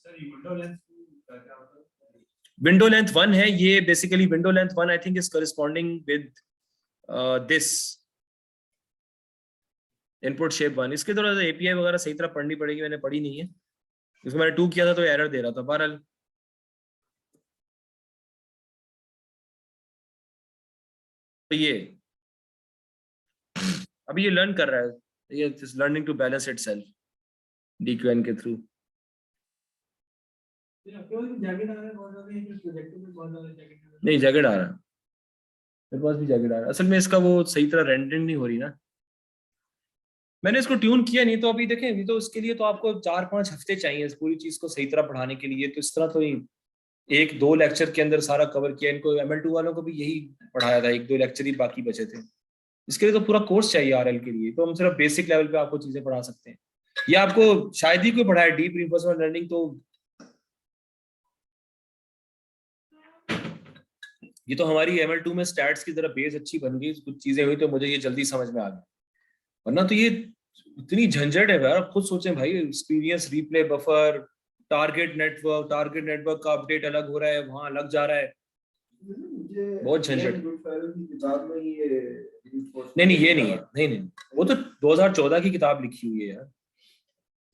विंडो लेंथ 1 है ये basically, window length 1 I think is corresponding with this input shape 1। इसके थोड़ा सा API वगैरह सही तरह पढ़नी पड़ेगी, मैंने पढ़ी नहीं है। इसको मैंने 2 किया था तो एरर दे रहा था। बहरहाल तो ये अभी ये लर्न कर रहा है, ये is learning to balance itself DQN के थ्रू। नहीं, जैकेट आ रहा है मेरे पास भी, जैकेट आ रहा है। असल में इसका वो सही तरह रेंडरिंग नहीं हो रही ना, मैंने इसको ट्यून किया नहीं। तो अभी देखें, अभी तो इसके लिए तो आपको 4-5 हफ्ते चाहिए इस पूरी चीज को सही तरह पढ़ाने के लिए। तो इस तरह तो 1-2 लेक्चर के अंदर सारा कवर किया। इनको ML2 वालों को भी यही पढ़ाया था, 1-2 लेक्चर ही बाकी बचे थे। इसके लिए तो पूरा कोर्स चाहिए RL के लिए, तो हम सिर्फ बेसिक लेवल पे आपको चीजें पढ़ा सकते हैं। या आपको शायद ही कोई पढ़ाया डीप रिइंफोर्समेंट लर्निंग, तो ये तो हमारी ML2 में स्टैट्स की तरह बेस अच्छी बन गई, कुछ चीजें हुई तो मुझे ये जल्दी समझ में आ गया, वरना तो ये इतनी झंझट है यार। आप खुद सोचें भाई, experience replay buffer, target network का अपडेट अलग हो रहा है, वहां अलग जा रहा है, बहुत झंझट। नहीं ये नहीं है, नहीं वो तो 2014 की किताब लिखी हुई है यार,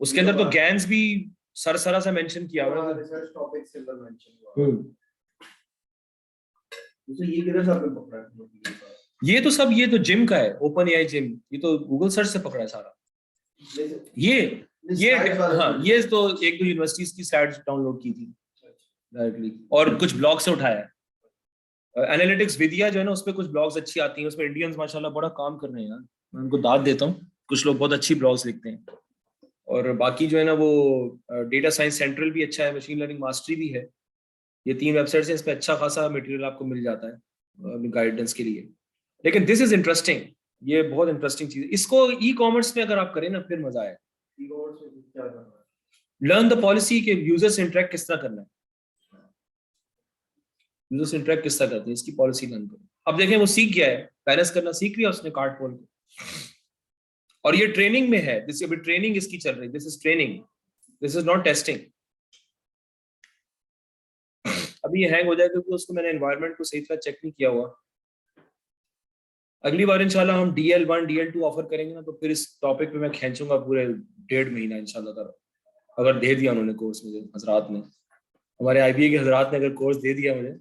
उसके अंदर तो गैन्स भी सरसरा सा मेंशन किया हुआ है। रिसर्च टॉपिक से मेंशन हुआ। तो ये किधर से आपने पकड़ा है? ये तो सब, ये तो जिम का है, ओपन एआई जिम, ये तो गूगल सर्च से पकड़ा है सारा। ये हाँ, ये तो एक दो यूनिवर्सिटीज की स्लाइड्स डाउनलोड की थी डायरेक्टली, और कुछ ब्लॉग से उठाया है। एनालिटिक्स विद्या जो है ना, उसपे कुछ ब्लॉग्स अच्छी आती हैं, उसमें इंडियंस माशाल्लाह बड़ा काम कर रहे हैं यार, मैं उनको दाद देता हूँ, कुछ लोग बहुत अच्छी ब्लॉग्स लिखते हैं। और बाकी जो है ना वो डेटा साइंस सेंट्रल भी अच्छा है, मशीन लर्निंग मास्टरी भी है, ये 3 वेबसाइट्स हैं, इस पे अच्छा खासा मटेरियल आपको मिल जाता है गाइडेंस के लिए। लेकिन दिस इज इंटरेस्टिंग, ये बहुत इंटरेस्टिंग चीज है, इसको ई कॉमर्स में अगर आप करें ना फिर मजा आए। लर्न द पॉलिसी के यूजर से इंटरेक्ट किस तरह करना है, यूजर से इंटरेक्ट किस तरह करते हैं, इसकी पॉलिसी लर्न करो। अब देखें वो सीख गया है, बैलेंस करना सीख लिया उसने कार्ड पोल को, और ये ट्रेनिंग में है, दिस अभी ट्रेनिंग इसकी चल रही, this is training, this is not testing. अभी ये हैंग हो जाएगा क्योंकि उसको मैंने एनवायरनमेंट को सही तरह चेक नहीं किया हुआ। अगली बार इंशाल्लाह हम DL1 DL2 ऑफर करेंगे ना, तो फिर इस टॉपिक पे मैं खींचूंगा पूरे 1.5 महीना इंशाल्लाह ताला, अगर दे दिया उन्होंने कोर्स मुझे, हजरात ने, हमारे IBA के हजरात ने अगर कोर्स दे दिया मुझे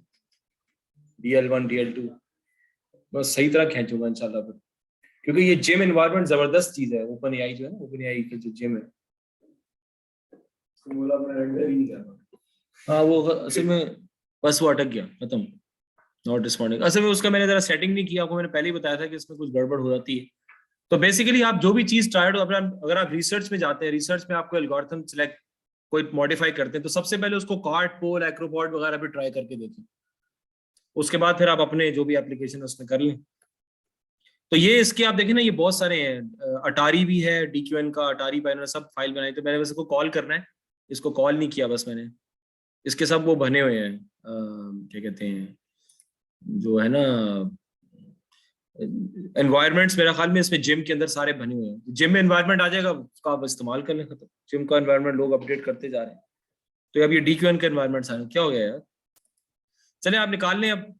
DL1 DL2, बस सही तरह खींचूंगा इंशाल्लाह फिर, क्योंकि ये जिम एनवायरनमेंट जबरदस्त चीज है। ओपन एआई जो है ना, ओपन एआई की जो जिम है, हाँ वो असल में बस वो अटक गया, खत्म, नॉट रिस्पॉन्डिंग। असल में उसका मैंने जरा सेटिंग नहीं किया, आपको मैंने पहले ही बताया था कि इसमें कुछ गड़बड़ हो जाती है। तो बेसिकली आप जो भी चीज ट्राई हो, अगर आप रिसर्च में जाते हैं, रिसर्च में आपको एल्गोरिथम सिलेक्ट कोई मॉडिफाई करते हैं, तो सबसे पहले उसको कार्ट पोल एक्रोपॉड वगैरह भी ट्राई करके देखें, उसके बाद फिर आप अपने जो भी एप्लीकेशन उसमें कर लें। तो ये इसके आप देखें ना, ये बहुत सारे हैं, अटारी भी है, DQN का, अटारी पर सब फाइल बनाई, तो मैंने बस इसको कॉल करना है, इसको कॉल नहीं किया बस मैंने, इसके सब वो बने हुए हैं, क्या कहते हैं जो है ना एनवायरनमेंट्स, मेरा ख्याल में इसमें जिम के अंदर सारे बने हुए हैं। जिम में एनवायरनमेंट आ जाएगा, उसका आप इस्तेमाल कर लें, खत्म। जिम का एनवायरनमेंट लोग अपडेट करते जा रहे हैं, तो अब ये DQN का एनवायरनमेंट आ क्या हो गया यार, चले आप निकाल लें। अब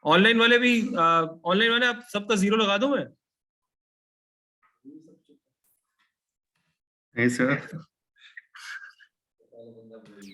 ऑनलाइन वाले भी, ऑनलाइन वाले आप सबका 0 लगा दूं मैं? नहीं सर।